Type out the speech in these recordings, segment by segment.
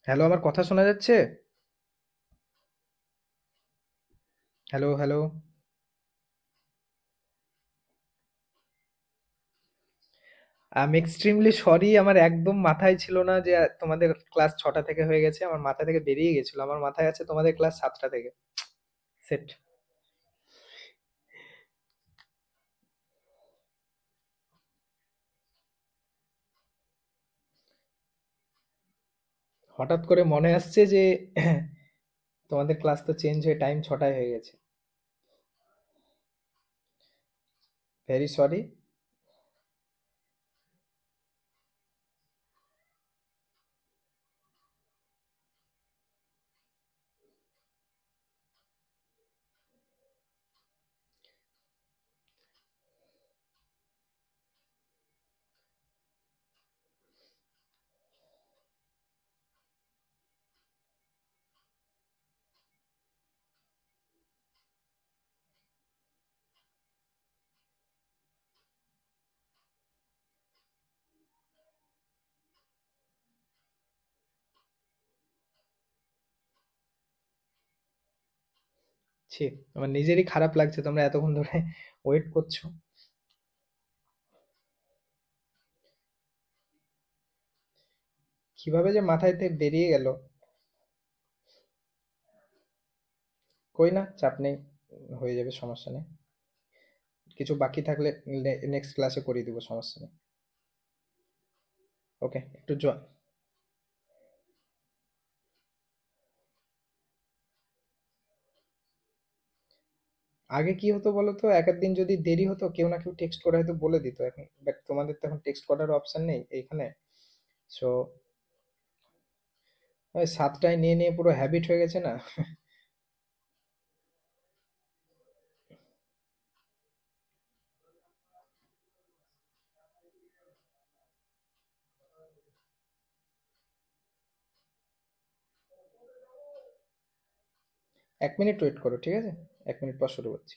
Hello, আমার কথা শোনা যাচ্ছে? Hello, hello. এক্সট্রিমলি সরি, আমার একদম মাথায় ছিল না যে তোমাদের ক্লাস 6টা থেকে হয়ে গেছে। আমার মাথা থেকে বেরিয়ে গেছিল। আমার মাথায় আছে তোমাদের ক্লাস 7টা থেকে। সেট। হঠাৎ করে মনে আসছে যে তোমাদের ক্লাস তো চেঞ্জ হয়ে টাইম 6টায় হয়ে গেছে। Very sorry. ছি, আমার নিজেরই খারাপ লাগছে তোমরা এতক্ষণ ধরে ওয়েট করছো। কিভাবে যে মাথায় থেকে বেরিয়ে গেল। কই না, চাপ নেই। হয়ে যাবে, সমস্যা নেই। কিছু বাকি থাকলে নেক্সট ক্লাসে করিয়ে দিব, সমস্যা নেই। ওকে, একটু আগে কি হতো বলো তো, এক দিন যদি দেরি হতো কেউ না কেউ টেক্সট করে হয়তো বলে দিত। এখন বাট তোমাদের তো এখন টেক্সট করার অপশন নেই এইখানে। সো ওই 7টায় নিয়ে নিয়ে পুরো হ্যাবিট হয়ে গেছে না। 1 মিনিট ওয়েট করো, ঠিক আছে? 1 মিনিট পর শুরু করছি।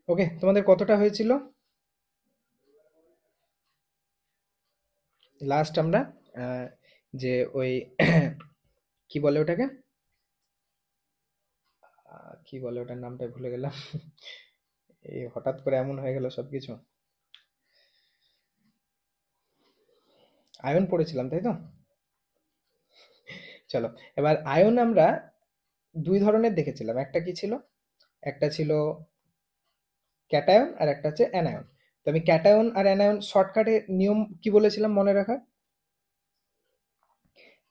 ওকে, তোমাদের কতটা হয়েছিল লাস্ট? আমরা আহ, যে ওই কি বলে ওটাকে, কি বলে ওটার নামটা ভুলে গেলাম। এই হঠাৎ করে এমন হয়ে গেল সবকিছু। আয়ন পড়েছিলাম, তাই তো? চলো, এবার আয়ন আমরা দুই ধরনের দেখেছিলাম। একটা কি ছিল? একটা ছিল ক্যাটায়ন আর একটা হচ্ছে অ্যানায়ন। তো আমি ক্যাটায়ন আর অ্যানায়ন শর্টকাটে নিয়ম কি বলেছিলাম মনে রাখার?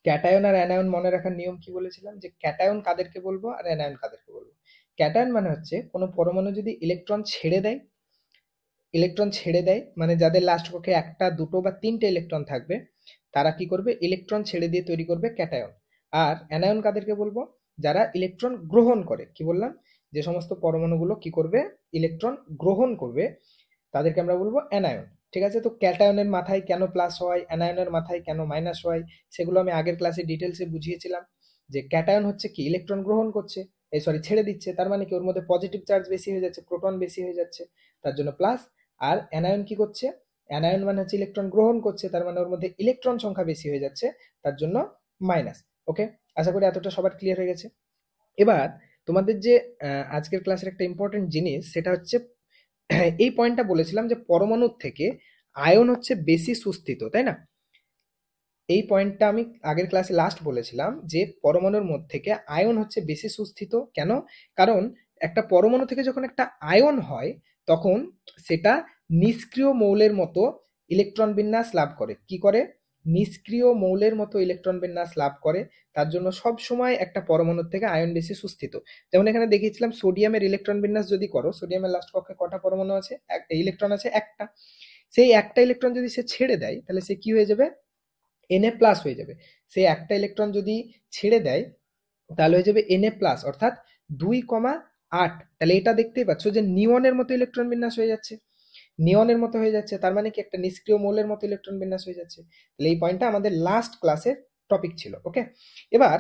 ক্যাটায়ন আর অ্যানায়ন মনে রাখার নিয়ম কি বলেছিলাম, যে ক্যাটায়ন কাদেরকে বলবো আর অ্যানায়ন কাদেরকে বলবো। ক্যাটায়ন মানে হচ্ছে কোনো পরমাণু যদি ইলেকট্রন ছেড়ে দেয়, ইলেকট্রন ছেড়ে দেয় মানে যাদের লাস্ট কক্ষে একটা দুটো বা তিনটে ইলেকট্রন থাকবে, তারা কি করবে, ইলেকট্রন ছেড়ে দিয়ে তৈরি করবে ক্যাটায়ন। আর অ্যানায়ন কাদেরকে বলবো, যারা ইলেকট্রন গ্রহণ করে। কি বললাম, যে সমস্ত পরমাণুগুলো কি করবে, ইলেকট্রন গ্রহণ করবে, তাদেরকে আমরা বলবো অ্যানায়ন। ঠিক আছে? তো ক্যাটায়নের মাথায় কেন প্লাস হয়, অ্যানায়নের মাথায় কেন মাইনাস হয়, সেগুলো আমি আগের ক্লাসে ডিটেলসে বুঝিয়েছিলাম। যে ক্যাটায়ন হচ্ছে কি, ইলেকট্রন গ্রহণ করছে, এই সরি ছেড়ে দিচ্ছে, তার মানে কি ওর মধ্যে পজিটিভ চার্জ বেশি হয়ে যাচ্ছে, প্রোটন বেশি হয়ে যাচ্ছে, তার জন্য প্লাস। আর অ্যানায়ন কি করছে, অ্যানায়ন মানে হচ্ছে ইলেকট্রন গ্রহণ করছে, তার মানে ওর মধ্যে ইলেকট্রন সংখ্যা বেশি হয়ে যাচ্ছে, তার জন্য মাইনাস। ওকে, আশা করি এতটা সবার ক্লিয়ার হয়ে গেছে। এবার তোমাদের যে আজকের ক্লাসের একটা ইম্পর্টেন্ট জিনিস, সেটা হচ্ছে এই পয়েন্টটা বলেছিলাম যে পরমাণুর থেকে আয়ন হচ্ছে বেশি সুস্থিত, তাই না? এই পয়েন্টটা আমি আগের ক্লাসে লাস্ট বলেছিলাম যে পরমাণুর মধ্যে থেকে আয়ন হচ্ছে বেশি সুস্থিত। কেন? কারণ একটা পরমাণু থেকে যখন একটা আয়ন হয়, তখন সেটা নিষ্ক্রিয় মৌলের মতো ইলেকট্রন বিন্যাস লাভ করে। কি করে? নিষ্ক্রিয় মৌলের মতো ইলেকট্রন বিন্যাস লাভ করে। তার জন্য সব সময় একটা পরমাণুর থেকে আয়ন বেশি সুস্থিত। যেমন এখানে দেখিয়েছিলাম, সোডিয়ামের ইলেকট্রন বিন্যাস যদি করো, সোডিয়ামের লাস্ট কক্ষে কটা পরমাণু আছে, ইলেকট্রন আছে একটা। সেই একটা ইলেকট্রন যদি সে ছেড়ে দেয়, তাহলে সে কি হয়ে যাবে, Na প্লাস হয়ে যাবে। সে একটা ইলেকট্রন যদি ছেড়ে দেয়, তাহলে হয়ে যাবে Na প্লাস, অর্থাৎ 2, 8, তাহলে এটা দেখতেই পাচ্ছ যে নিয়নের মতো ইলেকট্রন বিন্যাস হয়ে যাচ্ছে, নিয়নের মতো হয়ে যাচ্ছে, তার মানে কি একটা নিষ্ক্রিয় মৌলের মতো ইলেকট্রন বিন্যাস হয়ে যাচ্ছে। তাহলে এই পয়েন্টটা আমাদের লাস্ট ক্লাসের টপিক ছিল। ওকে, এবার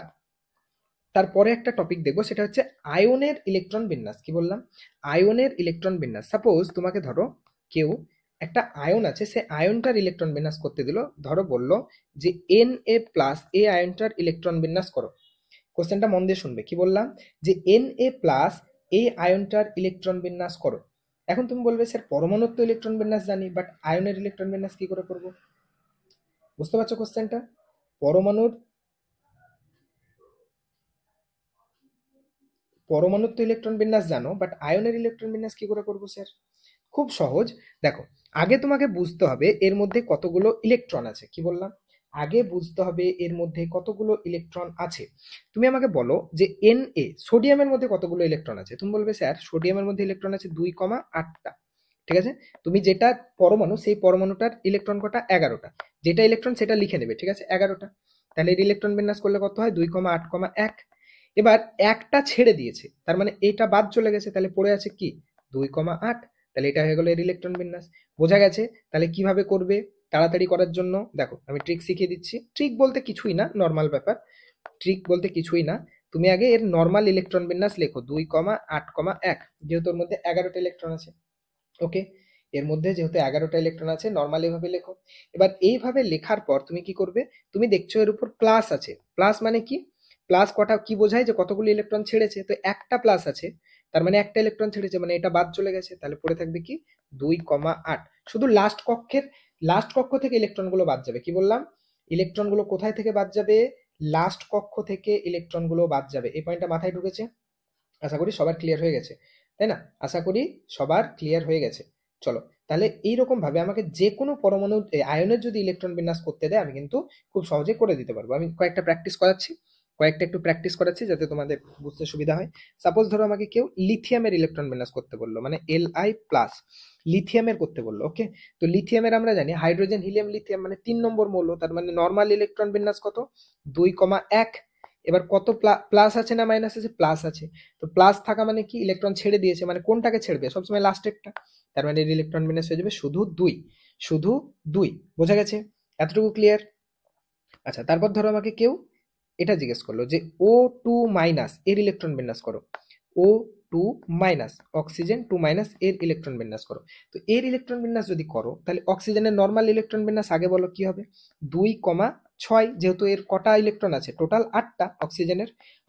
তারপরে একটা টপিক দেখবো, সেটা হচ্ছে আয়নের ইলেকট্রন বিন্যাস। কি বললাম? আয়নের ইলেকট্রন বিন্যাস। সাপোজ তোমাকে ধরো কেউ একটা আয়ন আছে, সে আয়নটার ইলেকট্রন বিন্যাস করতে দিল, ধরো বললো যে Na+, এই আয়নটার ইলেকট্রন বিন্যাস করো। কোশ্চেনটা মন দিয়ে শুনবে, কি বললাম? যে Na+, এই আয়নটার ইলেকট্রন বিন্যাস করো। এখন তুমি বলবে স্যার পরমাণুর তো ইলেকট্রন বিন্যাস জানি, বাট আয়নের ইলেকট্রন বিন্যাস কি করে করবো? বুঝতে পারছো কোশ্চেনটা? পরমাণুর পরমাণুর তো ইলেকট্রন বিন্যাস জানো, বাট আয়নের ইলেকট্রন বিন্যাস কি করে করবো স্যার? খুব সহজ। দেখো, আগে তোমাকে বুঝতে হবে এর মধ্যে কতগুলো ইলেকট্রন আছে। কি বললাম? আগে বুঝতে হবে এর মধ্যে কতগুলো ইলেকট্রন আছে। তুমি আমাকে বলো যে সোডিয়ামের মধ্যে কতগুলো ইলেকট্রন আছে। তুমি বলবে স্যার সোডিয়ামের মধ্যে ইলেকট্রন আছে 2,8টা। ঠিক আছে, তুমি যেটা পরমাণু, সেই পরমাণুটার ইলেকট্রন কটা? 11টা। যেটা ইলেকট্রন সেটা লিখে নেবে, ঠিক আছে, 11টা। তাহলে এর ইলেকট্রন বিন্যাস করলে কত হয়? 2,8,1। এবার একটা ছেড়ে দিয়েছে, তার মানে এটা বাদ চলে গেছে, তাহলে পড়ে আছে কি? 2,8। তাহলে এটা হয়ে গেল এর ইলেকট্রন বিন্যাস। বোঝা গেছে? তাহলে কিভাবে করবে তাড়াতাড়ি করার জন্য দেখো আমি ট্রিক শিখিয়ে দিচ্ছি। ট্রিক বলতে কিছুই না, নর্মাল ব্যাপার। ট্রিক বলতে কিছুই না, তুমি আগে এর নর্মাল ইলেকট্রন বিন্যাস লেখো 2,8,1, যেহেতু ওর মধ্যে 11টা ইলেকট্রন আছে। ওকে, এর মধ্যে যেহেতু 11টা ইলেকট্রন আছে, নর্মাল এইভাবে লেখো। এবার এইভাবে লেখার পর তুমি কি করবে? তুমি দেখছো এর উপর প্লাস আছে। প্লাস মানে কি? প্লাস কটা কি বোঝায়? যে কতগুলো ইলেকট্রন ছেড়েছে, তো একটা প্লাস আছে, তার মানে একটা ইলেকট্রন ছেড়েছে, মানে এটা বাদ চলে গেছে, তাহলে পড়ে থাকবে কি? 2,8। শুধু লাস্ট কক্ষ থেকে ইলেকট্রন গুলো বাদ যাবে। কি বললাম? ইলেকট্রন গুলো কোথায় থেকে বাদ যাবে? লাস্ট কক্ষ থেকে ইলেকট্রন গুলো বাদ যাবে। এই পয়েন্টটা মাথায় ঢুকেছে? আশা করি সবার ক্লিয়ার হয়ে গেছে, তাই না? আশা করি সবার ক্লিয়ার হয়ে গেছে। চলো, তাহলে এইরকম ভাবে আমাকে যে কোনো পরমাণু আয়নের যদি ইলেকট্রন বিন্যাস করতে দেয়, আমি কিন্তু খুব সহজে করে দিতে পারবো। আমি কয়েকটা একটু প্র্যাকটিস করাচ্ছি যাতে তোমাদের বুঝতে সুবিধা হয়। সাপোজ ধরো আমাকে কেউ লিথিয়ামের ইলেকট্রন বিন্যাস করতে বললো, মানে Li+, লিথিয়ামের করতে বললো। ওকে, তো লিথিয়ামের আমরা জানি হাইড্রোজেন হিলিয়াম লিথিয়াম মানে 3 নম্বর মৌল, তার মানে নর্মাল ইলেকট্রন বিন্যাস কত? 2,1। এবার কত প্লাস আছে না মাইনাস আছে? প্লাস আছে। তো প্লাস থাকা মানে কি? ইলেকট্রন ছেড়ে দিয়েছে, মানে কোনটাকে ছেড়বে? সবসময় লাস্টেরটা। তার মানে ইলেকট্রন বিন্যাস হয়ে যাবে শুধু 2, শুধু 2। বোঝা গেছে? এতটুকু ক্লিয়ার? আচ্ছা, তারপর ধরো আমাকে কেউ এটা জিজ্ঞেস করলো যে O2- এর ইলেকট্রন বিন্যাস করো। O2-, অক্সিজেন 2- এর ইলেকট্রন বিন্যাস করো। তো এর ইলেকট্রন বিন্যাস যদি করো, তাহলে অক্সিজেনের নর্মাল ইলেকট্রন বিন্যাস আগে বলো কি হবে? 2,6, যেহেতু এর কটা ইলেকট্রন আছে? টোটাল 8টা।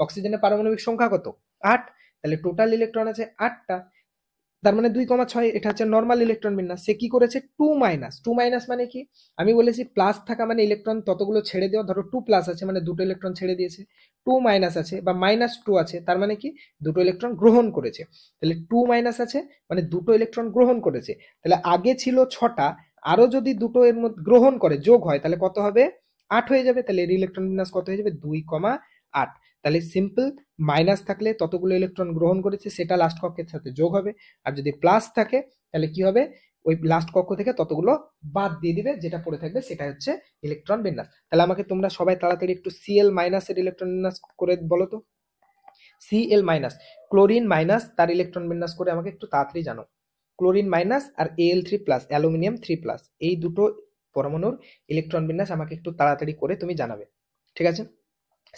অক্সিজেনের পারমাণবিক সংখ্যা কত? 8। তাহলে টোটাল ইলেকট্রন আছে 8টা, তার মানে 2,6। এটা হচ্ছে নর্মাল ইলেকট্রন বিন্যাস। সে কি করেছে? 2-, মানে কি? আমি বলেছি প্লাস থাকা মানে ইলেকট্রন ততগুলো ছেড়ে দেওয়া। ধরো 2+ আছে মানে দুটো ইলেকট্রন ছেড়ে দিয়েছে, 2- আছে বা -2 আছে, তার মানে কি? দুটো ইলেকট্রন গ্রহণ করেছে। তাহলে 2- আছে মানে দুটো ইলেকট্রন গ্রহণ করেছে। তাহলে আগে ছিল 6টা, আরো যদি দুটো এর মধ্যে গ্রহণ করে যোগ হয়, তাহলে কত হবে? 8 হয়ে যাবে। তাহলে এর ইলেকট্রন বিন্যাস কত হয়ে যাবে? 2,8। তাহলে সিম্পল, মাইনাস থাকলে ততগুলো ইলেকট্রন গ্রহণ করেছে সেটা লাস্ট কক্ষের সাথে যোগ হবে, আর যদি প্লাস থাকে তাহলে কি হবে? ওই লাস্ট কক্ষ থেকে ততগুলো বাদ দিয়ে দিবে, যেটা পড়ে থাকবে সেটা হচ্ছে ইলেকট্রন বিন্যাস। তাহলে আমাকে তোমরা সবাই তাড়াতাড়ি একটু Cl- এর ইলেকট্রন বিন্যাস করে বলো তো। Cl-, ক্লোরিন মাইনাস, তার ইলেকট্রন বিন্যাস করে আমাকে একটু তাড়াতাড়ি জানো। ক্লোরিন মাইনাস আর Al3+, অ্যালুমিনিয়াম 3+, এই দুটো পরমাণুর ইলেকট্রন বিন্যাস আমাকে একটু তাড়াতাড়ি করে তুমি জানাবে, ঠিক আছে?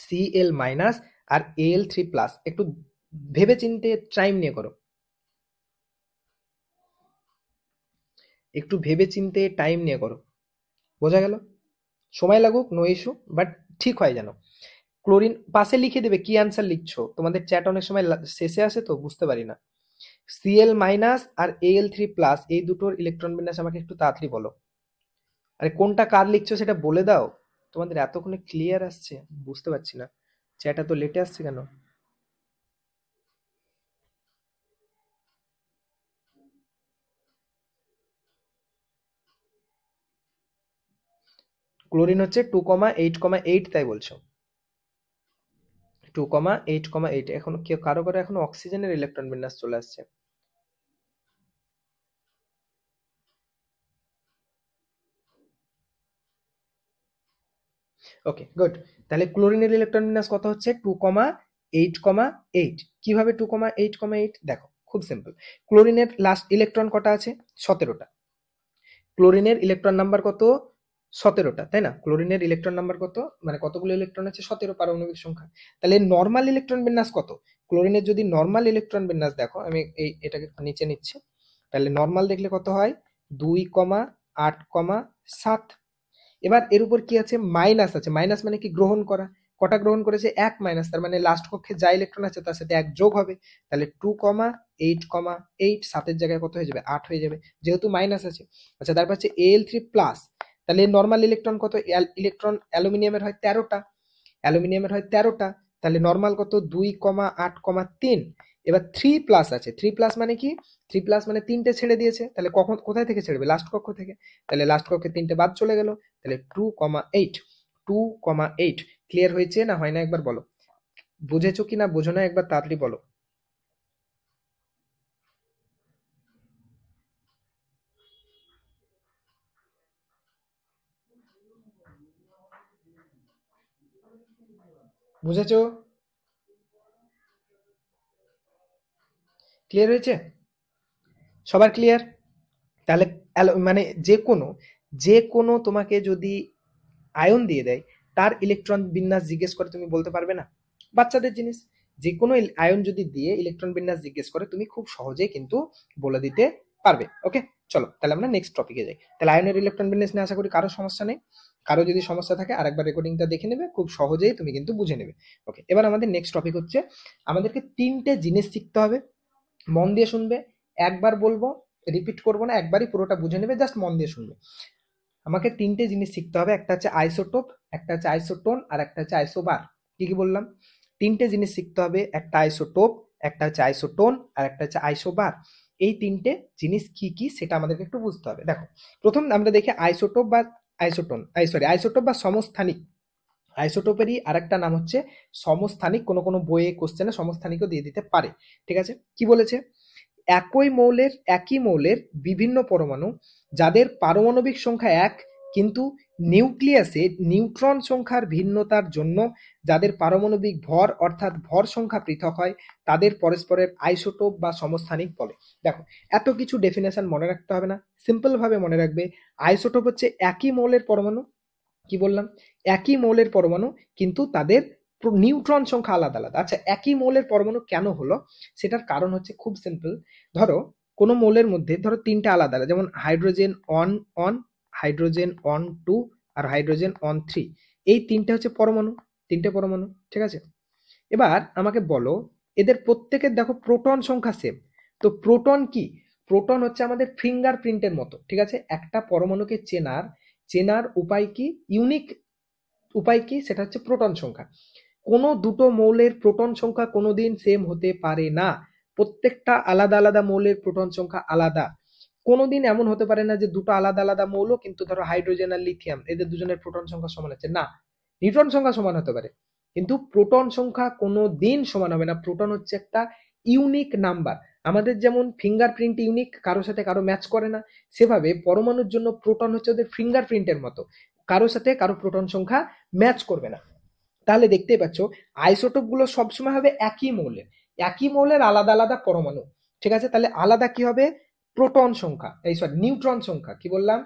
Cl- আর Al3+, একটু ভেবে চিন্তে টাইম নিয়ে করো, একটু ভেবে চিন্তে টাইম নিয়ে করো। বোঝা গেল? সময় লাগুক, নো ইস্যু, বাট ঠিক হয় যেন। ক্লোরিন পাশে লিখে দেবে কি অ্যান্সার লিখছো, তোমাদের চ্যাট অনেক সময় শেষে আসে তো বুঝতে পারি না। Cl- আর Al3+, এই দুটোর ইলেকট্রন বিন্যাস আমাকে একটু তাড়াতাড়ি বলো। আরে কোনটা কার লিখছো সেটা বলে দাও। তোমাদের এতক্ষণে ক্লিয়ার আসছে? বুঝতে পারছি না, চ্যাট এত লেটে আসছে কেন? ক্লোরিন হচ্ছে 2,8,8, তাই বলছো? 2,8,8। এখন কেউ কারো কারো এখন অক্সিজেনের ইলেকট্রন বিন্যাস চলে আসছে। ওকে, গুড। তাহলে ক্লোরিনের ইলেকট্রন বিন্যাস কত হচ্ছে? 8,8। কিভাবে 2,8,8? দেখো খুব সিম্পল। ক্লোরিনের লাস্ট ইলেকট্রন কটা আছে? 17টা। ক্লোরিনের ইলেকট্রন নাম্বার কত? 17টা, তাই না? ক্লোরিনের ইলেকট্রন নাম্বার কত, মানে কতগুলো ইলেকট্রন আছে? 17 পারমাণবিক সংখ্যা। তাহলে নর্মাল ইলেকট্রন বিন্যাস কত? ক্লোরিনের যদি নর্মাল ইলেকট্রন বিন্যাস দেখো, আমি এটাকে নিচে নিচ্ছি, তাহলে নর্মাল দেখলে কত হয়? 2,8,7। এবার এর উপর কি আছে? মাইনাস আছে। মাইনাস মানে কি? গ্রহণ করা। কটা গ্রহণ করেছে? 1 মাইনাস, তার মানে লাস্ট কক্ষে যা ইলেকট্রন আছে তার সাথে 1 যোগ হবে। তাহলে 2,8,8, 7 এর জায়গায় কত হয়ে যাবে? 8 হয়ে যাবে, যেহেতু মাইনাস আছে। আচ্ছা, তারপর হচ্ছে Al3 প্লাস। তাহলে নর্মাল ইলেকট্রন কত? ইলেকট্রন অ্যালুমিনিয়ামের হয় 13টা। অ্যালুমিনিয়ামের হয় 13টা, তাহলে নর্মাল কত? 2,8,3। এবার 3 প্লাস আছে। 3 প্লাস মানে কি? 3 প্লাস মানে 3টে ছেড়ে দিয়েছে, তাহলে কখন কোথায় থেকে ছেড়বে? লাস্ট কক্ষ থেকে। তাহলে লাস্ট কক্ষে 3টে বাদ চলে গেল, তাহলে 2,8। 2,8 ক্লিয়ার হয়েছে না হয় না একবার বলো? বুঝেছো কি না বোঝো না একবার তাড়াতাড়ি বলো। বুঝেছো? ক্লিয়ার হয়েছে? সবার ক্লিয়ার? তাহলে মানে যে কোনো তোমাকে যদি আয়ন দিয়ে দেয়, তার ইলেকট্রন বিন্যাস জিজ্ঞেস করে, তুমি বলতে পারবে না? বাচ্চাদের জিনিস। যে কোনো আয়ন যদি দিয়ে ইলেকট্রন বিন্যাস জিজ্ঞেস করে, তুমি খুব সহজেই কিন্তু বলে দিতে পারবে। ওকে, চলো তাহলে আমরা নেক্সট টপিকে যাই। তাহলে আয়নের ইলেকট্রন বিন্যাস নিয়ে আশা করি কারো সমস্যা নেই। কারো যদি সমস্যা থাকে আরেকবার রেকর্ডিংটা দেখে নেবে, খুব সহজেই তুমি কিন্তু বুঝে নেবে। ওকে, এবার আমাদের নেক্সট টপিক হচ্ছে, আমাদেরকে 3টে জিনিস শিখতে হবে। মন দিয়ে শুনবে, একবার বলবো, রিপিট করবো না, একবারই পুরোটা বুঝে নেবে, জাস্ট মন দিয়ে শুনবে। আমাকে 3টে জিনিস শিখতে হবে, একটা হচ্ছে আইসোটোপ, একটা হচ্ছে আইসোটোন, আর একটা হচ্ছে আইসোবার। কি কি বললাম? 3টে জিনিস শিখতে হবে, একটা আইসোটোপ, একটা হচ্ছে আইসোটোন, আর একটা হচ্ছে আইসোবার। এই 3টে জিনিস কি কি সেটা আমাদেরকে একটু বুঝতে হবে। দেখো, প্রথম আমরা দেখি আইসোটোপ বা আইসোটোন, আইসোটোপ বা সমস্থানিক। আইসোটোপেরই আরেকটা নাম হচ্ছে সমস্থানিক। কোনো কোনো বইয়ে কোশ্চেনে সমস্থানিকও দিয়ে দিতে পারে। ঠিক আছে, কি বলেছে? একই মৌলের বিভিন্ন পরমাণু, যাদের পারমাণবিক সংখ্যা 1 কিন্তু নিউক্লিয়াসে নিউট্রন সংখ্যার ভিন্নতার জন্য যাদের পারমাণবিক ভর অর্থাৎ ভর সংখ্যা পৃথক হয়, তাদের পরস্পরের আইসোটোপ বা সমস্থানিক বলে। দেখো, এত কিছু ডেফিনেশন মনে রাখতে হবে না, সিম্পল ভাবে মনে রাখবে। আইসোটোপ হচ্ছে একই মৌলের পরমাণু, কি বললাম? একই মৌলের পরমাণু কিন্তু তাদের নিউট্রন সংখ্যা আলাদা আলাদা। আচ্ছা, একই মৌলের পরমাণু কেন হলো? সেটার কারণ হচ্ছে খুব সিম্পল। ধরো কোনো মৌলের মধ্যে ধরো 3টে আলাদা আলাদা, যেমন hydrogen ion ion, hydrogen ion 2, আর হাইড্রোজেন অন 3। এই 3টে হচ্ছে পরমাণু, 3টে পরমাণু। ঠিক আছে, এবার আমাকে বলো, এদের প্রত্যেকের দেখো প্রোটন সংখ্যা সেম। তো প্রোটন কি? প্রোটন হচ্ছে আমাদের ফিঙ্গারপ্রিন্টের মতো। ঠিক আছে, একটা পরমাণুকে চেনার চেনার উপায় কি? ইউনিক উপায় কি? সেটা হচ্ছে প্রোটন সংখ্যা। কোনো দুটো মৌলের প্রোটন সংখ্যা কোনোদিন সেম হতে পারে না। প্রত্যেকটা আলাদা আলাদা মৌলের প্রোটন সংখ্যা আলাদা। কোনোদিন এমন হতে পারে না যে দুটো আলাদা আলাদা মৌল, কিন্তু ধরো হাইড্রোজেন আর লিথিয়াম, এদের দুজনের প্রোটন সংখ্যা সমান আছে না। নিউট্রন সংখ্যা সমান হতে পারে, কিন্তু প্রোটন সংখ্যা কোনো দিন সমান হবে না। প্রোটন হচ্ছে একটা ইউনিক নাম্বার। আমাদের যেমন ফিঙ্গারপ্রিন্ট ইউনিক, কারোর সাথে কারো ম্যাচ করে না, সেভাবে পরমাণুর জন্য প্রোটন হচ্ছে ওদের ফিঙ্গারপ্রিন্টের মতো, কারোর সাথে কারো প্রোটন সংখ্যা ম্যাচ করবে না। তাহলে দেখতেই পাচ্ছ, আইসোটোপ গুলো সবসময় হবে একই মৌলের, একই মৌলের আলাদা আলাদা পরমাণু। ঠিক আছে, তাহলে আলাদা কি হবে? প্রোটন সংখ্যা, এই সরি নিউট্রন সংখ্যা। কি বললাম?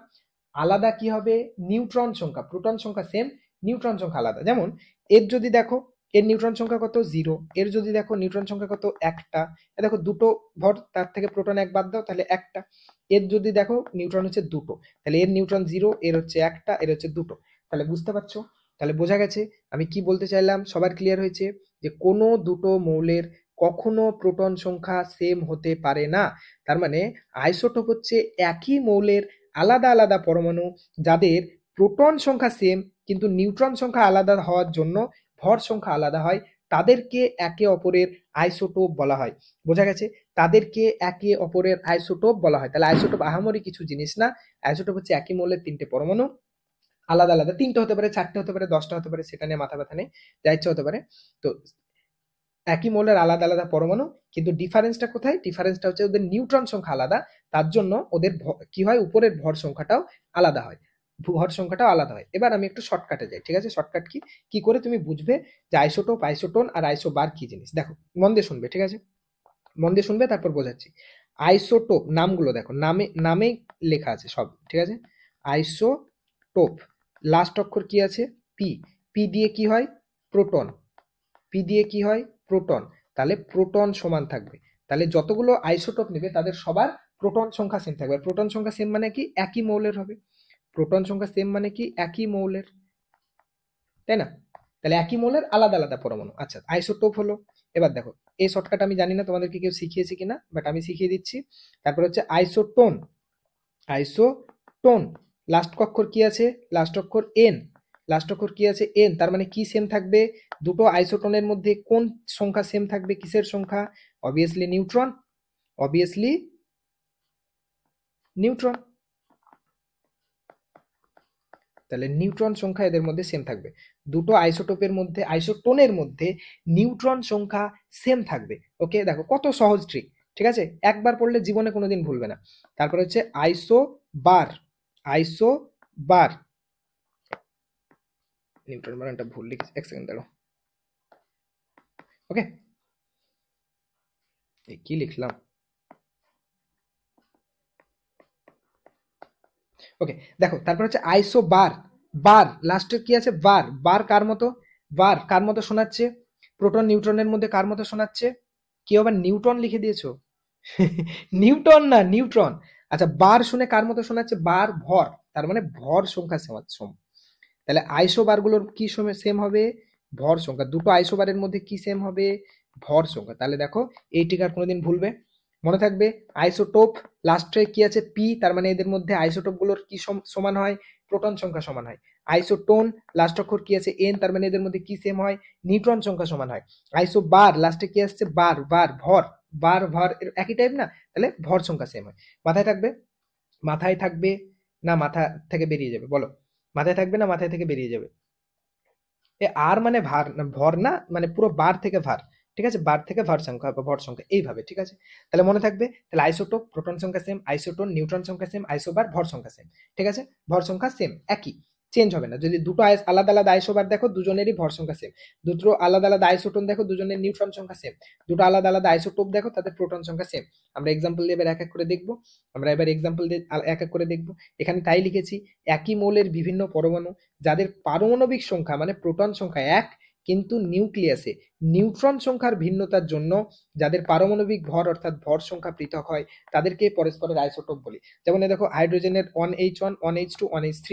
আলাদা কি হবে? নিউট্রন সংখ্যা। প্রোটন সংখ্যা সেম, নিউট্রন সংখ্যা আলাদা। যেমন এর যদি দেখো, এর নিউট্রন সংখ্যা কত? 0। এর যদি দেখো নিউট্রন সংখ্যা কত? একটা। দেখো দুটো ভর, তার থেকে প্রোটন 1 বাদ দাও, তাহলে একটা। এর যদি দেখো নিউট্রন হচ্ছে 2টো, তাহলে এর নিউট্রন 0, এর হচ্ছে একটা, এর হচ্ছে 2টো। তাহলে বুঝতে পারছো? তাহলে বোঝা গেছে আমি কি বলতে চাইলাম? সবার ক্লিয়ার হয়েছে যে কোনো দুটো মৌলের কখনো প্রোটন সংখ্যা সেম হতে পারে না। তার মানে আইসোটোপ হচ্ছে একই মৌলের আলাদা আলাদা পরমাণু, যাদের প্রোটন সংখ্যা সেম কিন্তু নিউট্রন সংখ্যা আলাদা হওয়ার জন্য ভর সংখ্যা আলাদা হয়, তাদেরকে একে অপরের আইসোটোপ বলা হয়। বোঝা গেছে? তাদেরকে একে অপরের আইসোটোপ বলা হয়। তাহলে আইসোটোপ আহামরি কিছু জিনিস না। আইসোটোপ হচ্ছে একই মৌলের 3টে পরমাণু, আলাদা আলাদা। 3টে হতে পারে, 4টে হতে পারে, 10টা হতে পারে, সেটা নিয়ে মাথা ব্যথা নেই, যা ইচ্ছা হতে পারে। তো একই মৌলের আলাদা আলাদা পরমাণু, কিন্তু ডিফারেন্সটা কোথায়? ডিফারেন্সটা হচ্ছে ওদের নিউট্রন সংখ্যা আলাদা, তার জন্য ওদের কি হয়? উপরের ভর সংখ্যাটাও আলাদা হয়। ভর সংখ্যাটা আলাদা হয়। এবার আমি একটু শর্টকাটে যাই, ঠিক আছে? শর্টকাট কি কি করে তুমি বুঝবে যে আইসোটোপ, আইসোটোন আর আইসোবার কি জিনিস? দেখো, মন দিয়ে শুনবে, ঠিক আছে? মন দিয়ে শুনবে, তারপর বোঝাচ্ছি। আইসোটোপ নামগুলো দেখো, নামেই লেখা আছে সব, ঠিক আছে? আইসোটোপ, লাস্ট অক্ষর কি আছে? পি। পি দিয়ে কি হয়? প্রোটন। পি দিয়ে কি হয়? প্রোটন। তাহলে প্রোটন সমান থাকবে। তাহলে যতগুলো আইসোটোপ নেবে তাদের সবার প্রোটন সংখ্যা সেম থাকবে। আর প্রোটন সংখ্যা সেম মানে কি? একই মৌলের হবে। প্রোটন সংখ্যা সেম মানে কি? একই মৌলের, তাই না? তাহলে একই মৌলের আলাদা আলাদা পরমাণু। আচ্ছা, আইসোটোপ হলো। এবার দেখো, এই শর্টকাট আমি জানি না তোমাদেরকে কেউ শিখিয়েছে কিনা, বাট আমি শিখিয়ে দিচ্ছি। তারপর হচ্ছে আইসোটোন। আইসোটোন, লাস্ট অক্ষর কি আছে? লাস্ট অক্ষর এন। লাস্ট অক্ষর কি আছে? এন। তার মানে কি সেম থাকবে? দুটো আইসোটোনের মধ্যে কোন সংখ্যা সেম থাকবে? কিসের সংখ্যা? Obviously neutron. Obviously neutron. তাহলে নিউট্রন সংখ্যা এদের মধ্যে সেম থাকবে। দুটো আইসোটোপের মধ্যে, আইসোটোনের মধ্যে নিউট্রন সংখ্যা সেম থাকবে। ওকে, দেখো কত সহজ ট্রিক, ঠিক আছে? একবার পড়লে জীবনে কোনোদিন ভুলবে না। তারপর হচ্ছে আইসো বার। আইসো বার, নিউট্রন বানানটা ভুল লিখেছি, এক সেকেন্ড দাঁড়াও। ওকে, এই কি লিখলাম? ওকে, দেখো তারপর হচ্ছে আইসো বার। বার, লাস্টে কি আছে? বার। বার কার মতো? বার কার মতো শোনাচ্ছে? প্রোটন নিউট্রনের মধ্যে কার মতো শোনাচ্ছে? কেউ আবার নিউটন লিখে দিয়েছো? নিউটন না, নিউট্রন। আচ্ছা, বার শুনে কার মতো শোনাচ্ছে? বার ভর, তার মানে ভর সংখ্যা সম। তাহলে আইসোবার গুলোর কি সেম হবে? ভর সংখ্যা। দুটো আইসোবারের মধ্যে কি সেম হবে? ভর সংখ্যা। তাহলে দেখো, এই টিকার কোনোদিন ভুলবে, মনে থাকবে। আইসোটোপ, লাস্টে কি আছে? পি। তার মানে এদের মধ্যে আইসোটোপ গুলোর কি সমান হয়? প্রোটন সংখ্যা সমান হয়। আইসোটোন, লাস্ট অক্ষর কি আছে? এন। তার মানে এদের মধ্যে কি সেম হয়? নিউট্রন সংখ্যা সমান হয়। আইসোবার, লাস্টে কি আসছে? বার। বার ভর। বার ভর একই টাইপ না, তাহলে ভর সংখ্যা সেম হয়। মাথায় থাকবে? মাথায় থাকবে না মাথা থেকে বেরিয়ে যাবে? বলো, মাথায় থাকবে না মাথায় থেকে বেরিয়ে যাবে? এ আর মানে ভার না, ভর না, মানে পুরো বার থেকে ভার, ঠিক আছে? বার থেকে ভার সংখ্যা বা ভর সংখ্যা, এইভাবে, ঠিক আছে? তাহলে মনে থাকবে। তাহলে আইসোটোপ, প্রোটন সংখ্যা সেম, আইসোটোন নিউট্রন সংখ্যা সেম, আইসোবার ভর সংখ্যা সেম, ঠিক আছে? ভর সংখ্যা সেম, একই, চেঞ্জ হবে না। যদি দুটো আলাদা আলাদা আইসোবার দেখো, দুজনেরই ভর সংখ্যা সেম। দুটো আলাদা আলাদা আইসোটোন দেখো, দুজনের নিউট্রন সংখ্যা সেম। দুটো আলাদা আলাদা আইসোটোপ দেখো, তাদের প্রোটন সংখ্যা সেম। আমরা এক্সাম্পল দিয়ে এবার এক এক করে দেখবো। আমরা এবার এক্সাম্পল দিয়ে এক এক করে দেখবো। এখানে তাই লিখেছি, একই মৌলের বিভিন্ন পরমাণু যাদের পারমাণবিক সংখ্যা মানে প্রোটন সংখ্যা এক, কিন্তু নিউক্লিয়াসে নিউট্রন সংখ্যার ভিন্নতার জন্য যাদের পারমাণবিক ভর অর্থাৎ ভর সংখ্যা পৃথক হয়, তাদেরকে পরস্পরের আইসোটোপ বলি। যেমন দেখো, হাইড্রোজেনের 1H1, 1H2, 1H3,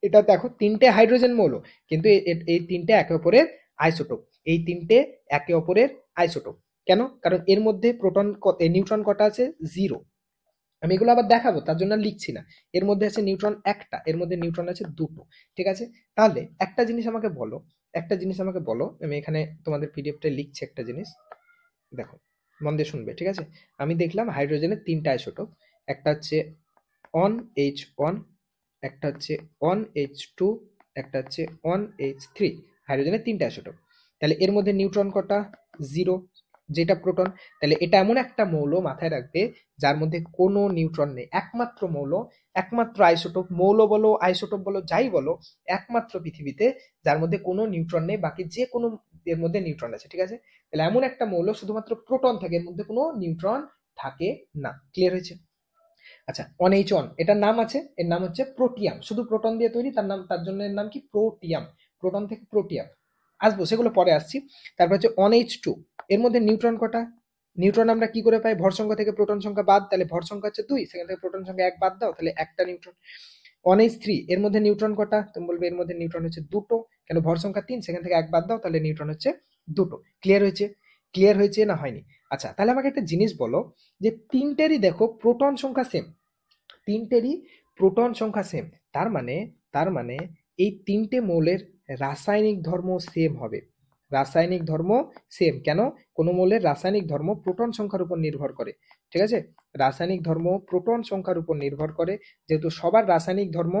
এটা দেখো তিনটে হাইড্রোজেন মৌল, কিন্তু এই তিনটে একে অপরের আইসোটোপ। এই তিনটে একে অপরের আইসোটোপ। কেন? কারণ এর মধ্যে প্রোটন, নিউট্রন কটা আছে? 0। আমি এগুলো আবার দেখাবো, তার জন্য লিখছি না। এর মধ্যে আছে নিউট্রন একটা, এর মধ্যে নিউট্রন আছে দুটো, ঠিক আছে? তাহলে একটা জিনিস আমাকে বলো, একটা জিনিস আমাকে বলো, আমি এখানে তোমাদের পিডিএফটা লিখছি একটা জিনিস, দেখো, মন দিয়ে শুনবে, ঠিক আছে? আমি দেখলাম হাইড্রোজেনের তিনটা আইসোটোপ, একটা হচ্ছে 1H1, একটা হচ্ছে 1H2, একটা হচ্ছে 1H3। হাইড্রোজেনের তিনটা আইসোটোপ। তাহলে এর মধ্যে নিউট্রন কটা? 0, যেটা প্রোটন। তাহলে এটা এমন একটা মৌল, মাথায় রাখবে, যার মধ্যে কোনো নিউট্রন নেই। একমাত্র মৌল, একমাত্র আইসোটোপ, মৌল বলো আইসোটোপ বলো যাই বলো, একমাত্র পৃথিবীতে যার মধ্যে কোনো নিউট্রন নেই, বাকি যে কোনো এর মধ্যে নিউট্রন আছে, ঠিক আছে? তাহলে এমন একটা মৌল শুধুমাত্র প্রোটন থাকে, এর মধ্যে কোনো নিউট্রন থাকে না। ক্লিয়ার হয়েছে? আচ্ছা, 1H1, এটার নাম আছে, এর নাম হচ্ছে প্রোটিয়াম। শুধু প্রোটন দিয়ে তৈরি, তার নাম, তার জন্য এর নাম কি? প্রোটিয়াম। প্রোটন থেকে প্রোটিয়াম আসবো, সেগুলো পরে আসছি। তারপর হচ্ছে 1H2, এর মধ্যে নিউট্রন কটা? নিউট্রন আমরা কি করে পাই? ভর সংখ্যা থেকে প্রোটন সংখ্যা বাদ, তাহলে ভর সংখ্যা হচ্ছে 2, সেখান থেকে প্রোটন সংখ্যা 1 বাদ দাও, তাহলে একটা নিউট্রন। 1H3, এর মধ্যে নিউট্রন কটা? তুমি বলবে এর মধ্যে নিউট্রন হচ্ছে দুটো, কেন? ভর সংখ্যা 3, সেখান থেকে 1 বাদ দাও, তাহলে নিউট্রন হচ্ছে দুটো। ক্লিয়ার হয়েছে? ক্লিয়ার হয়েছে না হয়নি? আচ্ছা, তাহলে আমাকে একটা জিনিস বলো, যে তিনটেরই দেখো প্রোটন সংখ্যা সেম, তিনটেরই প্রোটন সংখ্যা সেম, তার মানে, তার মানে এই তিনটে মৌলের রাসায়নিক ধর্ম সেম হবে। রাসায়নিক ধর্ম সেম। কেন? কোন মৌলের রাসায়নিক ধর্ম প্রোটন সংখ্যার উপর নির্ভর করে, ঠিক আছে? রাসায়নিক ধর্ম প্রোটন সংখ্যার উপর নির্ভর করে। যেহেতু সবার রাসায়নিক ধর্ম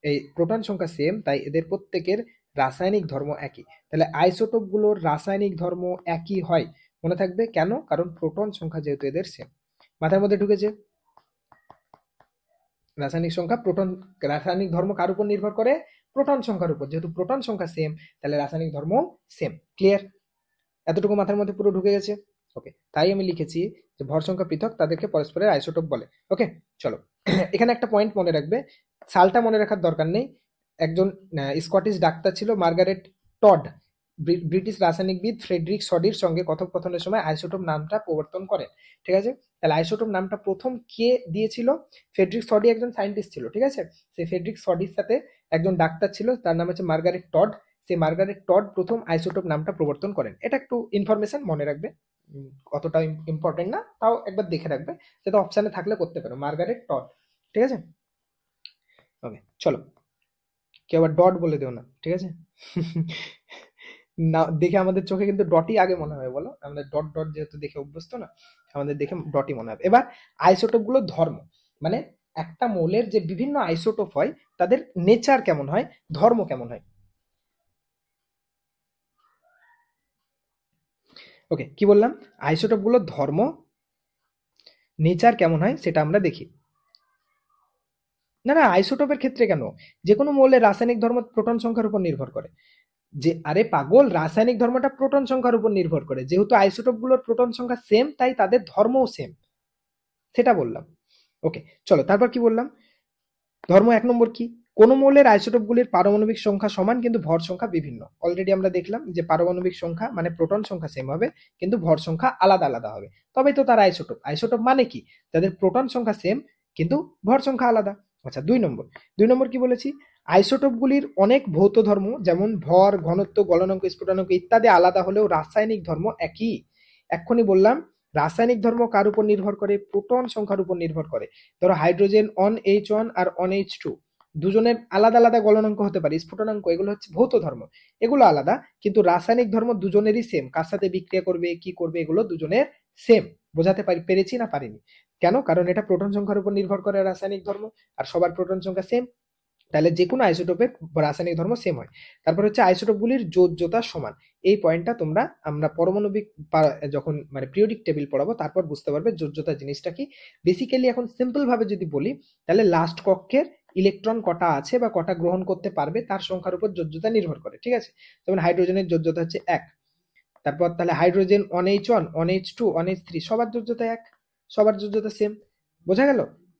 এই প্রোটন সংখ্যা সেম, তাই এদের প্রত্যেকের রাসায়নিক ধর্ম একই। তাহলে আইসোটোপ গুলোর রাসায়নিক ধর্ম একই হয়। মনে থাকবে কেন? কারণ প্রোটন সংখ্যা যেহেতু এদের সেম। মাথার মধ্যে ঢুকেছে? রাসায়নিক সংখ্যা প্রোটন, রাসায়নিক ধর্ম কার উপর নির্ভর করে? প্রোটন সংখ্যার উপর। যেহেতু প্রোটন সংখ্যা সেম, তাহলে রাসায়নিক ধর্ম সেম। ক্লিয়ার? এতটুকু মাথার মধ্যে পুরো ঢুকে গেছে? ওকে, তাই আমি লিখেছি যে ভর সংখ্যা পৃথক, তাদেরকে পরস্পরের আইসোটোপ বলে। ওকে, চলো এখানে একটা পয়েন্ট মনে রাখবে, সালটা মনে রাখার দরকার নেই। একজন স্কটিশ ডাক্তার ছিল মার্গারেট টড, ব্রিটিশ রাসায়নিকবিদ ফ্রেডরিক সডির সঙ্গে কথোপকথনের সময় আইসোটোপ নামটা প্রবর্তন করেন। ঠিক আছে, তাহলে আইসোটোপ নামটা প্রথম কে দিয়েছিল? ফ্রেডরিক সডি একজন সায়েন্টিস্ট ছিল। ঠিক আছে, সেই ফ্রেডরিক সডির সাথে একজন ডাক্তার ছিল, তার নাম হচ্ছে মার্গারেট টড। সেই মার্গারেট টড প্রথম আইসোটোপ নামটা প্রবর্তন করেন। এটা একটু ইনফরমেশন মনে রাখবে, অতটা ইম্পর্টেন্ট না, তাও একবার দেখে রাখবে, সেটা অপশানে থাকলে করতে পারো, মার্গারেট টড। ঠিক আছে, ওকে চলো, কেউ আবার ডট বলে দিও না, ঠিক আছে? না দেখে আমাদের চোখে কিন্তু ডটই আগে মনে হয়, বলো, আমাদের ডট ডট যেহেতু দেখে অভ্যস্ত না, আমাদের দেখে ডটই মনে হবে। এবার আইসোটোপ গুলো ধর্ম, মানে একটা মৌলের যে বিভিন্ন আইসোটোপ হয় তাদের নেচার কেমন হয়, ধর্ম কেমন হয়। ওকে, কি বললাম? আইসোটোপ গুলো ধর্ম, নেচার কেমন হয় সেটা আমরা দেখি। না না, আইসোটোপের ক্ষেত্রে কেন, যে কোনো মৌলের রাসায়নিক ধর্ম প্রোটন সংখ্যার উপর নির্ভর করে। যে আরে পাগল, রাসায়নিক ধর্মটা প্রোটন সংখ্যার উপর নির্ভর করে, যেহেতু আইসোটোপ গুলোর প্রোটন সংখ্যা সেম, তাই তাদের ধর্মও সেম, সেটা বললাম। ওকে চলো, তারপর কি বললাম? ধর্ম 1 নম্বর কি, কোন মৌলের আইসোটোপ গুলির পারমাণবিক সংখ্যা সমান কিন্তু ভর সংখ্যা বিভিন্ন। অলরেডি আমরা দেখলাম যে পারমাণবিক সংখ্যা মানে প্রোটন সংখ্যা সেম হবে, কিন্তু ভর সংখ্যা আলাদা আলাদা হবে, তবেই তো তার আইসোটোপ। আইসোটোপ মানে কি? তাদের প্রোটন সংখ্যা সেম কিন্তু ভর সংখ্যা আলাদা। আচ্ছা, 2 নম্বর কি বলেছি? আইসোটোপ গুলির অনেক ভৌত ধর্ম, যেমন ভর, ঘনত্ব, গলনাঙ্ক, স্ফুটনাঙ্ক ইত্যাদি আলাদা হলেও রাসায়নিক ধর্ম একই। এক্ষুনি বললাম রাসায়নিক ধর্ম কার উপর নির্ভর করে? প্রোটন সংখ্যার উপর নির্ভর করে। ধরো hydrogen on H1 R on H2, দুজনের আলাদা আলাদা গলনাঙ্ক হতে পারে, স্ফুটনাঙ্ক, এগুলো হচ্ছে ভৌত ধর্ম, এগুলো আলাদা, কিন্তু রাসায়নিক ধর্ম দুজনেরই সেম। কার সাথে বিক্রিয়া করবে, কি করবে, এগুলো দুজনের সেম। বোঝাতে পেরেছি না পারিনি? কেন? কারণ এটা প্রোটন সংখ্যার উপর নির্ভর করে রাসায়নিক ধর্ম, আর সবার প্রোটন সংখ্যা সেম, তাহলে যে কোনো আইসোটোপের রাসায়নিক ধর্ম সেম হয়। তারপর হচ্ছে আইসোটোপগুলির যোজ্যতা সমান। এই পয়েন্টটা তোমরা আমরা পরমাণবিক যখন মানে পিরিয়ডিক টেবিল পড়াবো তারপর বুঝতে পারবে যোজ্যতা জিনিসটা কি। বেসিক্যালি এখন সিম্পল ভাবে যদি বলি, তাহলে লাস্ট কক্ষের ইলেকট্রন কটা আছে বা কটা গ্রহণ করতে পারবে তার সংখ্যার উপর যোজ্যতা নির্ভর করে। ঠিক আছে, যেমন হাইড্রোজেনের যোজ্যতা হচ্ছে 1। তারপর তাহলে হাইড্রোজেন OH1, OH2, OH3 সবার যোজ্যতা 1, সবার যোজ্যতা সেম। বোঝা গেল?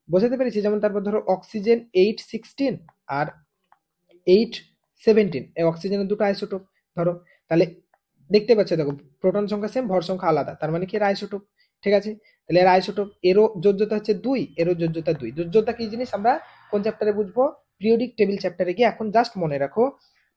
বোঝাতে পেরেছি? যেমন তারপর ধরো অক্সিজেন 816 আর 817, এই অক্সিজেনের দুটো আইসোটোপ ধরো, তাহলে দেখতে পাচ্ছ, দেখো প্রোটন সংখ্যা সেম, ভর সংখ্যা আলাদা, তার মানে কি এর আইসোটোপ। ঠিক আছে, তাহলে এর আইসোটোপ, এরও যোজ্যতা হচ্ছে 2, এরও যোজ্যতা 2। যোজ্যতা কি জিনিস আমরা কোন চ্যাপ্টারে বুঝবো? পিরিয়ডিক টেবিল চ্যাপ্টারে গিয়ে। এখন জাস্ট মনে রাখো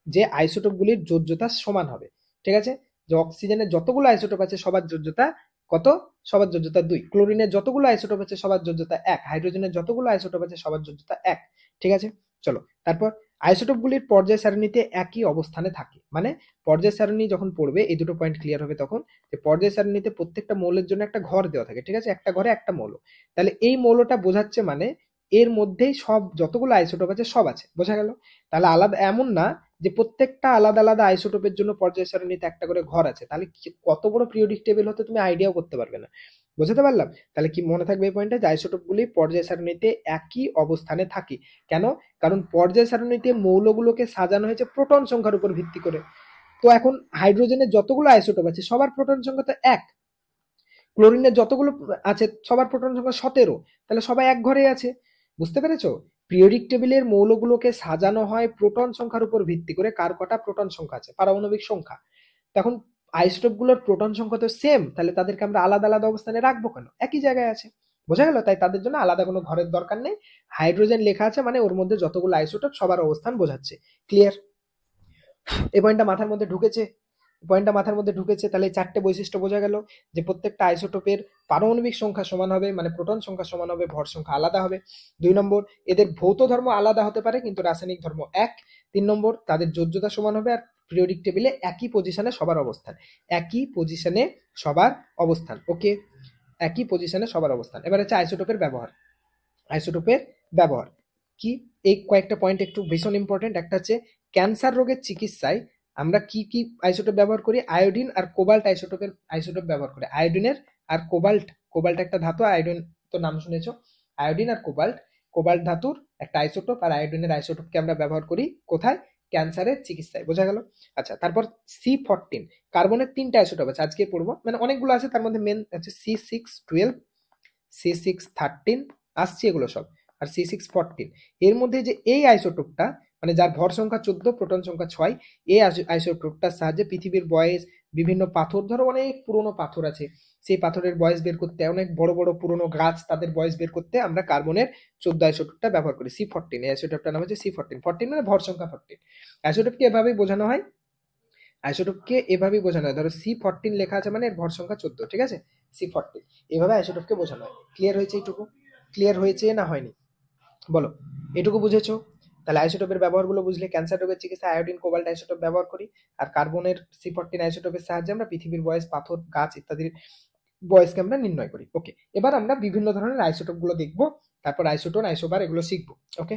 যে আইসোটোপ গুলির যোজ্যতা সমান হবে। ঠিক আছে, যে অক্সিজেনের যতগুলো আইসোটোপ আছে সবার যোজ্যতা কত? সবার যোজ্যতা 2। ক্লোরিনের যতগুলো আইসোটোপ আছে সবার যোজ্যতা 1। হাইড্রোজেনের যতগুলো আইসোটোপ আছে সবার যোজ্যতা 1। ঠিক আছে, চলো তারপর আইসোটোপগুলির পর্যায় সারণীতে একই অবস্থানে থাকে। মানে পর্যায় সারণী যখন পড়বে, এই দুটো পয়েন্ট ক্লিয়ার হবে তখন, যে পর্যায় সারণীতে প্রত্যেকটা মৌলের জন্য একটা ঘর দেওয়া থাকে। ঠিক আছে, একটা ঘরে একটা মৌল, তাহলে এই মৌলটা বোঝাচ্ছে মানে এর মধ্যেই সব যতগুলো আইসোটোপ আছে সব আছে। বোঝা গেল? তাহলে আলাদা এমন না যে প্রত্যেকটা আলাদা আলাদা আইসোটোপের জন্য পর্যায় সারণীতে একটা করে ঘর আছে, তাহলে কত বড় পিরিয়ডিক টেবিল হতে তুমি আইডিয়াও করতে পারবে না। বুঝতে পারলাম? তাহলে কি মনে থাকবে এই পয়েন্টটা, যে আইসোটোপগুলি পর্যায় সারণীতে একই অবস্থানে থাকে। কেন? কারণ পর্যায় সারণীতে মৌলগুলোকে সাজানো হয়েছে প্রোটন সংখ্যার উপর ভিত্তি করে। তো এখন হাইড্রোজেনের যতগুলো আইসোটোপ আছে সবার প্রোটন সংখ্যা তো 1, ক্লোরিনের যতগুলো আছে সবার প্রোটন সংখ্যা 17, তাহলে সবাই এক ঘরে আছে। বুঝতে পেরেছো? পিরিয়ডিক টেবিলের মৌলগুলোকে সাজানো হয় প্রোটন সংখ্যার উপর ভিত্তি করে, কার কটা প্রোটন সংখ্যা আছে, পারমাণবিক সংখ্যা। তখন আইসোটোপ গুলোর প্রোটন সংখ্যা তো সেম, তাহলে তাদেরকে আমরা আলাদা আলাদা অবস্থানে রাখবো কেন? একই জায়গায় আছে। বোঝা গেল? তাই তাদের জন্য আলাদা কোনো ঘরের দরকার নেই। হাইড্রোজেন লেখা আছে মানে ওর মধ্যে যতগুলো আইসোটোপ সবার অবস্থান বোঝাচ্ছে। ক্লিয়ার? এই পয়েন্টটা মাথার মধ্যে ঢুকেছে? পয়েন্টটা মাথার মধ্যে ঢুকেছে? তাহলে এই 4টে বৈশিষ্ট্য বোঝা গেল, যে প্রত্যেকটা আইসোটোপের পারমাণবিক সংখ্যা সমান হবে, মানে প্রোটন সংখ্যা সমান হবে, ভর সংখ্যা আলাদা হবে। 2 নম্বর, এদের ভৌত ধর্ম আলাদা হতে পারে কিন্তু রাসায়নিক ধর্ম এক। 3 নম্বর, তাদের যোজ্যতা সমান হবে, আর পিরিয়ডিক টেবিলে একই পজিশনে সবার অবস্থান। একই পজিশনে সবার অবস্থান। ওকে, একই পজিশনে সবার অবস্থান। এবার হচ্ছে আইসোটোপের ব্যবহার। আইসোটোপের ব্যবহার কি? এই কয়েকটা পয়েন্ট একটু ভীষণ ইম্পর্টেন্ট। একটা হচ্ছে ক্যান্সার রোগের চিকিৎসায় আমরা কি কি আইসোটোপ ব্যবহার করি? আয়োডিন আর কোবাল্ট আইসোটোপ ব্যবহার করি। আয়োডিনের আর কোবাল্ট, কোবাল্ট একটা ধাতু, আয়োডিন তো নাম শুনেছো। আয়োডিন আর কোবাল্ট কোবাল্ট ধাতুর একটা আইসোটোপ আর আয়োডিনের আইসোটোপকে আমরা ব্যবহার করি কোথায়? ক্যান্সারের চিকিৎসায়। বোঝা গেল? আচ্ছা, তারপর C14 কার্বনের 3টা আইসোটোপ আছে, আজকে পড়বো, মানে অনেকগুলো আছে, তার মধ্যে মেন আছে C612, C613, আসছে এগুলো সব, আর C614। এর মধ্যে যে এই আইসোটোপটা, মানে যার ভর সংখ্যা 14, প্রোটন সংখ্যা 6, এই আইসোটোপটার সাহায্যে পৃথিবীর বয়স, বিভিন্ন পাথর, ধরো অনেক পুরনো পাথর আছে, সেই পাথরের বয়স বের করতে, অনেক বড় বড় পুরনো গাছ, তাদের বয়স বের করতে আমরা কার্বনের 14 আইসোটোপটা ব্যবহার করি। C14, এই আইসোটোপটার নাম হচ্ছে C14। 14 মানে ভর সংখ্যা 14। আইসোটোপকে এভাবেই বোঝানো হয়, আইসোটোপকে এভাবেই বোঝানো হয়, ধরো C14 লেখা আছে মানে এর ভর সংখ্যা 14, ঠিক আছে? C14, এইভাবে আইসোটোপকে বোঝানো হয়। ক্লিয়ার হয়েছে এইটুকু? ক্লিয়ার হয়েছে না হয়নি? বলো, এটুকু বুঝেছো? তাহলে আইসোটোপের ব্যবহারগুলো বুঝলে, ক্যান্সার রোগের চিকিৎসা আয়োডিন কোবাল্ট আইসোটোপ ব্যবহার করি, আর কার্বনের C14 আইসোটোপের সাহায্যে আমরা পৃথিবীর বয়স, পাথর, গাছ ইত্যাদির বয়সকে আমরা নির্ণয় করি। ওকে, এবার আমরা বিভিন্ন ধরনের আইসোটোপ গুলো দেখবো, তারপর আইসোটোন, আইসোবার এগুলো শিখবো। ওকে,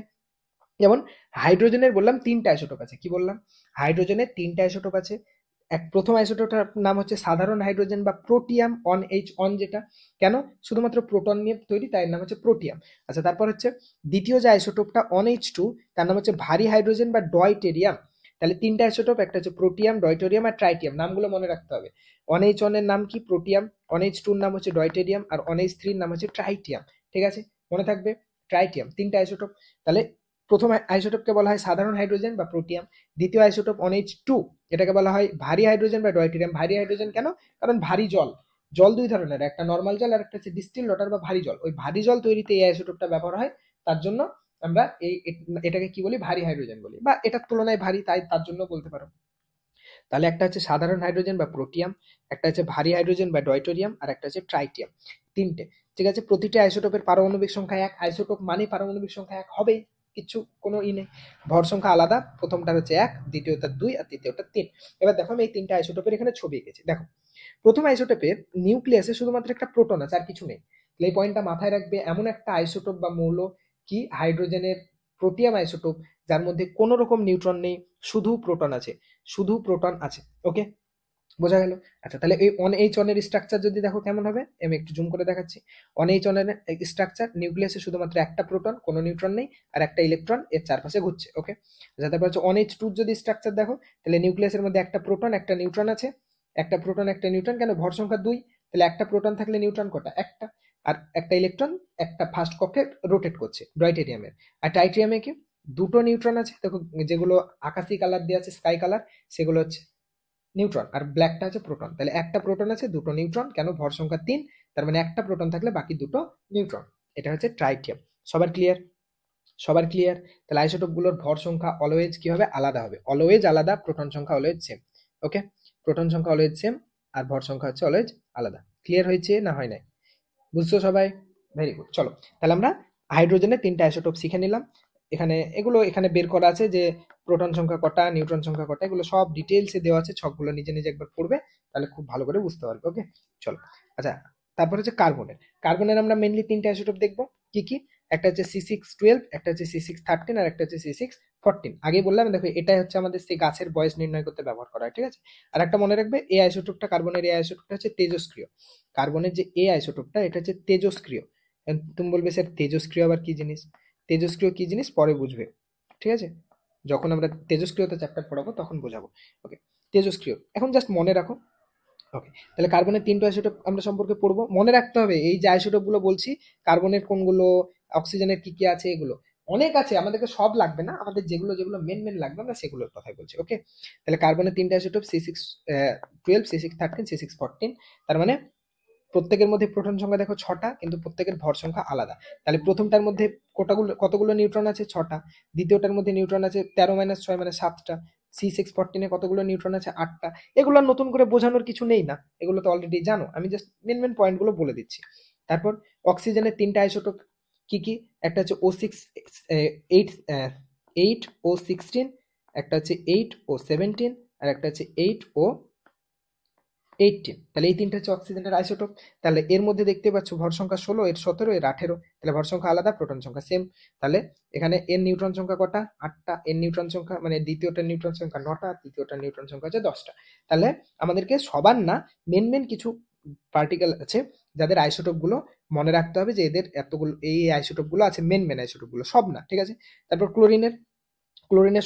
যেমন হাইড্রোজেনের বললাম 3টা আইসোটোপ আছে। কি বললাম? হাইড্রোজেনের 3টা আইসোটোপ আছে। প্রথম আইসোটোপটার নাম হচ্ছে সাধারণ হাইড্রোজেন বা প্রোটিয়াম, অন যেটা, কেন? শুধুমাত্র প্রোটন নিয়ে তৈরি, তাই নাম হচ্ছে প্রোটিয়াম। আচ্ছা, তারপর হচ্ছে দ্বিতীয় যে আইসোটোপটা ON-H2, তার নাম হচ্ছে ভারী হাইড্রোজেন বা ডয়টেরিয়াম। তাহলে 3টা আইসোটোপ, একটা হচ্ছে প্রোটিয়াম, ডয়টেরিয়াম আর ট্রাইটিয়াম। নামগুলো মনে রাখতে হবে। ON-H1 এর নাম কি? প্রোটিয়াম। ON-H2 এর নাম হচ্ছে ডয়টেরিয়াম, আর ON-H3 এর নাম হচ্ছে ট্রাইটিয়াম। ঠিক আছে, মনে থাকবে, ট্রাইটিয়াম। 3টা আইসোটোপ। তাহলে প্রথম আইসোটোপকে বলা হয় সাধারণ হাইড্রোজেন বা প্রোটিয়াম। দ্বিতীয় আইসোটোপ ON-H2, এটাকে বলা হয় ভারী হাইড্রোজেন বা ডয়টেরিয়াম। ভারী হাইড্রোজেন কেন? কারণ ভারী জল, জল দুই ধরনের, একটা নর্মাল জল আর একটা হচ্ছে ডিস্টিল ওয়াটার বা ভারী জল। ওই ভারী জল তৈরিতে এই আইসোটোপটা ব্যবহার হয়, তার জন্য আমরা এটাকে কি বলি? ভারী হাইড্রোজেন বলি, বা এটার তুলনায় ভারী, তাই তার জন্য বলতে পারো। তাহলে একটা হচ্ছে সাধারণ হাইড্রোজেন বা প্রোটিয়াম, একটা হচ্ছে ভারী হাইড্রোজেন বা ডয়টোরিয়াম, আর একটা হচ্ছে ট্রাইটিয়াম। 3টে। ঠিক আছে, প্রতিটা আইসোটোপের পারমাণবিক সংখ্যা 1। আইসোটোপ মানে পারমাণবিক সংখ্যা 1 হবে, কিছু কোনো নেই। ভর সংখ্যা আলাদা, প্রথমটার হচ্ছে 1, দ্বিতীয়টার 2 আর তৃতীয়টার 3। এবার দেখো আমি এই 3টা আইসোটোপের এখানে ছবি এঁকেছি। দেখো, প্রথম আইসোটোপের নিউক্লিয়াসে শুধুমাত্র একটা প্রোটন আছে, আর কিছু নেই। এই পয়েন্টটা মাথায় রাখবে। এমন একটা আইসোটোপ বা মৌল কি? হাইড্রোজেনের প্রোটিয়াম আইসোটোপ, যার মধ্যে কোনো রকম নিউট্রন নেই, শুধু প্রোটন আছে, শুধু প্রোটন আছে। ওকে, বোঝা গেল? আচ্ছা, তাহলে এই ON-H1 এর স্ট্রাকচার যদি দেখো কেমন হবে, আমি একটু জুম করে দেখাচ্ছি। ON-H1 এর স্ট্রাকচার, নিউক্লিয়াসে শুধুমাত্র একটা প্রোটন, কোনো নিউট্রন নেই, আর একটা ইলেকট্রন এর চারপাশে ঘুরছে। ওকে, আচ্ছা, তারপর হচ্ছে ON-H2 যদি স্ট্রাকচার দেখো, তাহলে নিউক্লিয়াসের মধ্যে একটা প্রোটন, একটা নিউট্রন আছে। একটা প্রোটন, একটা নিউট্রন, কেন? ভর সংখ্যা 2, তাহলে একটা প্রোটন থাকলে নিউট্রন কটা? একটা। আর একটা ইলেকট্রন একটা ফার্স্ট কক্ষে রোটেট করছে, ডয়টেরিয়ামের। আর টাইট্রিয়ামে কি? দুটো নিউট্রন আছে। দেখো, যেগুলো আকাশি কালার দিয়ে আছে, স্কাই কালার, সেগুলো হচ্ছে নিউট্রন, আর ব্ল্যাকটা হচ্ছে প্রোটন। তাহলে একটা প্রোটন আছে, দুটো নিউট্রন, কেন? ভর সংখ্যা 3, তার মানে একটা প্রোটন থাকলে বাকি দুটো নিউট্রন। এটা হচ্ছে ট্রাইটিয়াম। সবার ক্লিয়ার? সবার ক্লিয়ার? তাহলে আইসোটোপ গুলোর ভর সংখ্যা অলওয়েজ কি হবে? আলাদা হবে, অলওয়েজ আলাদা। প্রোটন সংখ্যা অলওয়েজ সেম। ওকে, প্রোটন সংখ্যা অলওয়েজ সেম, আর ভর সংখ্যা হচ্ছে অলওয়েজ আলাদা। ক্লিয়ার হয়েছে না হয় নাই? বুঝছো সবাই? Very good. চলো, তাহলে আমরা হাইড্রোজেনের 3টা আইসোটোপ শিখে নিলাম। এখানে এগুলো এখানে বের করা আছে, যে প্রোটন সংখ্যা কটা, নিউট্রন সংখ্যা কটা, এগুলো সব ডিটেলসে দেওয়া আছে। ছকগুলো নিজে নিজে একবার পড়বে, তাহলে খুব ভালো করে বুঝতে পারবে। ওকে, চলো। আচ্ছা, তারপর হচ্ছে কার্বনের। কার্বনের আমরা মেনলি 3টা আইসোটোপ দেখবো। কি কি? একটা হচ্ছে C612, একটা হচ্ছে C613, আর একটা হচ্ছে C614। আগেই বললাম, দেখো এটাই হচ্ছে আমাদের সেই গাছের বয়স নির্ণয় করতে ব্যবহার করা হয়। ঠিক আছে, আর একটা মনে রাখবে, এই আইসোটোপটা, কার্বনের এই আইসোটোপটা হচ্ছে তেজস্ক্রিয়। কার্বনের যে এ আইসোটোপটা, এটা হচ্ছে তেজস্ক্রিয়। তুমি বলবে স্যার তেজস্ক্রিয় আবার কি জিনিস? তেজস্ক্রিয় কি জিনিস পরে বুঝবে, ঠিক আছে? যখন আমরা তেজস্ক্রিয়তা চ্যাপ্টার পড়াবো তখন বোঝাবো। ওকে, তেজস্ক্রিয় এখন জাস্ট মনে রাখো। ওকে, তাহলে কার্বনের 3টা আইসোটোপ আমরা সম্পর্কে পড়বো। মনে রাখতে হবে এই যে আইসোটোপ গুলো বলছি, কার্বনের কোনগুলো, অক্সিজেনের কি কি আছে, এগুলো অনেক আছে, আমাদেরকে সব লাগবে না, আমাদের যেগুলো যেগুলো মেন মেন লাগবে আমরা সেগুলোর কথাই বলছি। ওকে, তাহলে কার্বনের 3টা আইসোটোপ C612, C613, C614। তার মানে প্রত্যেকের মধ্যে প্রোটন সংখ্যা দেখো 6টা, কিন্তু প্রত্যেকের ভর সংখ্যা আলাদা। তাহলে প্রথমটার মধ্যে কতগুলো নিউট্রন আছে? 6টা। দ্বিতীয়টার মধ্যে নিউট্রন আছে 13 - 6 মানে 7টা। C614 কতগুলো নিউট্রন আছে? 8টা। এগুলো নতুন করে বোঝানোর কিছু নেই না, এগুলো তো অলরেডি জানো, আমি জাস্ট মেন মেন পয়েন্টগুলো বলে দিচ্ছি। তারপর অক্সিজেনের 3টা আইসোটোপ কি কি? একটা হচ্ছে O8O16, একটা হচ্ছে 8O17, আর একটা হচ্ছে 8O18। তাহলে এই 3টা হচ্ছে অক্সিজেনের আইসোটোপ। তাহলে এর মধ্যে দেখতে পাচ্ছ ভর সংখ্যা 16, এর 17, এর 18। তাহলে ভর সংখ্যা আলাদা, প্রোটন সংখ্যা সেম। তাহলে এখানে এর নিউট্রন সংখ্যা কটা? 8টা। এর নিউট্রন সংখ্যা মানে দ্বিতীয়টার নিউট্রন সংখ্যা 9টা, তৃতীয়টার নিউট্রন সংখ্যা হচ্ছে 10টা। তাহলে আমাদেরকে সবার না, মেন মেন কিছু পার্টিকেল আছে যাদের আইসোটোপ গুলো মনে রাখতে হবে যে এদের এতগুলো এই আইসোটোপগুলো আছে, মেন আইসোটোপগুলো, সব না, ঠিক আছে। তারপর ক্লোরিনের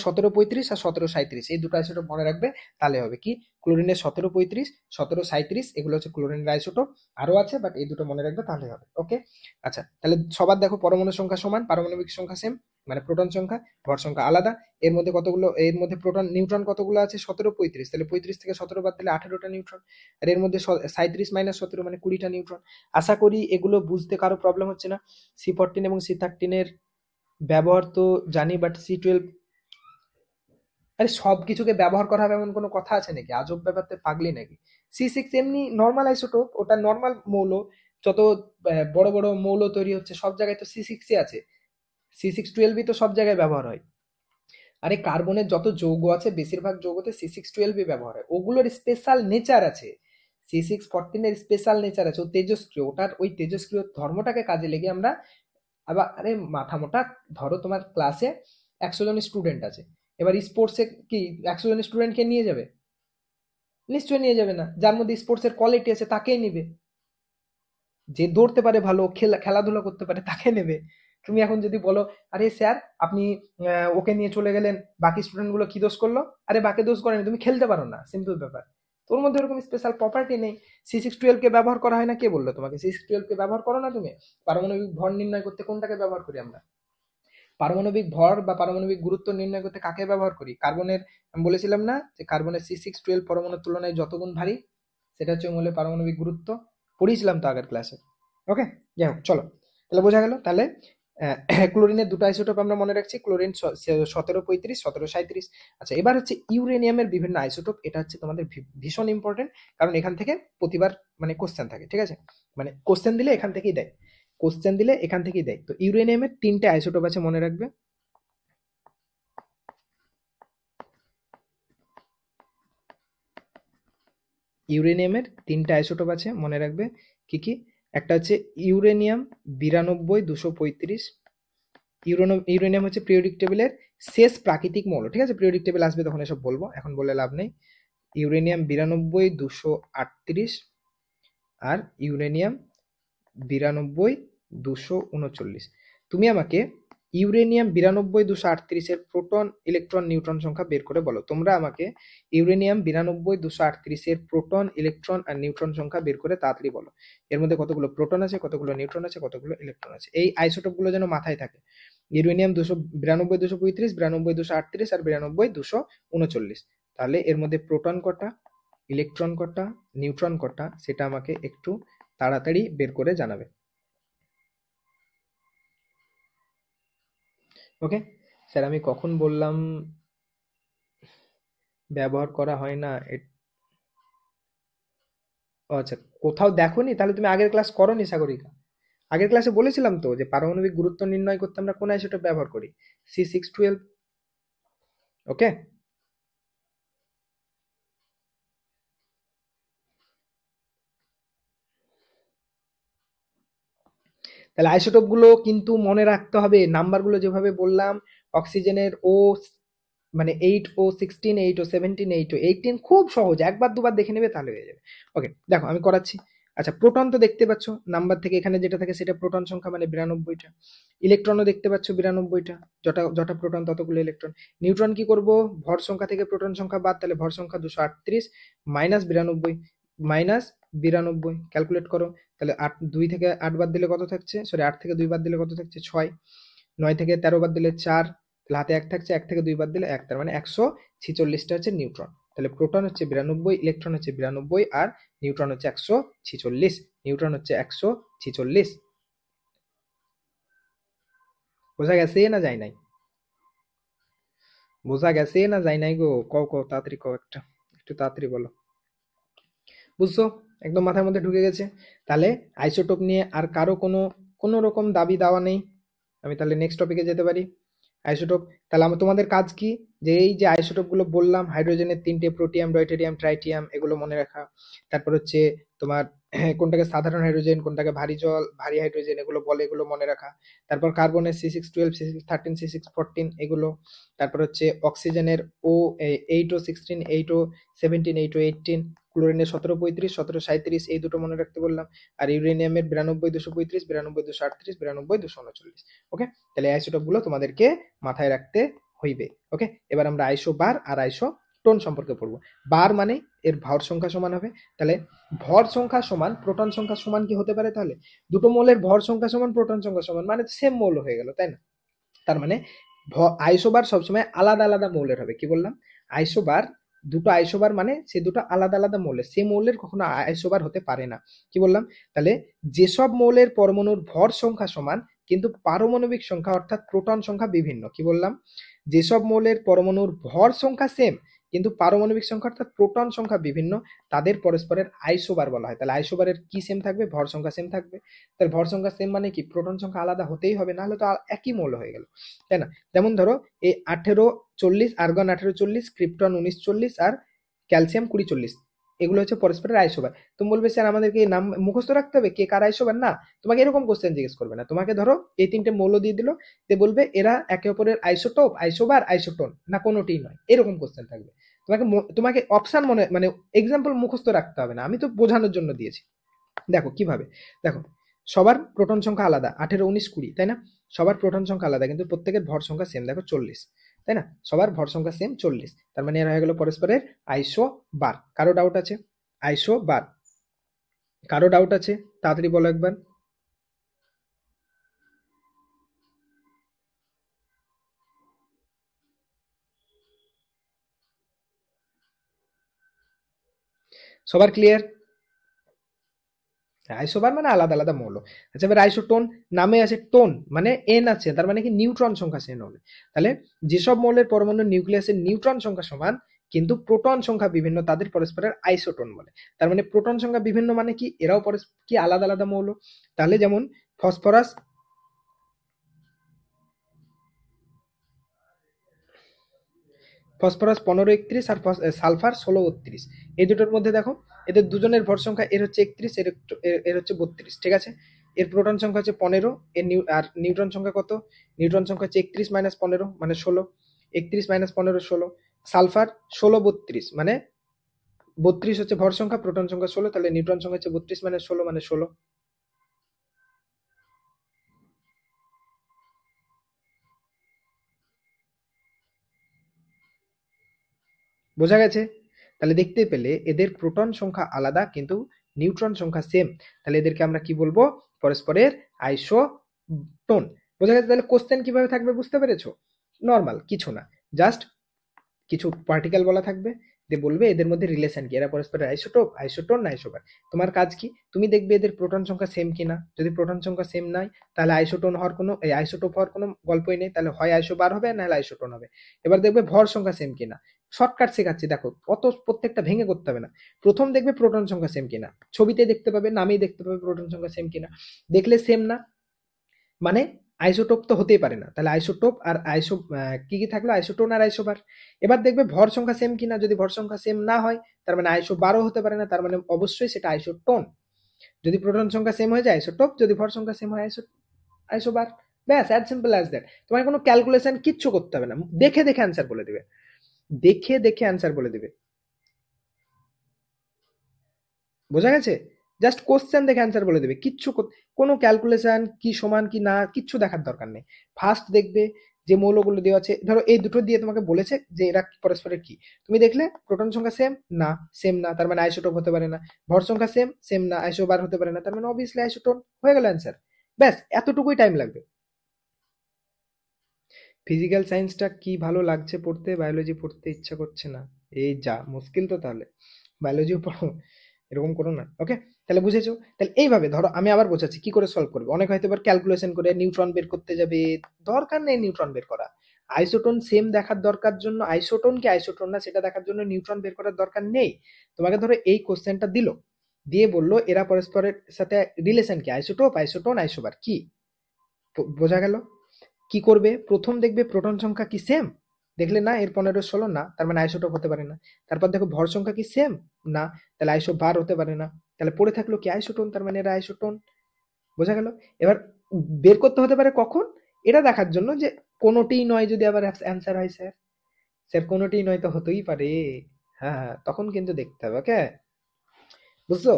1735 আর 1737 এই দুটো আইসোটোপ মনে রাখবে, তাহলে হবে কি ক্লোরিনের 1735 1737 এগুলো হচ্ছে ক্লোরিনের আইসোটোপ, আরো আছে বাট এই দুটো মনে রাখবে তাহলে হবে। ওকে, আচ্ছা তাহলে সবার দেখো পরমাণু সংখ্যা সমান, পারমাণবিক সংখ্যা সেম, মানে প্রোটন সংখ্যা, ভর সংখ্যা আলাদা। এর মধ্যে কতগুলো, এর মধ্যে প্রোটন নিউট্রন কতগুলো আছে 1735, তাহলে 35 থেকে 17 বাদ দিলে 18টা নিউট্রন, আর এর মধ্যে 37 মাইনাস 17 মানে 20টা নিউট্রন। আশা করি এগুলো বুঝতে কারো প্রবলেম হচ্ছে না। C14 এবং C13 এর ব্যবহার তো জানি, বাট C12, আরে সবকিছুকে ব্যবহার করা হবে এমন কোনো কথা আছে নাকি? আজব ব্যাপারতে পাগলি নাকি? C6 এমনি নর্মাল আইসোটোপ, ওটা নর্মাল মৌল, যত বড় বড় মৌল তৈরি হচ্ছে সব জায়গায় তো C6 আছে, C612 তো সব জায়গায় ব্যবহার হয়। আরে কার্বনের যত যৌগ আছে বেশিরভাগ যৌগতে C612 ব্যবহার হয়, ওগুলোর স্পেশাল নেচার আছে। C614 এর স্পেশাল নেচার আছে, ও তেজস্ক্রিয়, ওটার ওই তেজস্ক্রিয় ধর্মটাকে কাজে লেগে আমরা আবার, আরে মাথা মোটা, ধরো তোমার ক্লাসে 100 জন স্টুডেন্ট আছে, এবার স্পোর্টসে কি 100 জন স্টুডেন্টকে নিয়ে যাবে? নিশ্চয়ই নিয়ে যাবে না। যার মধ্যে স্পোর্টসের কোয়ালিটি আছে তাকেই নিবে, যে দৌড়তে পারে ভালো, খেলাধুলা করতে পারে তাকে নেবে। তুমি এখন যদি বলো আরে স্যার আপনি ওকে নিয়ে চলে গেলেন, বাকি স্টুডেন্ট গুলো কি দোষ করলো? আরে বাকি দোষ করেনি, তুমি খেলতে পারো না, সিম্পল ব্যাপার। তোর মধ্যে এরকম স্পেশাল প্রপার্টি নেই। C612 কে ব্যবহার করা হয় না, কে বললো তোমাকে? C612 কে ব্যবহার করো না তুমি? পারমাণবিক ভর নির্ণয় করতে কোনটাকে ব্যবহার করি আমরা? পারমাণবিক ভর বা পারমাণবিক গুরুত্ব নির্ণয় করতে কাকে ব্যবহার করি? কার্বনের, আমি বলেছিলাম না যে কার্বনের C612 পরমাণুর তুলনায় যত গুণ ভারী, সেটা হচ্ছে মূলে পারমাণবিক গুরুত্ব, পড়িয়েছিলাম তো আগের ক্লাসে। ওকে, যাই হোক চলো, তাহলে বোঝা গেল। তাহলে ক্লোরিনের দুটো আইসোটোপ আমরা মনে রাখছি, ক্লোরিন 1735 1737। আচ্ছা এবার হচ্ছে ইউরেনিয়ামের বিভিন্ন আইসোটোপ, এটা হচ্ছে তোমাদের ভীষণ ইম্পর্টেন্ট, কারণ এখান থেকে প্রতিবার মানে কোশ্চেন থাকে, ঠিক আছে, মানে কোশ্চেন দিলে এখান থেকেই দেয়, কোশ্চেন দিলে এখান থেকেই দেয়। তো ইউরেনিয়ামের 3টে আইসোটোপ আছে মনে রাখবে। ইউরেনিয়ামের 3টে আইসোটোপ আছে মনে রাখবে, কি কি? একটা হচ্ছে ইউরেনিয়াম 92 235। ইউরেনিয়াম হচ্ছে পিরিয়ডিক টেবিলের শেষ প্রাকৃতিক মৌল, ঠিক আছে, পিরিয়ডিক টেবিল আসবে তখন এসব বলবো, এখন বলে লাভ নেই। ইউরেনিয়াম 92 238 আর ইউরেনিয়াম 92 239। তুমি আমাকে ইউরেনিয়াম 92 238 এর প্রোটন ইলেকট্রন নিউট্রন সংখ্যা বের করে বলো। তোমরা আমাকে ইউরেনিয়াম 92 238 এর প্রোটন ইলেকট্রন আর নিউট্রন সংখ্যা বের করে তাড়াতাড়ি বলো। এর মধ্যে কতগুলো প্রোটন আছে, কতগুলো নিউট্রন আছে, কতগুলো ইলেকট্রন আছে, এই আইসোটোপ গুলো যেন মাথায় থাকে। ইউরেনিয়াম 92 235 92 238 আর 92 239। তাহলে এর মধ্যে প্রোটন কটা, ইলেকট্রন কটা, নিউট্রন কটা, সেটা আমাকে একটু তাড়াতাড়ি বের করে জানাবে। ওকে স্যার, আমি কখন বললাম ব্যবহার করা হয় না? ও আচ্ছা, কোথাও দেখোনি? তাহলে তুমি আগের ক্লাস করোনি সাগরিকা। আগের ক্লাসে বলেছিলাম তো যে পারমাণবিক গুরুত্ব নির্ণয় করতে আমরা কোন আইসোটোপ ব্যবহার করি, C612। ওকে, তাহলে আইসোটোপ গুলো কিন্তু মনে রাখতে হবে, নাম্বার গুলো যেভাবে বললাম। অক্সিজেনের ও মানে 8O16 8O17 8O18, খুব সহজ, একবার দুবার দেখে নেবে তাহলে হয়ে যাবে। ওকে দেখো আমি করাচ্ছি। আচ্ছা প্রোটন তো দেখতে পাচ্ছ নাম্বার থেকে, এখানে যেটা থাকে সেটা প্রোটন সংখ্যা মানে 92টা। ইলেকট্রনও দেখতে পাচ্ছ 92টা, যটা যটা প্রোটন ততগুলো ইলেকট্রন। নিউট্রন কি করব, ভর সংখ্যা থেকে প্রোটন সংখ্যা বাদ, তাহলে ভর সংখ্যা 238 মাইনাস 92 মাইনাস 92, ক্যালকুলেট করো। তাহলে 2 থেকে 8 বাদ দিলে কত থাকছে, সরি 8 থেকে 2 বাদ দিলে কত থাকছে 6, 9 থেকে 13 বাদ দিলে 4, তাহলে হাতে 1 থাকছে, 1 থেকে 2 বাদ দিলে 1, তার মানে 146টা হচ্ছে নিউট্রন। তাহলে প্রোটন হচ্ছে 92, ইলেকট্রন হচ্ছে 92 আর নিউট্রন হচ্ছে 146, নিউট্রন হচ্ছে 146। বোঝা গেছে না যায় নাই? বোঝা গেছে না যায় নাই গো? কও কও তাড়াতাড়ি কও, একটু তাড়াতাড়ি বলো। বুঝছো? একদম মাথার মধ্যে ঢুকে গেছে? তাহলে আইসোটোপ নিয়ে আর কারো কোনো রকম দাবি দাওয়া নেই? আমি তাহলে নেক্সট টপিকে যেতে পারি। আইসোটোপ, তাহলে আমার তোমাদের কাজ কি, যে এই যে আইসোটোপ গুলো বললাম, হাইড্রোজেনের 3টে, প্রোটিয়াম ডয়টেরিয়াম ট্রাইটিয়াম, এগুলো মনে রাখা। তারপর হচ্ছে তোমার কোনটাকে সাধারণ হাইড্রোজেন, কোনটাকে ভারী জল, ভারী হাইড্রোজেন, এগুলো বলে, এগুলো মনে রাখা। তারপর কার্বনের C612, C613, C614 এগুলো। তারপর হচ্ছে অক্সিজেনের O8O16, 8O17, 8O18, ক্লোরিনের 1735, 1737 এই দুটো মনে রাখতে বললাম। আর ইউরেনিয়ামের 92, 235, 92, 238, 92, 239। ওকে, তাহলে আইসোটোপ গুলো তোমাদেরকে মাথায় রাখতে হইবে। ওকে, এবার আমরা আইসো বার আর আইসো টোন সম্পর্কে পড়বো। বার মানে এর ভর সংখ্যা সমান হবে, তাহলে ভর সংখ্যা সমান প্রোটন সংখ্যা সমান কি হতে পারে? তাহলে দুটো মৌলের ভর সংখ্যা সমান প্রোটন সংখ্যা সমান, মানে সেম মৌল হয়ে গেল, তাই না? তার মানে আইসোবার সবসময় আলাদা আলাদা মৌলের হবে। কি বললাম? আইসোবার, দুটো আইসোবার মানে সে দুটো আলাদা আলাদা মৌলের, সে মৌলের কখনো আইসোবার হতে পারে না। কি বললাম? তাহলে যেসব মৌলের পরমাণুর ভর সংখ্যা সমান কিন্তু পারমাণবিক সংখ্যা অর্থাৎ প্রোটন সংখ্যা বিভিন্ন। কি বললাম? যেসব মৌলের পরমাণুর ভর সংখ্যা সেম কিন্তু পারমাণবিক সংখ্যা অর্থাৎ প্রোটন সংখ্যা বিভিন্ন, তাদের পরস্পরের আইসোবার বলা হয়। তাহলে আইসোবারের কি সেম থাকবে? ভর সংখ্যা সেম থাকবে। তাহলে ভর সংখ্যা সেম মানে কি? প্রোটন সংখ্যা আলাদা হতেই হবে, না হলে তো একই মৌল হয়ে গেল, তাই না? যেমন ধরো এই 1840, আর্গন 1840, ক্রিপ্টন 1940 আর ক্যালসিয়াম 2040, এগুলো হচ্ছে পরস্পরের আইসোবার। তুমি বলবে স্যার আমাদেরকে নাম মুখস্থ রাখতে হবে কে কার আইসোবার? না, তোমাকে এরকম কোশ্চেন জিজ্ঞেস করবে না। তোমাকে ধরো এই তিনটে মৌল দিয়ে দিল, তে বলবে এরা একে অপরের আইসোটোপ, আইসোবার, আইসোটোন, না কোনোটিই নয়, এরকম কোশ্চেন থাকবে। তোমাকে তোমাকে অপশন মানে এক্সাম্পল মুখস্থ রাখতে হবে না, আমি তো বোঝানোর জন্য দিয়েছি। দেখো কিভাবে, দেখো সবার প্রোটন সংখ্যা আলাদা, 18, 19, 20, তাই না? সবার প্রোটন সংখ্যা আলাদা কিন্তু প্রত্যেকের ভর সংখ্যা সেম, দেখো 40, তাই না? সবার ভর সংখ্যা সেম 40, তার মানে এরা হয়ে গেল পরস্পরের আইসো বার। কারো ডাউট আছে? আইসো বার, কারো ডাউট আছে? তাড়াতাড়ি বলো একবার। সবার ক্লিয়ার? আইসোবার মানে আলাদা আলাদা মৌল। আচ্ছা, এবার আইসোটোন, নামে আছে টোন মানে এন আছে, তার মানে কি নিউট্রন সংখ্যা সেম হবে। তাহলে যেসব মৌলের পরমাণু নিউক্লিয়াসের নিউট্রন সংখ্যা সমান কিন্তু প্রোটন সংখ্যা বিভিন্ন, তাদের পরস্পরের আইসোটোন বলে। তার মানে প্রোটন সংখ্যা বিভিন্ন মানে কি? এরাও কি আলাদা আলাদা মৌল। তাহলে যেমন ফসফরাস, ফসফরাস 1531 আর সালফার 1632, এই দুটোর মধ্যে দেখো এদের দুজনের ভর সংখ্যা, এর হচ্ছে 31, এর হচ্ছে 32, ঠিক আছে? এর প্রোটন সংখ্যা হচ্ছে 15, এর আর নিউট্রন সংখ্যা কত? নিউট্রন সংখ্যা হচ্ছে 31 মাইনাস 15 মানে 16, 31 মাইনাস 15 16। সালফার 16 32 মানে 32 হচ্ছে ভর সংখ্যা, প্রোটন সংখ্যা 16, তাহলে নিউট্রন সংখ্যা হচ্ছে 32 মাইনাস 16 মানে 16। বোঝা গেছে? তাহলে দেখতে পেলে এদের প্রোটন সংখ্যা আলাদা কিন্তু নিউট্রন সংখ্যা সেম, তাহলে এদেরকে আমরা কি বলবো? পরস্পরের আইসোটোন। বোঝা গেছে? তাহলে কোশ্চেন কিভাবে থাকবে বুঝতে পেরেছো? নর্মাল কিছু না, জাস্ট কিছু পার্টিকেল বলা থাকবে, দিয়ে বলবে এদের মধ্যে রিলেশন কি, এরা পরস্পরের আইসোটোপ, আইসোটোন না আইসোবার। তোমার কাজ কি? তুমি দেখবে এদের প্রোটন সংখ্যা সেম কিনা, যদি প্রোটন সংখ্যা সেম নাই তাহলে আইসোটোন হওয়ার কোনো আইসোটোপ হওয়ার কোনো গল্পই নেই, তাহলে হয় আইসোবার হবে না হলে আইসোটোন হবে। এবার দেখবে ভর সংখ্যা সেম কিনা, শর্টকাট শেখাচ্ছি, দেখো অত প্রত্যেকটা ভেঙে করতে হবে না। প্রথম দেখবে প্রোটন সংখ্যা সেম কিনা, ছবিতে দেখতে পাবে, নামেই দেখতে পাবে প্রোটন সংখ্যা সেম কিনা। দেখলে সেম না মানে আইসোটোপ তো হতেই পারে না, তাহলে আইসোটোপ আর কি কি থাকলো? আইসোটোন আর আইসোবার। এবার দেখবে ভর সংখ্যা সেম কিনা, যদি ভর সংখ্যা সেম না হয় তার মানে আইসোবারও হতে পারে না, তার মানে অবশ্যই সেটা আইসোটোন। যদি প্রোটন সংখ্যা সেম হয়ে যায় আইসোটোপ, যদি ভর সংখ্যা সেম হয় আইসোবার। ব্যাস, অ্যাজ সিম্পল অ্যাজ দ্যাট। তোমার কোনো ক্যালকুলেশন কিচ্ছু করতে হবে না, দেখে দেখে অ্যান্সার বলে দিবে, দেখে দেখে অ্যান্সার বলে দিবে। বোঝা গেছে? জাস্ট কোশ্চেন দেখে অ্যান্সার বলে দেবে, কিচ্ছু কোনো ক্যালকুলেশন কি সমান কি না কিচ্ছু দেখার দরকার নেই। ফার্স্ট দেখবে যে মৌলগুলো দেওয়া আছে, ধরো এই দুটো দিয়ে তোমাকে বলেছে যে এরা পরস্পরের কি, তুমি দেখলে প্রোটন সংখ্যা সেম না, সেম না, তার মানে আইসোটোপ হতে পারে না। ভর সংখ্যা সেম, সেম না, আইসোবার হতে পারে না, তার মানে অবভিয়াসলি আইসোটোন। হয়ে গেল অ্যান্সার। ব্যাস, এতটুকুই টাইম লাগবে। ফিজিক্যাল সায়েন্সটা কি ভালো লাগছে পড়তে, বায়োলজি পড়তে ইচ্ছা করছে না? এই যা মুশকিল তো, তাহলে বায়োলজিও পড়ো, এরকম করো না। ওকে, তাহলে বুঝেছো? তাহলে এইভাবে ধরো আমি আবার বোঝাচ্ছি কি করে সলভ করবে। অনেক হয়তো এবার ক্যালকুলেশন করে নিউট্রন বের করতে যাবে, দরকার নেই নিউট্রন বের করা। আইসোটোন সেম দেখার দরকার জন্য, আইসোটোন কি আইসোটোন না সেটা দেখার জন্য নিউট্রন বের করার দরকার নেই। তোমাকে ধরো এই কোশ্চেনটা দিল, দিয়ে বললো এরা পরস্পরের সাথে রিলেশন কি, আইসোটোপ, আইসোটোন, আইসোবার, কি বোঝা গেল? কি করবে? প্রথম দেখবে প্রোটন সংখ্যা কি সেম, দেখলে না এর 15 16 না, তার মানে আইসোটোপ হতে পারে না। তারপর দেখো ভর সংখ্যা কি সেম, না, তাহলে আইসোবার হতে পারে না। তাহলে পড়ে থাকলো কি আইসোটোন, তার মানে এরা আইসোটোন। বোঝা গেল? এবার বের করতে হতে পারে কখন, এটা দেখার জন্য যে কোনোটিই নয় যদি আবার অ্যান্সার হয় স্যার, স্যার কোনোটিই নয় তো হতেই পারে, হ্যাঁ তখন কিন্তু দেখতে হবে। ওকে, বুঝছো?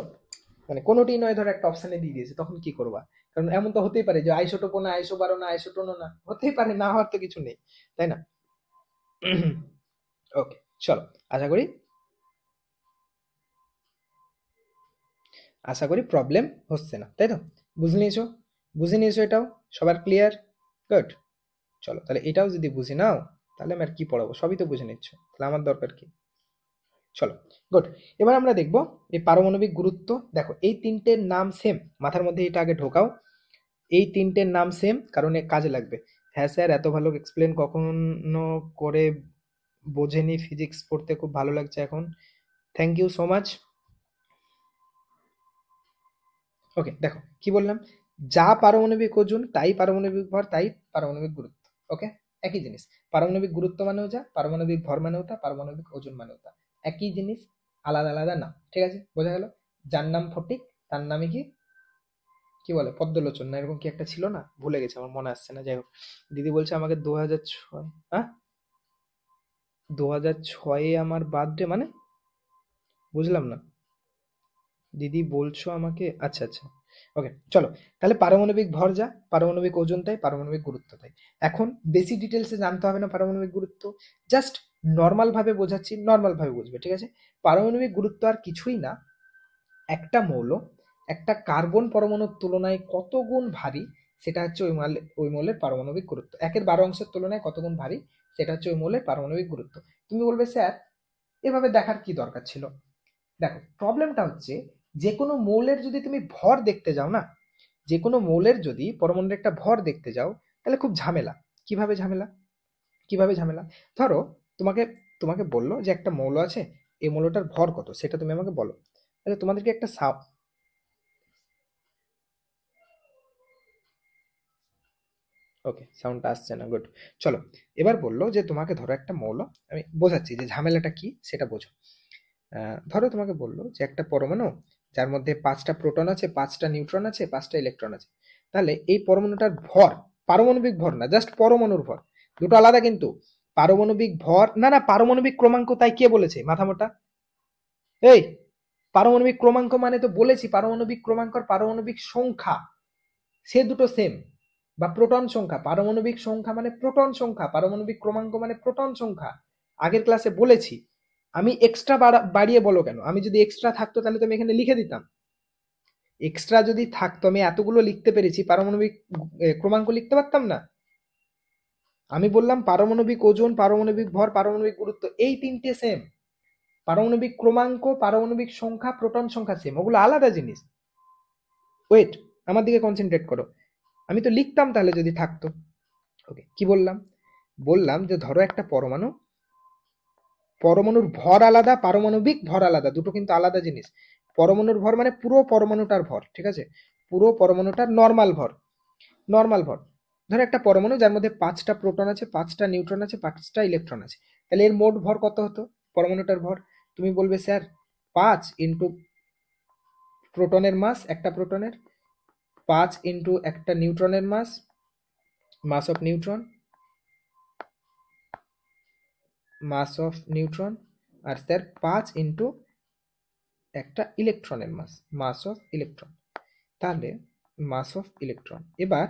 মানে কোনোটিই নয় ধরো একটা অপশানে দিয়ে দিয়েছে, তখন কি করবা? কারণ এমন তো হতেই পারে যে আইসোটোপো না, আইসোবারো না, আইসোটোনো না, হতেই পারে, না হওয়ার তো কিছু নেই, তাই না? ওকে, চলো, আশা করি আশা করি প্রবলেম হচ্ছে না, তাই তো? বুঝে নিয়েছো? বুঝে নিয়েছো এটাও? সবার ক্লিয়ার? গুড। চলো তাহলে এটাও যদি বুঝে নাও, তাহলে আমি আর কি পড়াবো, সবই তো বুঝে নিচ্ছ, তাহলে আমার দরকার কি? চলো, গুড। এবার আমরা দেখব এই পারমাণবিক গুরুত্ব। দেখো এই তিনটের নাম সেম, মাথার মধ্যে এটা আগে ঢোকাও। এই তিনটের নাম সেম, কারণ এ কাজে লাগবে। হ্যাঁ স্যার, এত ভালো এক্সপ্লেন কখনো করে বোঝেনি, ফিজিক্স পড়তে খুব ভালো লাগছে এখন, থ্যাংক ইউ সো মাচ। ওকে, দেখো কি বললাম, যা পারমাণবিক ওজন তাই পারমাণবিক ভর তাই পারমাণবিক গুরুত্ব। ওকে, একই জিনিস। পারমাণবিক গুরুত্ব মানেও যা, পারমাণবিক ভর মানেও তা, পারমাণবিক ওজন মানেও তা, একই জিনিস, আলাদা আলাদা নাম। ঠিক আছে, বোঝা গেল? যার নাম ফটিক তার নামে কি, কি বলে, পদ্মলোচন না এরকম কি একটা ছিল না, ভুলে গেছে, আমার মনে আসছে না। যাই হোক, দিদি বলছে আমাকে 2006, হ্যাঁ 2006 আমার বার্থডে মানে, বুঝলাম না দিদি বলছো আমাকে, আচ্ছা আচ্ছা। ওকে, চলো তাহলে পারমাণবিক ভর যা, পারমাণবিক ওজন তাই, পারমাণবিক গুরুত্ব তাই। এখন বেশি ডিটেলসে জানতে হবে না পারমাণবিক গুরুত্ব, জাস্ট নর্মাল ভাবে বোঝাচ্ছি, নর্মাল ভাবে বুঝবে, ঠিক আছে? পারমাণবিক গুরুত্ব আর কিছুই না, একটা মৌল একটা কার্বন পরমাণুর তুলনায় কত গুণ ভারী, সেটা হচ্ছে ওই মৌলের পারমাণবিক গুরুত্ব। 1/12 তুলনায় কত গুণ ভারী, সেটা হচ্ছে ওই মৌলের পারমাণবিক গুরুত্ব। তুমি বলবে স্যার এভাবে দেখার কি দরকার ছিল? দেখো প্রবলেমটা হচ্ছে, যে কোনো মৌলের যদি তুমি ভর দেখতে যাও না, যে কোনো মৌলের যদি পরমাণুর একটা ভর দেখতে যাও, তাহলে খুব ঝামেলা। কিভাবে ঝামেলা? কিভাবে ঝামেলা? ধরো তোমাকে তোমাকে বললো যে একটা মৌল আছে, এই মৌলটার ভর কত সেটা তুমি আমাকে বলো, তাহলে তোমাদেরকে একটা ওকে, সাউন্ডটা আসছে না, গুড। চলো, এবার বললো যে তোমাকে ধরো একটা মৌল, আমি বোঝাচ্ছি যে ঝামেলাটা কি সেটা বোঝো। ধরো তোমাকে বললো যে একটা পরমাণু যার মধ্যে 5টা প্রোটন আছে, 5টা নিউট্রন আছে, 5টা ইলেকট্রন আছে, তাহলে এই পরমাণুটার ভর, পারমাণবিক ভর না, জাস্ট পরমাণুর ভর, দুটো আলাদা কিন্তু। পারমাণবিক ভর না, না পারমাণবিক ক্রমাঙ্ক, তাই কে বলেছে মাথা মোটা? এই, পারমাণবিক ক্রমাঙ্ক মানে তো বলেছি পারমাণবিক ক্রমাঙ্ক আর পারমাণবিক সংখ্যা সে দুটো সেম, বা প্রোটন সংখ্যা, পারমাণবিক সংখ্যা মানে প্রোটন সংখ্যা, পারমাণবিক ক্রমাঙ্ক মানে প্রোটন সংখ্যা, আগের ক্লাসে বলেছি। আমি এক্সট্রা বাড়িয়ে বলো কেন? আমি যদি এক্সট্রা থাকতো তাহলে তো আমি এখানে লিখে দিতাম, এক্সট্রা যদি থাকতো আমি এতগুলো লিখতে পেরেছি, পারমাণবিক ক্রমাঙ্ক লিখতে পারতাম না? আমি বললাম পারমাণবিক ওজন, পারমাণবিক ভর, পারমাণবিক গুরুত্ব এই তিনটে সেম, পারমাণবিক ক্রমাঙ্ক, পারমাণবিক সংখ্যা, প্রোটন সংখ্যা সেম, ওগুলো আলাদা জিনিস। ওয়েট, আমার দিকে কনসেন্ট্রেট করো, আমি তো লিখতাম তাহলে যদি থাকতো। ওকে, কি বললাম? বললাম যে ধরো একটা পরমাণু, পরমাণুর ভর আলাদা, পারমাণবিক ভর আলাদা, দুটো কিন্তু আলাদা জিনিস। পরমাণুর ভর মানে পুরো পরমাণুটার ভর, ঠিক আছে, পুরো পরমাণুটার নর্মাল ভর, নর্মাল ভর। ধরো একটা পরমাণু যার মধ্যে 5টা প্রোটন আছে, 5টা নিউট্রন আছে, 5টা ইলেকট্রন আছে, তাহলে এর মোট ভর কত হতো পরমাণুটার ভর? তুমি বলবে স্যার 5 ইন্টু প্রোটনের মাস, একটা প্রোটনের, 5 ইন্টু একটা নিউট্রনের mass, mass of neutron, mass of neutron, আর স্যার 5 ইন্টু একটা ইলেকট্রনের মাস, মাস অফ ইলেকট্রন। তাহলে মাস অফ ইলেকট্রন, এবার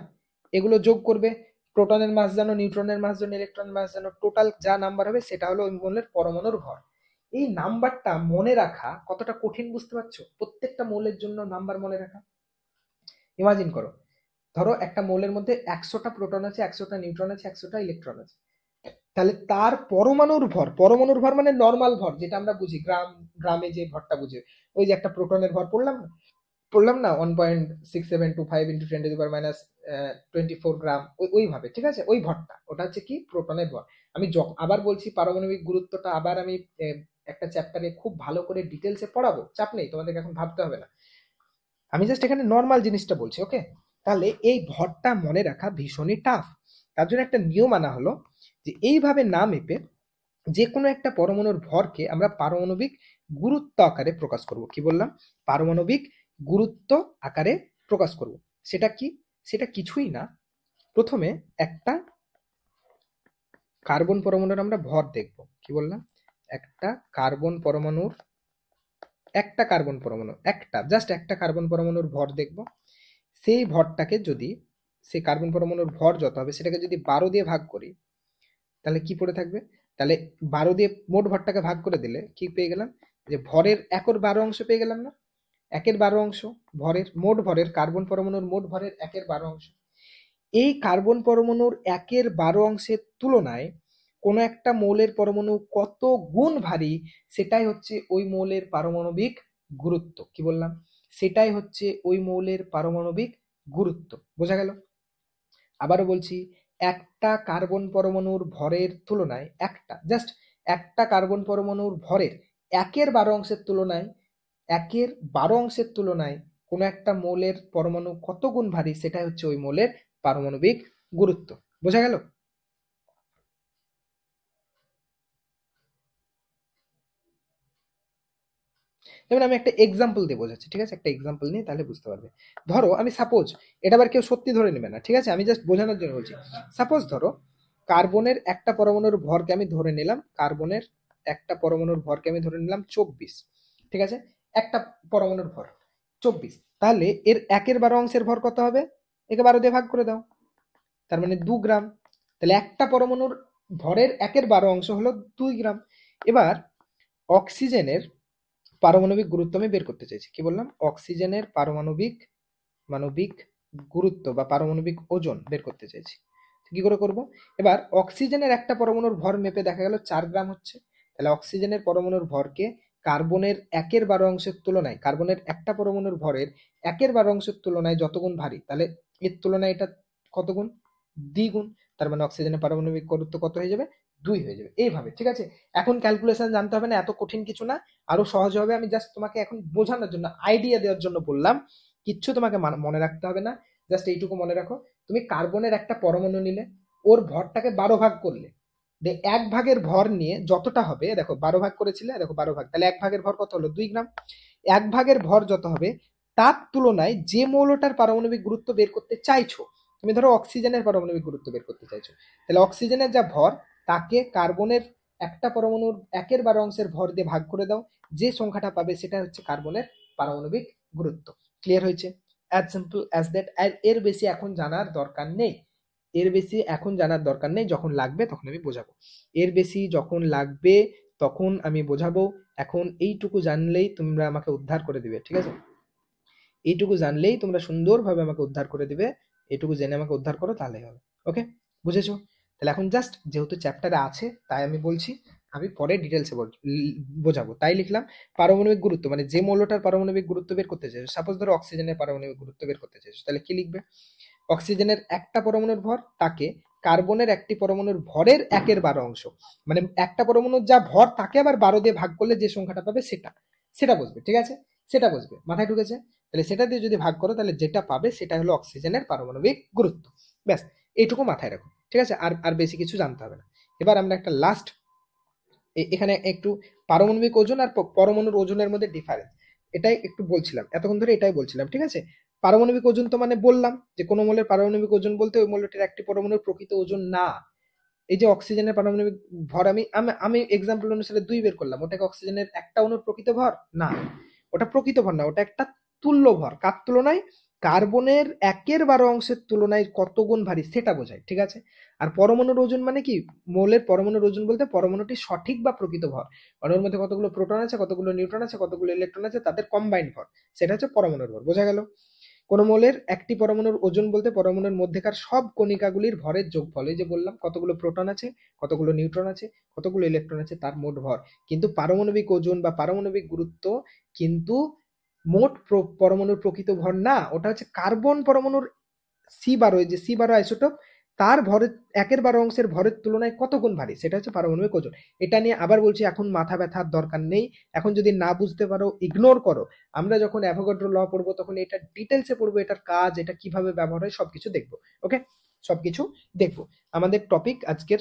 এগুলো যোগ করবে, প্রোটনের মাস জানো, নিউট্রনের মাস জানো, ইলেকট্রনের মাস জানো, টোটাল যা নাম্বার হবে সেটা হলো ওই মৌলের পরমাণুর ভর। এই নাম্বারটা মনে রাখা কতটা কঠিন বুঝতে পারছো? প্রত্যেকটা মৌলের জন্য নাম্বার মনে রাখা। ইমাজিন করো, ধরো একটা মৌলের মধ্যে 100টা প্রোটন আছে, 100টা নিউট্রন আছে, 100টা ইলেকট্রন আছে, তাহলে তার পরমাণুর ভর, পরমাণুর ভর মানে নর্মাল ভর, যেটা আমরা বুঝি গ্রামে যে ভরটা বুঝি, ওই যে একটা প্রোটনের ভর পড়লাম না 1.6725 ইন্টু 10⁻24 গ্রাম, ওইভাবে, ঠিক আছে, ওই ভরটা, ওটা হচ্ছে কি প্রোটনের ভর। আমি আবার বলছি পারমাণবিক গুরুত্বটা আবার আমি একটা চ্যাপ্টারে খুব ভালো করে ডিটেলসে পড়াবো, চাপ নেই, তোমাদেরকে এখন ভাবতে হবে না, আমি জাস্ট এখানে নর্মাল জিনিসটা বলছি। ওকে, তাহলে এই ভরটা মনে রাখা ভীষণই টাফ, তার জন্য একটা নিয়ম আনা হলো যে এইভাবে না মেপে যে কোনো একটা পরমাণুর ভরকে আমরা পারমাণবিক গুরুত্ব আকারে প্রকাশ করব। কি বললাম? পারমাণবিক গুরুত্ব আকারে প্রকাশ করব। সেটা কি? সেটা কিছুই না, প্রথমে একটা কার্বন পরমাণুর আমরা ভর দেখব। কি বললাম? একটা কার্বন পরমাণুর জাস্ট একটা কার্বন পরমাণুর ভর দেখব। সেই ভরটাকে যদি, সেই কার্বন পরমাণুর ভর যত হবে সেটাকে যদি 12 দিয়ে ভাগ করি, তাহলে কি পড়ে থাকবে? তাহলে 12 দিয়ে মোট ভরটাকে ভাগ করে দিলে কি পেয়ে গেলাম? যে ভরের 1/12 অংশ পেয়ে গেলাম না? 1/12 অংশ ভরের, মোট ভরের, কার্বন পরমাণুর মোট ভরের 1/12 অংশ। এই কার্বন পরমাণুর 1/12 অংশের তুলনায় কোনো একটা মৌলের পরমাণু কত গুণ ভারী, সেটাই হচ্ছে ওই মৌলের পারমাণবিক গুরুত্ব। কি বললাম? সেটাই হচ্ছে ওই মৌলের পারমাণবিক গুরুত্ব। বোঝা গেল? আবারও বলছি, একটা কার্বন পরমাণুর ভরের তুলনায়, একটা কার্বন পরমাণুর ভরের 1/12 অংশের তুলনায়, 1/12 অংশের তুলনায় কোনো একটা মৌলের পরমাণু কত গুণ ভারী, সেটাই হচ্ছে ওই মৌলের পারমাণবিক গুরুত্ব। বোঝা গেল? যেমন আমি একটা এক্সাম্পল দিয়ে বোঝাচ্ছি, ঠিক আছে? একটা এক্সাম্পল নিয়ে তাহলে বুঝতে পারবে। ধরো আমি সাপোজ, এটা আবার কেউ সত্যি ধরে নেবে না, ঠিক আছে? আমি জাস্ট বোঝানোর জন্য বলছি। সাপোজ ধরো কার্বনের একটা পরমাণুর ভরকে আমি ধরে নিলাম, কার্বনের একটা পরমাণুর ভরকে আমি ধরে নিলাম 24, ঠিক আছে? একটা পরমাণুর ভর 24, তাহলে এর 1/12 অংশের ভর কত হবে? একে 12 দিয়ে ভাগ করে দাও, তার মানে 2 গ্রাম। তাহলে একটা পরমাণুর ভরের 1/12 অংশ হলো 2 গ্রাম। এবার অক্সিজেনের পারমাণবিক গুরুত্ব আমি বের করতে চাইছি। কি বললাম? অক্সিজেনের পারমাণবিক মানবিক গুরুত্ব বা পারমাণবিক ওজন বের করতে চাইছি। কি করে করব? এবার অক্সিজেনের একটা পরমাণুর ভর মেপে দেখা গেল 4 গ্রাম হচ্ছে। তাহলে অক্সিজেনের পরমাণুর ভরকে কার্বনের 1/12 অংশের তুলনায়, কার্বনের একটা পরমাণুর ভরের 1/12 অংশের তুলনায় যত গুণ ভারী, তাহলে এর তুলনায় এটা কত গুণ? দ্বিগুণ। তার মানে অক্সিজেনের পারমাণবিক গুরুত্ব কত হয়ে যাবে? 2 হয়ে যাবে। এইভাবে, ঠিক আছে? এখন ক্যালকুলেশন জানতে হবে না, এত কঠিন কিছু না, আরো সহজ হবে। আমি জাস্ট তোমাকে এখন বোঝানোর জন্য, আইডিয়া দেওয়ার জন্য বললাম, কিচ্ছু তোমাকে মনে রাখতে হবে না। জাস্ট এইটুকু মনে রাখো, তুমি কার্বনের একটা পরমাণু নিলে, ওর ভরটাকে 12 ভাগ করলে, এক ভাগের ভর নিয়ে যতটা হবে, দেখো 12 ভাগ করেছিলে, দেখো 12 ভাগ, তাহলে এক ভাগের ভর কত হলো? 2 গ্রাম। এক ভাগের ভর যত হবে, তার তুলনায় যে মৌলটার পারমাণবিক গুরুত্ব বের করতে চাইছো, তুমি ধরো অক্সিজেনের পারমাণবিক গুরুত্ব বের করতে চাইছো, তাহলে অক্সিজেনের যা ভর, তাকে কার্বনের একটা পরমাণুর 1/12 অংশের ভর দিয়ে ভাগ করে দাও, যে সংখ্যাটা পাবে সেটা হচ্ছে কার্বনের পারমাণবিক গুরুত্ব। ক্লিয়ার হয়েছে? As simple as that. আর এর বেশি এখন জানার দরকার নেই, এর বেশি এখন জানার দরকার নেই। যখন লাগবে তখন আমি বোঝাবো, এর বেশি যখন লাগবে তখন আমি বোঝাবো। এখন এইটুকু জানলেই তোমরা আমাকে উদ্ধার করে দিবে, ঠিক আছে? এইটুকু জানলেই তোমরা সুন্দরভাবে আমাকে উদ্ধার করে দিবে। এটুকু জেনে আমাকে উদ্ধার করো, তাহলেই হবে। ওকে, বুঝেছো? তাহলে এখন জাস্ট যেহেতু চ্যাপ্টারে আছে তাই আমি বলছি, আমি পরে ডিটেলসে বোঝাবো, তাই লিখলাম পারমাণবিক গুরুত্ব, মানে যে মৌলটার পারমাণবিক গুরুত্ব বের করতে চাইছো। সাপোজ ধরো অক্সিজেনের পারমাণবিক গুরুত্ব বের করতে চাইছো, তাহলে কি লিখবে? অক্সিজেনের একটা পরমাণুর ভর, তাকে কার্বনের একটি পরমাণুর ভরের 1/12 অংশ, মানে একটা পরমাণুর যা ভর তাকে আবার 12 দিয়ে ভাগ করলে যে সংখ্যাটা পাবে সেটা, সেটা বসবে, ঠিক আছে? সেটা বসবে, মাথায় ঢুকেছে? তাহলে সেটা দিয়ে যদি ভাগ করো, তাহলে যেটা পাবে সেটা হলো অক্সিজেনের পারমাণবিক গুরুত্ব। ব্যাস, এইটুকু মাথায় রাখো, ঠিক আছে? আর আর বেশি কিছু জানতে হবে না। এবার আমরা একটা লাস্ট, এখানে একটু পারমাণবিক ওজন আর পরমাণুর ওজনের মধ্যে ডিফারেন্স, এটাই একটু বলছিলাম এতক্ষণ ধরে, এটাই বলছিলাম, ঠিক আছে? পারমাণবিক ওজন তো মানে বললাম যে কোনো মৌলের পারমাণবিক ওজন বলতে ওই মৌলটির একটি পরমাণুর প্রকৃত ওজন না। এই যে অক্সিজেনের পারমাণবিক ভর, আমি আমি এক্সাম্পল অনুসারে 2 বের করলাম, ওটাকে অক্সিজেনের একটা অণুর প্রকৃত ভর না, ওটা প্রকৃত ভর না, ওটা একটা তুল্য ভর। কার তুলনায়? কার্বনের 1/12 অংশের তুলনায় কত গুণ ভারী সেটা বোঝায়, ঠিক আছে? আর পরমাণুর ওজন মানে কি? মৌলের পরমাণুর ওজন বলতে পরমাণুটি সঠিক বা প্রকৃত ভর, মানে ওর মধ্যে কতগুলো প্রোটন আছে, কতগুলো নিউট্রন আছে, কতগুলো ইলেকট্রন আছে, তাদের কম্বাইন্ড ভর, সেটা হচ্ছে পরমাণুর ভর। বোঝা গেল? কোন মৌলের একটি পরমাণুর ওজন বলতে পরমাণুর মধ্যেকার সব কণিকাগুলির ভরের যোগফল, এই যে বললাম কতগুলো প্রোটন আছে, কতগুলো নিউট্রন আছে, কতগুলো ইলেকট্রন আছে, তার মোট ভর। কিন্তু পারমাণবিক ওজন বা পারমাণবিক গুরুত্ব কিন্তু মোট পরমাণুর প্রকৃত ভর না, ওটা হচ্ছে কার্বন পরমাণুর C12, যে C12 আইসোটোপ, তার ভরের 1/12 অংশের ভরের তুলনায় কত গুণ ভারী, সেটা হচ্ছে পারমাণবিক ওজন। এটা নিয়ে আবার বলছি, এখন মাথা ব্যথার দরকার নেই। এখন যদি না বুঝতে পারো ইগনোর করো, আমরা যখন অ্যাভোগাড্রো ল পড়বো তখন এটা ডিটেলসে পড়বো, এটার কাজ, এটা কিভাবে ব্যবহার হয়, সবকিছু দেখবো। ওকে, সবকিছু দেখবো। আমাদের টপিক আজকের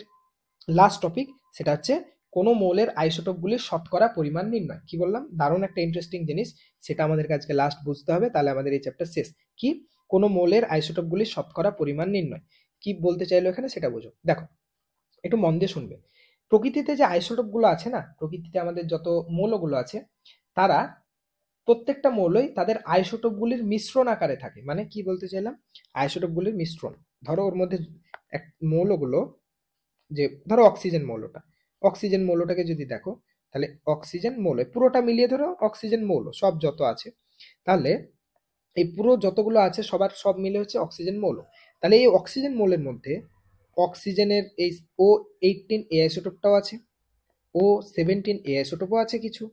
লাস্ট টপিক, সেটা হচ্ছে কোনো মৌলের আইসোটোপগুলির শতকরা পরিমাণ নির্ণয়। কি বললাম? দারুণ একটা ইন্টারেস্টিং জিনিস, সেটা আমাদেরকে আজকে লাস্ট বুঝতে হবে, তাহলে আমাদের এই চ্যাপ্টার শেষ। কি? কোনো মৌলের আইসোটোপগুলির শতকরা পরিমাণ নির্ণয়। কি বলতে চাইলো এখানে সেটা বোঝো। দেখো, একটু মন দিয়ে শুনবে। প্রকৃতিতে যে আইসোটোপগুলো আছে না, প্রকৃতিতে আমাদের যত মৌলগুলো আছে, তারা প্রত্যেকটা মৌলই তাদের আইসোটোপগুলির মিশ্রণ আকারে থাকে। মানে কি বলতে চাইলাম? আইসোটোপগুলির মিশ্রণ। ধরো ওর মধ্যে এক মৌলগুলো, যে ধরো অক্সিজেন মৌলটাকে যদি দেখো, তাহলে অক্সিজেন মৌল পুরোটা মিলিয়ে ধরো অক্সিজেন মৌল সব যত আছে, তাহলে এই পুরো যতগুলো আছে সব মিলে হচ্ছে অক্সিজেন মৌল। তাহলে এই অক্সিজেন মৌলের মধ্যে অক্সিজেনের এই O18 এ আইসোটোপটাও আছে, O17 এ আইসোটোপও আছে কিছু,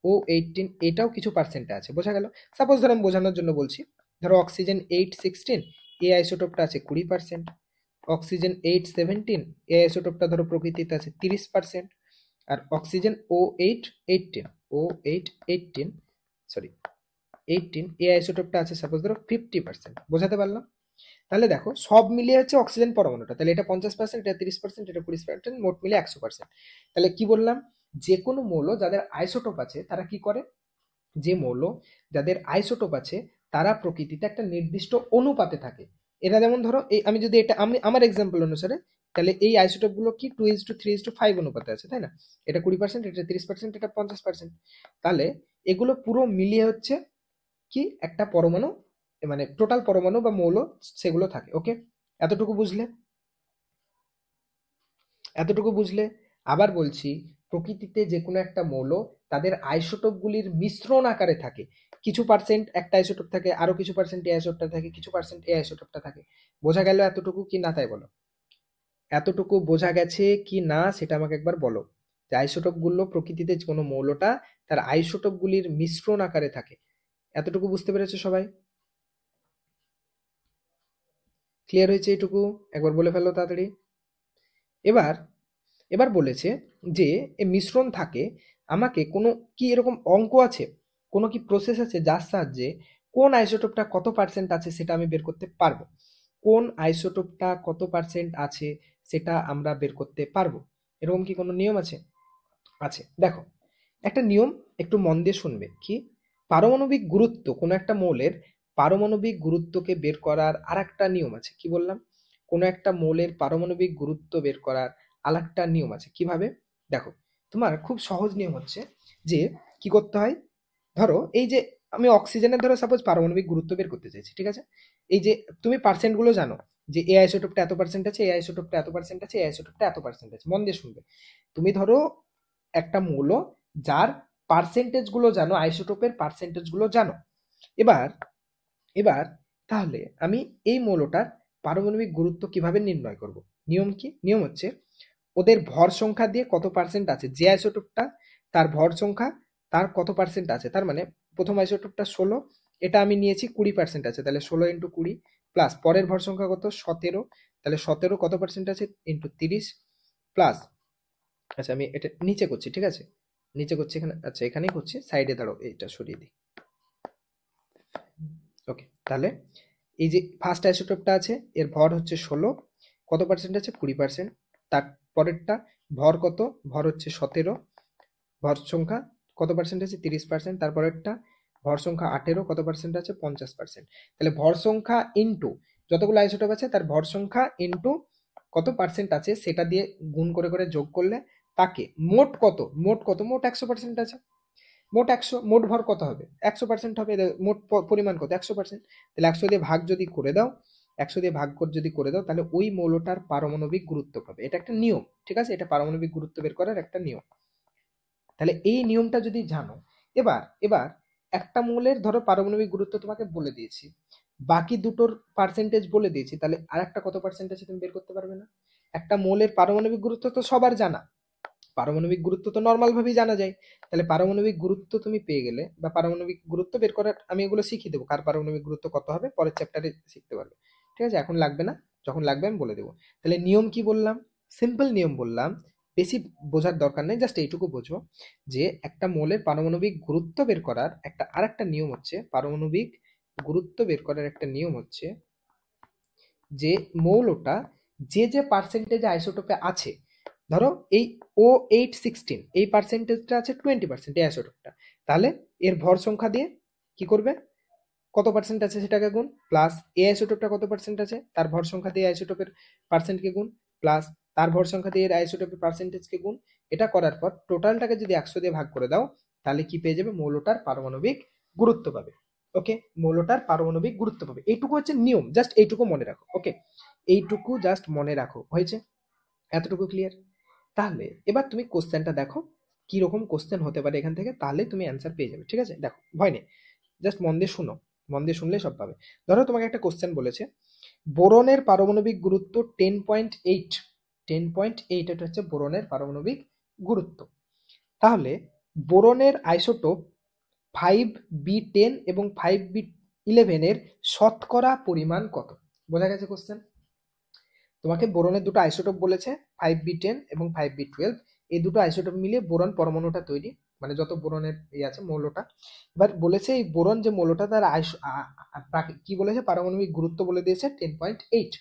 O18 এটাও কিছু পার্সেন্টে আছে। বোঝা গেল? সাপোজ ধরো আমি বোঝানোর জন্য বলছি, ধরো অক্সিজেন 816 এ আইসোটোপটা আছে 20%, অক্সিজেন 817 এ আইসোটোপটা ধরো প্রকৃতিতে আছে 30%, আর অক্সিজেন O818 সরি 18 এ আইসোটোপটা আছে সাপোজ ধরো 50%। বোঝাতে পারলাম? তাহলে দেখো সব মিলিয়ে হচ্ছে অক্সিজেন পরমাণুটা, তাহলে এটা 50%, এটা 30%, এটা 20%, মোট মিলে 100%। তাহলে কি বললাম? যে কোনো মৌল যাদের আইসোটোপ আছে তারা কি করে? যে মৌল যাদের আইসোটোপ আছে তারা প্রকৃতিতে একটা নির্দিষ্ট অনুপাতে থাকে। এরা যেমন ধরো এই আমি যদি এটা আমি আমার এক্সাম্পল অনুসারে, তাহলে এই আইসোটোপ গুলো কি 2:3:5 অনুপাতে আছে, তাই না? এটা 20%, এটা 30%, এটা 50%। তাহলে এগুলো পুরো মিলিয়ে হচ্ছে কি একটা পরমাণু, মানে টোটাল পরমাণু বা মৌল সেগুলো থাকে। ওকে, এতটুকু বুঝলে? এতটুকু বুঝলে? আবার বলছি, প্রকৃতিতে যে কোনো একটা মৌল তাদের আইসোটোপগুলির মিশ্রণ আকারে থাকে। কিছু পার্সেন্ট একটা আইসোটোপ থাকে, আরো কিছু পার্সেন্ট এই আইসোটোপটা থাকে, কিছু পার্সেন্ট এই আইসোটোপটা থাকে। বোঝা গেল এতটুকু কি না, তাই বলো? এতটুকু বোঝা গেছে কি না সেটা আমাকে একবার বলো। যে আইসোটোপ গুলো প্রকৃতিতে কোনো মৌলটা তার আইসোটোপ গুলির মিশ্রণ আকারে থাকে। এতটুকু বুঝতে পেরেছো সবাই? ক্লিয়ার হয়েছে এইটুকু? একবার বলে ফেলো তাড়াতাড়ি। এবার এবার বলেছে যে এই মিশ্রণ থাকে, আমাকে কোনো কি এরকম অঙ্ক আছে, কোনো কি প্রসেস আছে যার সাহায্যে কোন আইসোটোপটা কত পার্সেন্ট আছে সেটা আমি বের করতে পারবো? কোন আইসোটোপটা কত পার্সেন্ট আছে সেটা আমরা বের করতে পারবো? এরকম কি কোনো নিয়ম আছে? আছে, দেখো একটা নিয়ম, একটু মন দিয়ে শুনবে। কি? পারমাণবিক গুরুত্ব, কোনো একটা মৌলের পারমাণবিক গুরুত্বকে বের করার আর একটা নিয়ম আছে। কি বললাম? কোনো একটা মৌলের পারমাণবিক গুরুত্ব বের করার আর একটা নিয়ম আছে। কিভাবে? দেখো, তোমার খুব সহজ নিয়ম হচ্ছে যে কি করতে হয়, ধরো এই যে আমি অক্সিজেনের ধরো সাপোজ পারমাণবিক গুরুত্ব বের করতে চাইছি, ঠিক আছে? এই যে তুমি পার্সেন্ট গুলো জানো, যে এ আইসোটোপটা এত পার্সেন্ট আছে, এ আইসোটোপটা এত পার্সেন্ট আছে, এ আইসোটোপটা এত পার্সেন্ট আছে। মন দিয়ে শুনবে। তুমি ধরো একটা মৌল যার পার্সেন্টেজ গুলো জানো, আইসোটোপের পার্সেন্টেজ গুলো জানো। এবার এবার তাহলে আমি এই মৌলটার পারমাণবিক গুরুত্ব কিভাবে নির্ণয় করব? নিয়ম কি? নিয়ম হচ্ছে ওদের ভর সংখ্যা দিয়ে কত পার্সেন্ট আছে, যে আইসোটোপটা তার ভর সংখ্যা তার কত পার্সেন্ট আছে। তার মানে প্রথম আইসোটোপটা 16, এটা আমি নিয়েছি 20% আছে, তাহলে 16 × 20 প্লাস পরের ভর সংখ্যা কত 17, তাহলে 17 কত পার্সেন্ট আছে ইন্টু 30 প্লাস, আচ্ছা আমি এটা নিচে করছি, ঠিক আছে? নিচে করছি এখানে, আচ্ছা এখানেই করছি, সাইডে দাঁড়াও এইটা সরিয়ে দিই। ওকে, তাহলে এই যে ফার্স্ট আইসোটোপটা আছে এর ভর হচ্ছে 16, কত পার্সেন্ট আছে 20%, তার পরেরটা ভর কত, ভর হচ্ছে 17, ভর সংখ্যা কত পার্সেন্ট আছে 30%, তারপরেরটা ভর সংখ্যা 18, কত পার্সেন্ট আছে 50%। তাহলে ভর সংখ্যা ইন্টু যতগুলো আইসোটোপ আছে তার ভর সংখ্যা ইন্টু কত পার্সেন্ট আছে সেটা দিয়ে গুণ করে করে যোগ করলে তাকে মোট কত, মোট 100% আছে। মোট 100, মোট ভর কত হবে 100% হবে, মোট পরিমাণ কত 100%। তাহলে 100 দিয়ে ভাগ যদি করে দাও, 100 দিয়ে ভাগ যদি করে দাও, তাহলে ওই মৌলটার পারমাণবিক গুরুত্ব পাবে। এটা একটা নিয়ম, ঠিক আছে? এটা পারমাণবিক গুরুত্ব বের করার একটা নিয়ম। তাহলে এই নিয়মটা যদি জানো, এবার এবার একটা মৌলের ধরো পারমাণবিক গুরুত্ব তোমাকে বলে দিয়েছি, বাকি দুটোর পার্সেন্টেজ বলে দিয়েছি, তাহলে আর একটা কত পার্সেন্টেজ তুমি বের করতে পারবে না? একটা মৌলের পারমাণবিক গুরুত্ব তো সবার জানা, পারমাণবিক গুরুত্ব তো নর্মাল ভাবেই জানা যায়। তাহলে পারমাণবিক গুরুত্ব তুমি পেয়ে গেলে, বা পারমাণবিক গুরুত্ব বের করার আমি এগুলো শিখিয়ে দেবো, কার পারমাণবিক গুরুত্ব কত হবে পরের চ্যাপ্টারে শিখতে পারবে, ঠিক আছে? এখন লাগবে না, যখন লাগবে আমি বলে দেবো। তাহলে নিয়ম কি বললাম? সিম্পল নিয়ম বললাম, বেশি বোঝার দরকার নেই, জাস্ট এইটুকু বোঝো যে একটা মৌলের পারমাণবিক গুরুত্ব বের করার একটা আরেকটা নিয়ম হচ্ছে, পারমাণবিক গুরুত্ব বের করার একটা নিয়ম হচ্ছে যে মৌলটা যে যে পার্সেন্টেজ আইসোটোপে আছে ধরো এই O816 এই পার্সেন্টেজটা আছে 20% এই আইসোটোপটা, তাহলে এর ভর সংখ্যা দিয়ে কি করবে, কত পার্সেন্ট আছে সেটাকে গুণ, প্লাস এ আইসোটোপটা কত পার্সেন্ট আছে তার ভর সংখ্যা দিয়ে আইসোটোপের পার্সেন্টকে গুণ, প্লাস তার ভর সংখ্যা দিয়ে এর আইসোটোপের পার্সেন্টেজকে গুণ। এটা করার পর টোটালটাকে যদি 100 দিয়ে ভাগ করে দাও, তাহলে কি পেয়ে যাবে, মৌলটার পারমাণবিক গুরুত্ব পাবে। ওকে, মৌলটার পারমাণবিক গুরুত্ব পাবে। এইটুকু হচ্ছে নিয়ম, জাস্ট এইটুকু মনে রাখো। ওকে, এইটুকু জাস্ট মনে রাখো, হয়েছে? এতটুকু ক্লিয়ার? তাহলে এবার তুমি কোশ্চেনটা দেখো কি রকম কোশ্চেন হতে পারে এখান থেকে, তাহলে তুমি অ্যান্সার পেয়ে যাবে। ঠিক আছে, দেখো ভয় নেই, জাস্ট মন দিয়ে শুনো, মন দিয়ে শুনলে সব পাবে। ধরো তোমাকে একটা কোশ্চেন বলেছে, বোরনের পারমাণবিক গুরুত্ব 10.8, 10.8 এটা হচ্ছে বোরনের পারমাণবিক গুরুত্ব। তাহলে বোরনের আইসোটোপ 5B10 এবং 5B11 এর শতকরা পরিমাণ কত? বোঝা গেছে কোশ্চেন? তোমাকে বোরনের দুটো আইসোটোপ বলেছে, 5B10 এবং 5B12, এই দুটো আইসোটোপ মিলিয়ে বোরন পরমাণুটা তৈরি, মানে যত বোরনের আছে মৌলটা। এবার বলেছে এই বোরন যে মৌলটা তার কি বলেছে, পারমাণবিক গুরুত্ব বলে দিয়েছে 10.8।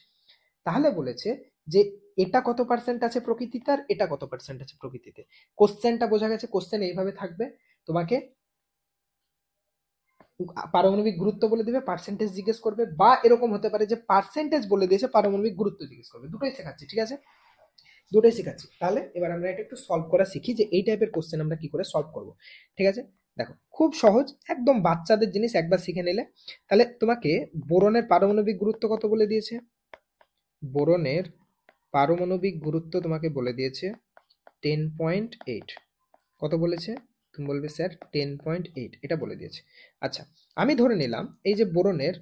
তাহলে বলেছে যে এটা কত পার্সেন্ট আছে প্রকৃতিতে আর এটা কত পার্সেন্ট আছে প্রকৃতিতে। কোশ্চেনটা বোঝা গেছে? কোশ্চেন এইভাবে থাকবে, তোমাকে পারমাণবিক গুরুত্ব বলে দিবে, পার্সেন্টেজ জিজ্ঞেস করবে, বা এরকম হতে পারে যে পার্সেন্টেজ বলে দিয়েছে, পারমাণবিক গুরুত্ব জিজ্ঞেস করবে। দুটোই শেখাচ্ছি, ঠিক আছে, দুটোই শেখাচ্ছি। তাহলে এবার আমরা এটা একটু সলভ করা শিখি যে এই টাইপের কোশ্চেন আমরা কি করে সলভ করব। ঠিক আছে, দেখো খুব সহজ, একদম বাচ্চাদের জিনিস, একবার শিখে নিলে। তাহলে তোমাকে বোরনের পারমাণবিক গুরুত্ব কত বলে দিয়েছে, বোরনের পারমাণবিক গুরুত্ব তোমাকে বলে দিয়েছে 10.8। কত বলেছে? তুমি বলবে স্যার 10.8 এটা বলে দিয়েছে। আচ্ছা, আমি ধরে নিলাম এই যে বোরনের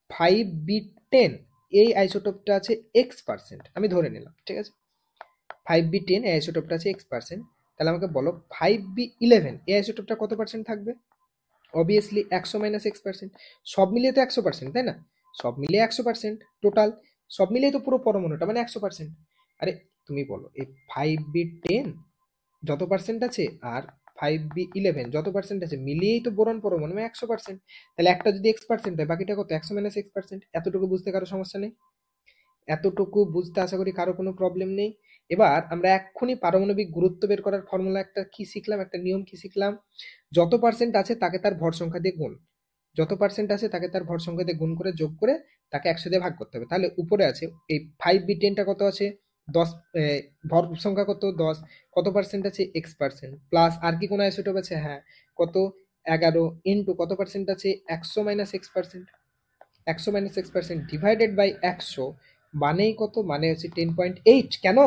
5B10 এই আইসোটোপটা আছে X%, আমি ধরে নিলাম, ঠিক আছে, 5B10 এই আইসোটোপটা আছে X%। তাহলে আমাকে বলো 5B11 এই আইসোটোপটা কত পার্সেন্ট থাকবে? অবভিয়াসলি 100 মাইনাস X%, সব মিলিয়ে তো 100%, তাই না? সব মিলিয়ে 100%, টোটাল সব মিলিয়ে তো পুরো পরমাণুটা মানে 100%। আরে তুমি বলো এই 5B10 যত পার্সেন্ট আছে আর 5B11 যত পার্সেন্ট আছে মিলিয়েই তো বোরন পরমাণু মানে 100%। তাহলে একটা যদি X% হয়, বাকিটা কত? 100 মাইনাস X%। এতটুকু বুঝতে কারো সমস্যা নেই? এতটুকু বুঝতে আশা করি কারো কোনো প্রবলেম নেই। এবার আমরা এক্ষুনি পারমাণবিক গুরুত্ব বের করার ফর্মুলা একটা কি শিখলাম, একটা নিয়ম কি শিখলাম, যত পার্সেন্ট আছে তাকে তার ভর সংখ্যা দিয়ে গুণ, যত পার্সেন্ট আছে তাকে তার ভর সংখ্যা দিয়ে গুণ করে যোগ করে তাকে 100 দিয়ে ভাগ করতে হবে। তাহলে উপরে আছে এই 5B10টা কত আছে 10, ভর সংখ্যা কত 10, কত পার্সেন্ট আছে X%, প্লাস আর কি কোনো আইসোটোপ আছে, হ্যাঁ কত 11 ইন্টু কত পার্সেন্ট আছে 100 minus X%, 100 minus X% divided by 100 মানেই কত, মানে হচ্ছে 10.8। কেন?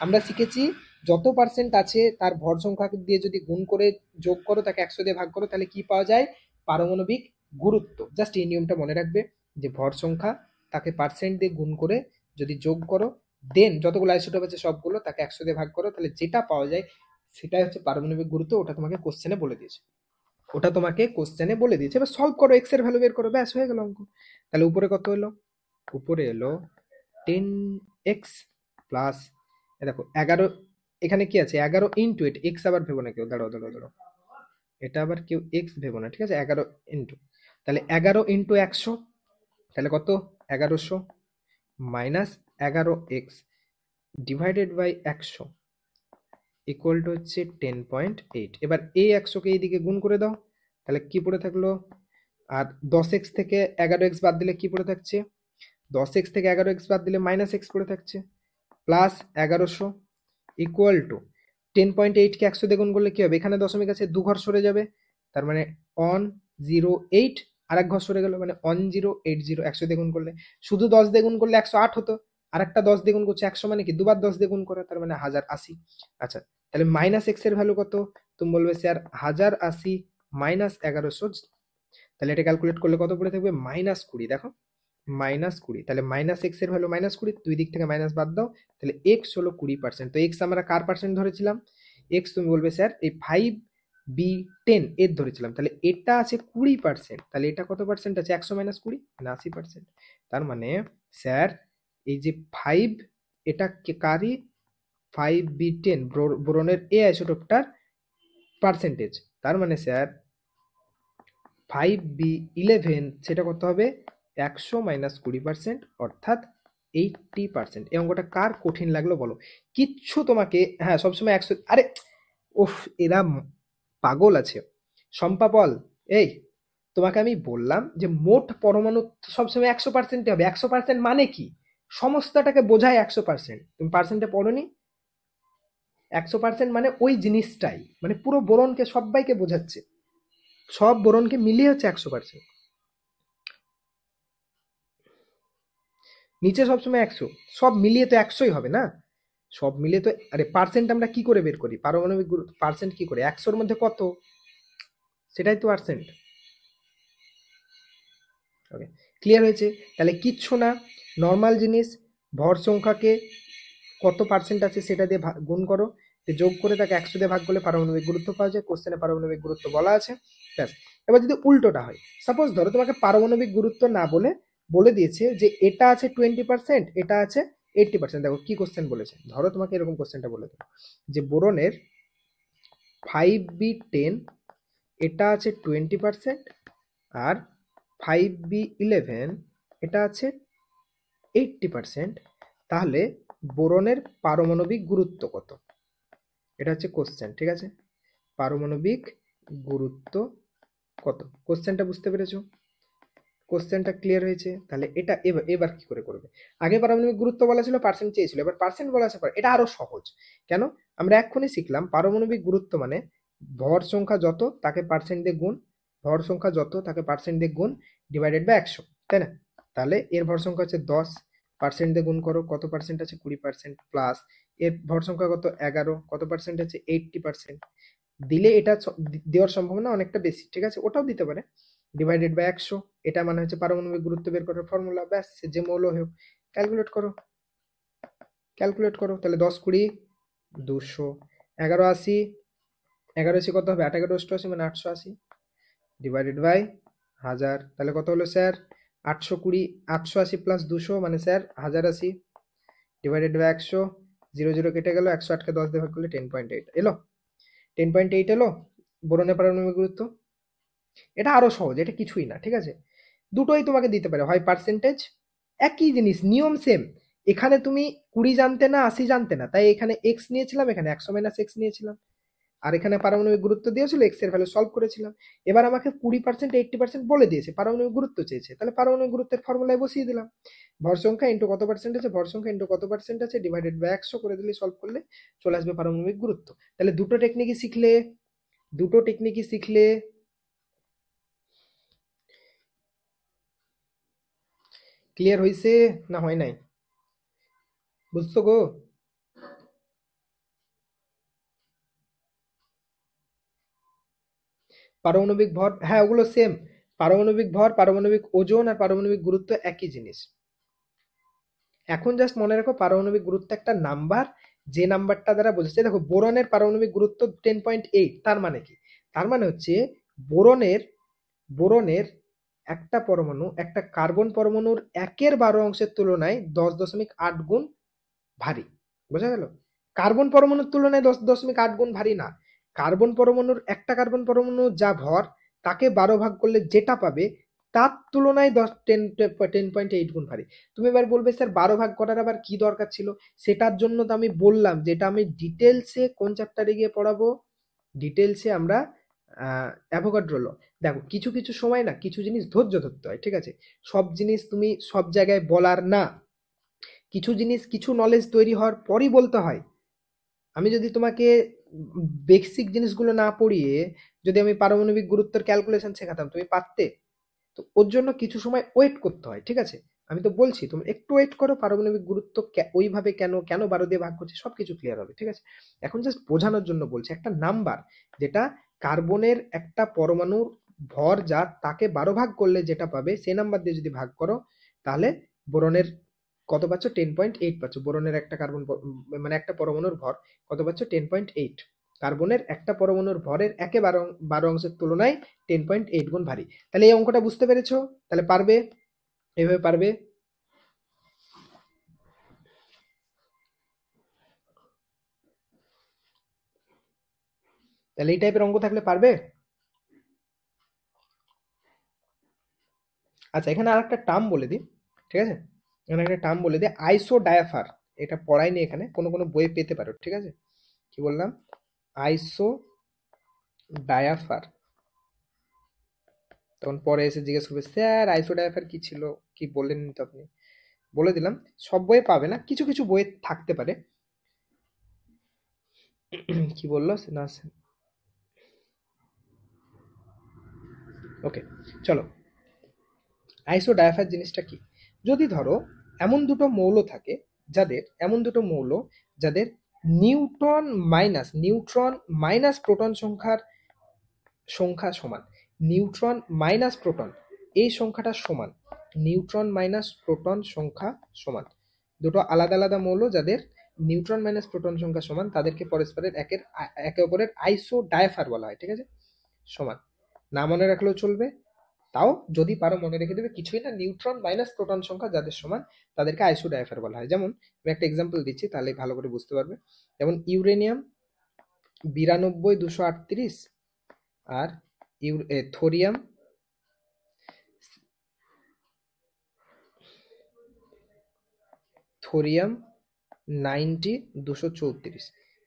আমরা শিখেছি যত পার্সেন্ট আছে তার ভর সংখ্যা দিয়ে যদি গুণ করে যোগ করো তাকে 100 দিয়ে ভাগ করো, তাহলে কি পাওয়া যায়, পারমাণবিক গুরুত্ব। জাস্ট এই নিয়মটা মনে রাখবে যে ভর সংখ্যা তাকে পার্সেন্ট দিয়ে গুণ করে যদি যোগ করো, দেন যতগুলো আইসোটোপ আছে সবগুলো তাকে 100 দিয়ে ভাগ করো, তাহলে যেটা পাওয়া যায় সেটাই হচ্ছে পারমাণবিক গুরুত্ব। ওটা তোমাকে কোশ্চেনে বলে দিয়েছে, ওটা তোমাকে কোশ্চেনে বলে দিয়েছে। এবার সলভ করো, এক্স এর ভ্যালু বের করো, ব্যাস হয়ে গেল অঙ্ক। তাহলে উপরে কত এলো, উপরে এলো 10x প্লাস, দেখো 11, এখানে কি আছে 11 ইন্টু 8, এক্স আবার ভেবো না কেউ, দাঁড়াও দাঁড়াও দাঁড়াও, এটা আবার কেউ এক্স ভেবো না, ঠিক আছে, 11 ইন্টু, তাহলে 11 ইন্টু 100, তাহলে কত 1100 minus 11x divided by 100 equal to হচ্ছে 10.8। এবার এই 100কে এইদিকে গুণ করে দাও, তাহলে কি পড়ে থাকলো, আর 10x থেকে 11x বাদ দিলে কি পড়ে থাকছে, 10x থেকে 11x বাদ দিলে মাইনাস এক্স পড়ে থাকছে, প্লাস 1100 ইকুয়াল টু 10.8কে 100 দিয়ে গুণ করলে কি হবে, এখানে দশমিক আছে 2 ঘর সরে যাবে, তার মানে 108, আর এক ঘর সরে গেল মানে 1080, 100 দিয়ে গুণ করলে শুধু 10 দিয়ে গুণ করলে 108 হতো, আর একটা 10 দিয়ে গুণ করছে 100, মানে কি দুবার 10 দিয়ে গুণ করা, তার মানে 1080। আচ্ছা, তাহলে মাইনাস এক্স এর ভ্যালু কত, তুমি বলবে স্যার 1080 মাইনাস 1100, তাহলে এটা ক্যালকুলেট করলে কত পড়ে থাকবে, -20। দেখো -20, তাহলে মাইনাস এক্স এর ভ্যালু -20, দুই দিক থেকে মাইনাস বাদ দাও, তাহলে এক্স হলো 20%। তো এক্স আমরা কার পার্সেন্ট ধরেছিলাম, এক্স তুমি বলবে স্যার এই 5B10 এর ধরেছিলাম, তাহলে এটা আছে 20%, তাহলে এটা কত পার্সেন্ট আছে 100 মাইনাস 20 মানে 80%। তার মানে স্যার এই যে 5 এটা কারই 5B10 বোরনের এ আইসোটোপটার পার্সেন্টেজ, তার মানে স্যার 5B11 সেটা কত হবে 100 মাইনাস 20%, অর্থাৎ 80%। এই অঙ্কটা কার কঠিন লাগলো বলো? কিচ্ছু তোমাকে, হ্যাঁ সবসময় 100, আরে উফ, এরা পাগল আছে। শম্পা বল, এই তোমাকে আমি বললাম যে মোট পরমাণু সবসময় 100% হবে। 100% মানে কি? সমস্তটাকে বোঝায় 100%। তুমি পার্সেন্টে পড়োনি? 100% মানে ওই জিনিসটাই, মানে পুরো বোরনকে সবাইকে বোঝাচ্ছে, সব বোরনকে মিলিয়ে হচ্ছে 100%। নিচে সবসময় 100, সব মিলিয়ে তো 100ই হবে না? সব মিলিয়ে তো, আরে পার্সেন্ট আমরা কি করে বের করি? পারমাণবিক গুরুত্ব পার্সেন্ট কি করে? 100-র মধ্যে কত, সেটাই তো পার্সেন্ট। ওকে, ক্লিয়ার হয়েছে? তাহলে কিচ্ছু না, নর্মাল জিনিস, ভর সংখ্যাকে কত পার্সেন্ট আছে সেটা দিয়ে গুণ করো, যোগ করে তাকে 100 দিয়ে ভাগ করলে পারমাণবিক গুরুত্ব পাওয়া যায়। কোশ্চেনে পারমাণবিক গুরুত্ব বলা আছে, ব্যাস। এবার যদি উল্টোটা হয়, সাপোজ ধরো তোমাকে পারমাণবিক গুরুত্ব না বলে বলে দিয়েছে যে এটা আছে 20%, এটা আছে 80%। দেখো কি কোশ্চেন বলেছে, ধরো তোমাকে এরকম কোশ্চেনটা বলে দেবো যে বোরনের 5b10 এটা আছে 20%, আর 5b11 এটা আছে 80%, তাহলে বোরনের পারমাণবিক গুরুত্ব কত? এটা হচ্ছে কোশ্চেন, ঠিক আছে? পারমাণবিক গুরুত্ব কত? কোশ্চেনটা বুঝতে পেরেছো? কোশ্চেনটা ক্লিয়ার হয়েছে? তাহলে এটা এবার এবার কি করে করবে? আগে পারমাণবিক গুরুত্ব বলা ছিল, পার্সেন্ট চেয়েছিল, এবার পার্সেন্ট বলা আছে। এটা আরো সহজ। কেন? আমরা এক্ষুনি শিখলাম পারমাণবিক গুরুত্ব মানে ভর সংখ্যা যত তাকে পার্সেন্ট দিয়ে গুণ, ভর সংখ্যা যত তাকে পার্সেন্ট দিয়ে গুণ, ডিভাইডেড বাই 100, তাই না? তাহলে এর ভর সংখ্যা হচ্ছে 10, পার্সেন্ট দিয়ে গুণ করো, কত পার্সেন্ট আছে? 20%, প্লাস এর ভর সংখ্যা কত? 11, কত পার্সেন্ট আছে? 80%। দিলে এটা দেওয়ার সম্ভাবনা অনেকটা বেশি, ঠিক আছে? ওটাও দিতে পারে, ডিভাইডেড বাই 100। এটা মানে হচ্ছে পারমাণবিক গুরুত্ব বের করার ফর্মুলা, ব্যাস। যে মৌল হোক, ক্যালকুলেট করো, ক্যালকুলেট করো। তাহলে 10 20 200, 11 80, 11 80 কত হবে? 8 11 88 মানে 880, ডিভাইডেড বাই 1000। তাহলে কত হলো স্যার? 820, 880 প্লাস 200 মানে স্যার 1080, ডিভাইডেড বাই 100। 0 0 কেটে গেল, 108 কে 10 দিয়ে ভাগ করলে 10.8 এলো। 10.8 এলো বোরনের পারমাণবিক গুরুত্ব। এটা আরো সহজ, এটা কিছুই না, ঠিক আছে? দুটোই তোমাকে দিতে পারে, হয় পার্সেন্টেজ, একই জিনিস, নিয়ম সেম। এখানে তুমি 20 জানতে না, 80 জানতে না, তাই এখানে এক্স নিয়েছিলাম, এখানে 100 মাইনাস এক্স নিয়েছিলাম, আর এখানে পারমাণবিক গুরুত্ব দিয়েছিল, এক্স এর ভ্যালু সলভ করেছিলাম। এবার আমাকে 20% 80% বলে দিয়েছে, পারমাণবিক গুরুত্ব চেয়েছে, তাহলে পারমাণবিক গুরুত্বের ফর্মুলায় বসিয়ে দিলাম, ভর সংখ্যা ইন্টু কত পার্সেন্ট আছে, ভর সংখ্যা ইন্টু কত পার্সেন্ট আছে, ডিভাইডেড বাই 100 করে দিলে, সলভ করলে চলে আসবে পারমাণবিক গুরুত্ব। তাহলে দুটো টেকনিকই শিখলে, দুটো টেকনিকই শিখলে। ক্লিয়ার হইছে না হয় নাই? বুঝছো গো? পারমাণবিক ভর, হ্যাঁ ওগুলো সেম। পারমাণবিক ভর, পারমাণবিক ওজন আর পারমাণবিক গুরুত্ব একই জিনিস। এখন জাস্ট মনে রাখো পারমাণবিক গুরুত্ব একটা নাম্বার, যে নাম্বারটা দ্বারা বোঝাচ্ছে। দেখো বোরনের পারমাণবিক গুরুত্ব 10.8, তার মানে কি? তার মানে হচ্ছে বোরনের বোরনের একটা পরমাণু একটা কার্বন পরমাণুর 1/12 তুলনায় 10.8 গুণ ভারী। বোঝা গেল? কার্বন পরমাণুর তুলনায় 10.8 গুণ ভারী না, কার্বন পরমাণুর একটা কার্বন পরমাণু যা ভর তাকে 12 ভাগ করলে যেটা পাবে তার তুলনায় 10.8 গুণ ভারী। তুমি এবার বলবে স্যার 12 ভাগ করার আবার কি দরকার ছিল? সেটার জন্য তো আমি বললাম যেটা আমি ডিটেলসে কোন চ্যাপ্টারে গিয়ে পড়াবো, ডিটেলসে আমরা অ্যাভোগাড্রো ল। দেখো কিছু কিছু সময় না কিছু জিনিস ধৈর্য ধরতে হয়, ঠিক আছে? সব জিনিস তুমি সব জায়গায় বলার না, কিছু জিনিস কিছু নলেজ তৈরি হওয়ার পরই বলতে হয়। আমি যদি তোমাকে বেসিক জিনিসগুলো না পড়িয়ে যদি আমি পারমাণবিক গুরুত্বের ক্যালকুলেশন শেখাতাম, তুমি পারতে? তো ওর জন্য কিছু সময় ওয়েট করতে হয়, ঠিক আছে? আমি তো বলছি তুমি একটু ওয়েট করো, পারমাণবিক গুরুত্ব ওইভাবে কেন কেন 12 দিয়ে ভাগ করছে সবকিছু ক্লিয়ার হবে, ঠিক আছে? এখন জাস্ট বোঝানোর জন্য বলছি, একটা নাম্বার যেটা কার্বনের একটা পরমাণুর ভর যা তাকে 12 ভাগ করলে যেটা পাবে সে নাম্বার দিয়ে যদি ভাগ করো, তাহলে বোরনের কত পাচ্ছ? 10.8 পাচ্ছ। বোরনের একটা কার্বন মানে একটা পরমাণুর ভর কত পাচ্ছ? 10.8। কার্বনের একটা পরমাণুর ভরের 1/12 তুলনায় 10.8 গুণ ভারী। তাহলে এই অঙ্কটা বুঝতে পেরেছো? তাহলে পারবে, এইভাবে পারবে। তাহলে এই টাইপের অঙ্ক থাকলে পারবে। আচ্ছা এখানে আর একটা টার্ম বলে দিই, ঠিক আছে? এখানে একটা টার্ম বলে দিই, আইসো ডায়াফার। এটা পড়াইনি এখানে, কোনো কোনো বইয়ে পেতে পারো, ঠিক আছে? কি বললাম? আইসো ডায়াফার। তখন পরে এসে জিজ্ঞেস করবে, স্যার আইসো ডায়াফার কি ছিল, কি বললেন তো আপনি? বলে দিলাম, সব বইয়ে পাবে না, কিছু কিছু বইয়ে থাকতে পারে। কি বললো না? ওকে, চলো, আইসো ডায়াফার জিনিসটা কি? যদি ধরো এমন দুটো মৌল যাদের নিউট্রন মাইনাস প্রোটন সংখ্যা সমান, নিউট্রন মাইনাস প্রোটন এই সংখ্যাটা সমান, নিউট্রন মাইনাস প্রোটন সংখ্যা সমান, দুটো আলাদা আলাদা মৌল যাদের নিউট্রন মাইনাস প্রোটন সংখ্যা সমান, তাদেরকে পরস্পরের একে অপরের আইসো ডায়াফার বলা হয়, ঠিক আছে? সমান, না মনে রাখলেও চলবে, তাও যদি পারো মনে রেখে দেবে, কিছুই না, নিউট্রন মাইনাস প্রোটন সংখ্যা যাদের সমান তাদেরকে আইসো ডায়াফার বলা হয়। যেমন আমি একটা এক্সাম্পল দিচ্ছি, তাহলে ভালো করে বুঝতে পারবে। যেমন ইউরেনিয়াম 92 238 আর থোরিয়াম থোরিয়াম 90 234,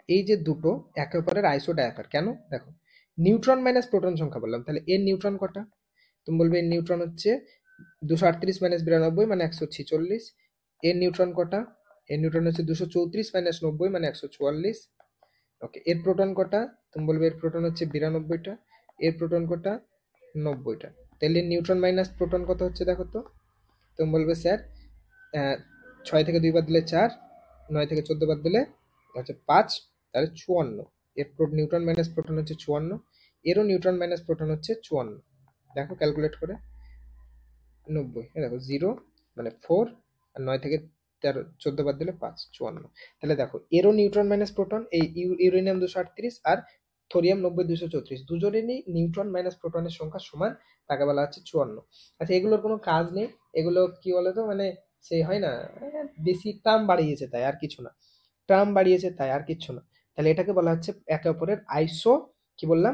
এই যে দুটো একে অপরের আইসো ডায়াফার। কেন? দেখো, নিউট্রন মাইনাস প্রোটন সংখ্যা বললাম, তাহলে এর নিউট্রন কটা? তুমি বলবে এর নিউট্রন হচ্ছে 238 মাইনাস 92 মানে 146। এর নিউট্রন কটা? এর নিউট্রন হচ্ছে 234 মাইনাস 90 মানে 144। ওকে, এর প্রোটন কটা? তুমি বলবে এর প্রোটন হচ্ছে 92টা। এর প্রোটন কটা? 90টা। তাহলে নিউট্রন মাইনাস প্রোটন কত হচ্ছে দেখো তো। তুমি বলবে স্যার 6 থেকে 2 বাদ দিলে 4, 9 থেকে 14 বাদ দিলে হচ্ছে 5, তাহলে 54। এর নিউট্রন মাইনাস প্রোটন হচ্ছে 54, এরও নিউট্রন মাইনাস প্রোটন হচ্ছে 54। দেখো ক্যালকুলেট করে, 90, দেখো 0 মানে 4, আর 9 থেকে 14 বাদ দিলে 5, 54। তাহলে দেখো এরও নিউট্রন মাইনাস প্রোটন, এই ইউরেনিয়াম 238 আর থোরিয়াম 90 234, দুজনেরই নিউট্রন মাইনাস প্রোটনের সংখ্যা সমান, তাকে বলা হচ্ছে 54। আচ্ছা, এগুলোর কোনো কাজ নেই, এগুলো কি বলতো, মানে সেই হয় না, বেশি টার্ম বাড়িয়েছে তাই আর কিছু না, টার্ম বাড়িয়েছে তাই আর কিছু না। তাহলে এটাকে বলা হচ্ছে একে অপরের আইসো, কি বললাম,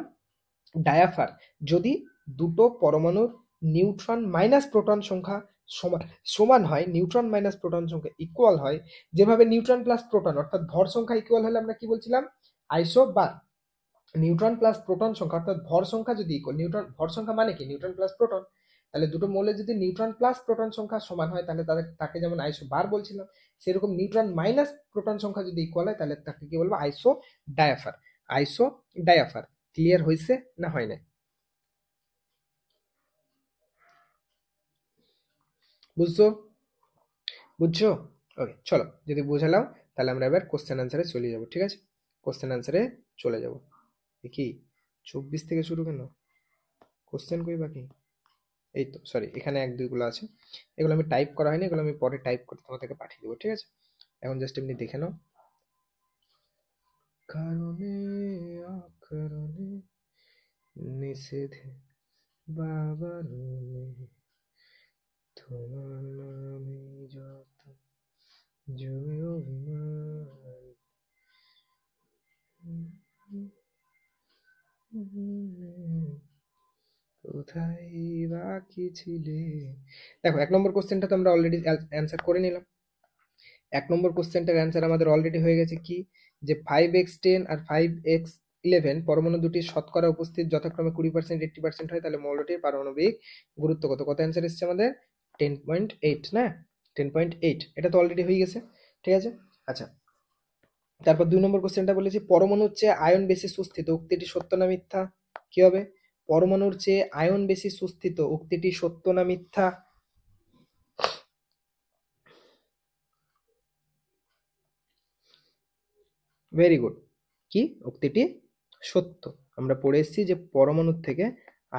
ডায়াফার। যদি দুটো পরমাণুর নিউট্রন মাইনাস প্রোটন সংখ্যা সমান সমান হয়, নিউট্রন মাইনাস প্রোটন সংখ্যা ইকুয়াল হয়, যেভাবে নিউট্রন প্লাস প্রোটন অর্থাৎ ভর সংখ্যা ইকুয়াল হলে আমরা কি বলছিলাম? আইসো, বা নিউট্রন প্লাস প্রোটন সংখ্যা অর্থাৎ ভর সংখ্যা যদি ইকুয়াল, নিউট্রন ভর সংখ্যা মানে কি? Neutron plus proton. তাহলে দুটো মৌলের যদি নিউট্রন প্লাস প্রোটন সংখ্যা সমান হয়, তাহলে তাকে যেমন আইসো বার বলছিলাম, সেরকম নিউট্রন মাইনাস প্রোটন সংখ্যা যদি ইকুয়াল হয়, তাহলে তাকে কি বলবো? আইসো ডায়াফার। আইসো ডায়াফার। ক্লিয়ার হয়েছে না হয় না? বুঝছো? বুঝছো? ওকে, চলো, যদি বুঝালাম তাহলে আমরা এবার কোশ্চেন আনসারে চলে যাব, ঠিক আছে? কোশ্চেন আনসারে চলে যাব। কি 24 থেকে শুরু কেন? কোশ্চেন কই বাকি? এই তো, সরি, এখানে 1 2 গুলো আছে, এগুলো আমি টাইপ করা হয়নি, এগুলো আমি পরে টাইপ করে তোমাদেরকে পাঠিয়ে দেবো, ঠিক আছে? এখন জাস্ট এমনি দেখে নাও। কারণে অকারণে নিষেধে বাবারণে তোমার নামে যত জমে অভিমান, কোথায় বাকি ছিলে। দেখো, 1 নম্বর কোশ্চেনটা তো আমরা অলরেডি অ্যান্সার করে নিলাম। 1 নম্বর কোশ্চেনটার অ্যান্সার আমাদের অলরেডি হয়ে গেছে কি, যে 5x10 আর 5x11 পরমাণু দুটির শতকরা উপস্থিত যথাক্রমে 20% 80% হয়, তাহলে মৌলটির পারমাণবিক গুরুত্ব কত? কত অ্যান্সার এসছে আমাদের? 10.8 না? 10.8, এটা তো অলরেডি হয়ে গেছে, ঠিক আছে? আচ্ছা, তারপর 2 নম্বর কোশ্চেনটা বলেছি, পরমাণুর চেয়ে আয়ন বেশি সুস্থিত, উক্তিটি সত্য না মিথ্যা? কি হবে? পরমাণুর চেয়ে আয়ন বেশি সুস্থিত, উক্তিটি সত্য না মিথ্যা? Very good. কি? উক্তিটি সত্য। আমরা পড়ে এসেছি যে পরমাণুর থেকে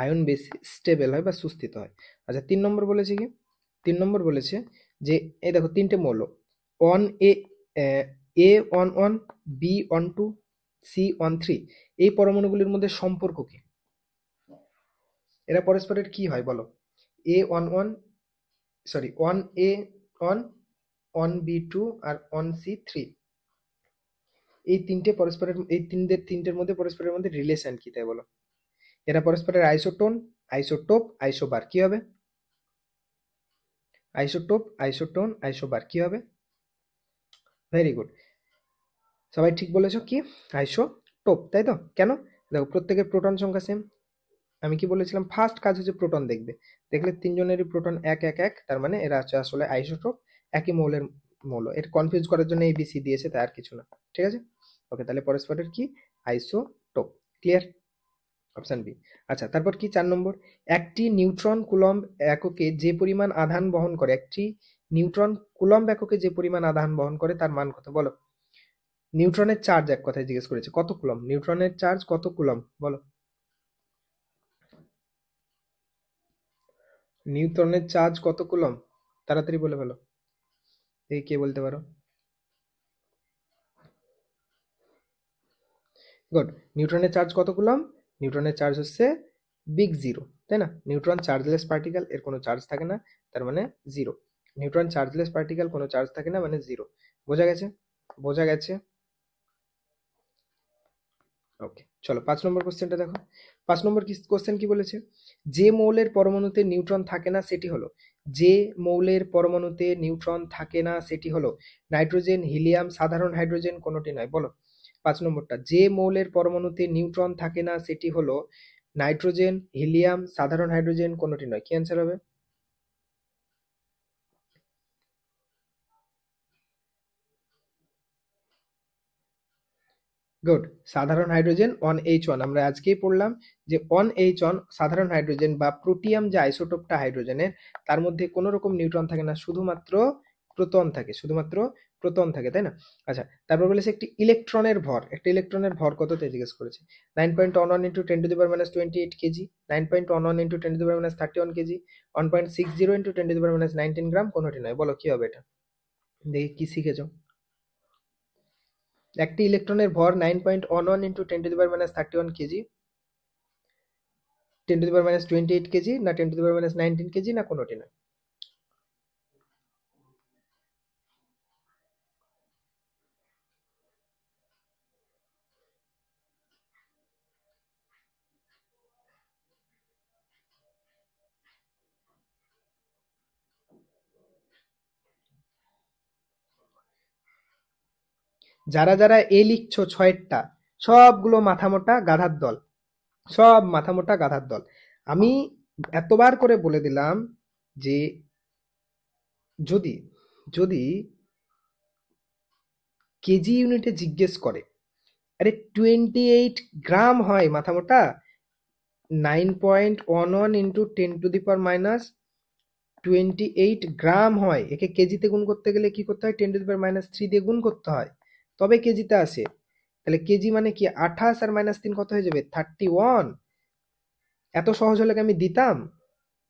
আয়ন বেশি স্টেবল হয় বা সুস্থিত হয়। আচ্ছা, 3 নম্বর বলেছে কি? 3 নম্বর বলেছে যে এই দেখো 3টে মৌল, on a A11, B12, C13, এই পরমাণুগুলির মধ্যে সম্পর্ক কি? এরা পরস্পরের কি হয় বলো? A11, সরি, 1A1, 1B2 আর 1C3, এই তিনটের মধ্যে পরস্পরের মধ্যে রিলেশন কি তাই বলো? এরা পরস্পরের আইসোটোপ, আইসোবার, কি হবে? আইসোটোপ, আইসোটোন, আইসোবার, কি হবে? ভেরি গুড, সবাই ঠিক বলেছো, কি আইসোটোপ, তাই তো? কেন? দেখো প্রত্যেকের প্রোটন সংখ্যা সেম। আমি কি বলেছিলাম, ফার্স্ট কাজ হচ্ছে প্রোটন দেখবে, দেখলে তিনজনেরই প্রোটন এক এক এক, তার মানে এরা হচ্ছে আসলে আইসোটোপ, একই মৌলের মৌল। এর কনফিউজ করার জন্য এবিসি দিয়েছে, তাই আর কিছু না, ঠিক আছে? ওকে, তাহলে পরস্পরের কি আইসোটোপ, ক্লিয়ার? Option B. আচ্ছা, তারপর কি 4 নম্বর, একটি নিউট্রন কুলম্ব এককে যে পরিমাণ আধান বহন করে, একটি নিউট্রন কুলম্ব এককে যে পরিমাণ আধান বহন করে তার মান কত, বলো? নিউট্রনের চার্জ এক কথায় জিজ্ঞেস করেছে, কত কুলম্ব নিউট্রনের চার্জ, কত কুলম্ব, বলো? নিউট্রনের চার্জ কত কুলম্ব? তাড়াতাড়ি বলে ফেলো, এই কে বলতে পারো? গুড, নিউট্রনের চার্জ কত কুলম্ব? নিউট্রনের চার্জ হচ্ছে বিগ জিরো, তাই না? নিউট্রন চার্জলেস পার্টিকেল, এর কোনো চার্জ থাকে না, তার মানে জিরো। নিউট্রন চার্জলেস পার্টিকেল, কোনো চার্জ থাকে না, মানে জিরো। বোঝা গেছে? বোঝা গেছে। ওকে, চলো 5 নম্বর কোশ্চেনটা দেখো। 5 নম্বর কোশ্চেন কি বলেছে, যে মৌলের পরমাণুতে নিউট্রন থাকে না সেটি হলো, যে মৌলের পরমাণুতে নিউট্রন থাকে না সেটি হলো নাইট্রোজেন, হিলিয়াম, সাধারণ হাইড্রোজেন, কোনোটি নয়, বলো? 5 নম্বরটা, যে মৌলের পরমাণুতে নিউট্রন থাকে না সেটি হলো নাইট্রোজেন, হিলিয়াম, সাধারণ হাইড্রোজেন, কোনোটি নয়, কি অ্যান্সার হবে? গুড, সাধারণ হাইড্রোজেন ONH1, আমরা আজকেই পড়লাম যে ONH1 সাধারণ হাইড্রোজেন বা প্রোটিয়াম, যে আইসোটোপটা হাইড্রোজেনের, তার মধ্যে কোনো রকম নিউট্রন থাকে না, শুধুমাত্র প্রোটন থাকে, শুধুমাত্র প্রোটন থাকে, তাই না? আচ্ছা, তারপর বলেছে একটি ইলেকট্রনের ভর, একটা ইলেকট্রনের ভর কততে জিজ্ঞেস করেছে। 9.11 into 10⁻28 KG, 9.11 into 10⁻31 KG, 1.60 into 10⁻19 গ্রাম, কোনোটি নয়, বলো কি হবে এটা? দেখি কি শিখেছো। একটি ইলেকট্রনের ভর 9.11 ইন্টু 10⁻31 কেজি, 10⁻28 কেজি, না 10⁻19 কেজি, না কোনোটি না। যারা যারা এ লিখছো 6টা, সবগুলো মাথা মোটা গাধার দল, সব মাথা মোটা গাধার দল। আমি এতবার করে বলে দিলাম যে যদি যদি কেজি ইউনিটে জিজ্ঞেস করে, আরে 28 গ্রাম হয় মাথা মোটা, 9.11 ইন্টু 10⁻28 গ্রাম হয়, একে কেজিতে গুণ করতে গেলে কি করতে হয়, 10⁻³ দিয়ে গুণ করতে হয়, তবে কেজিতে আসে। তাহলে কেজি মানে কি, 28 আর -3 কত হয়ে যাবে, 31। এত সহজ হলে কি আমি দিতাম?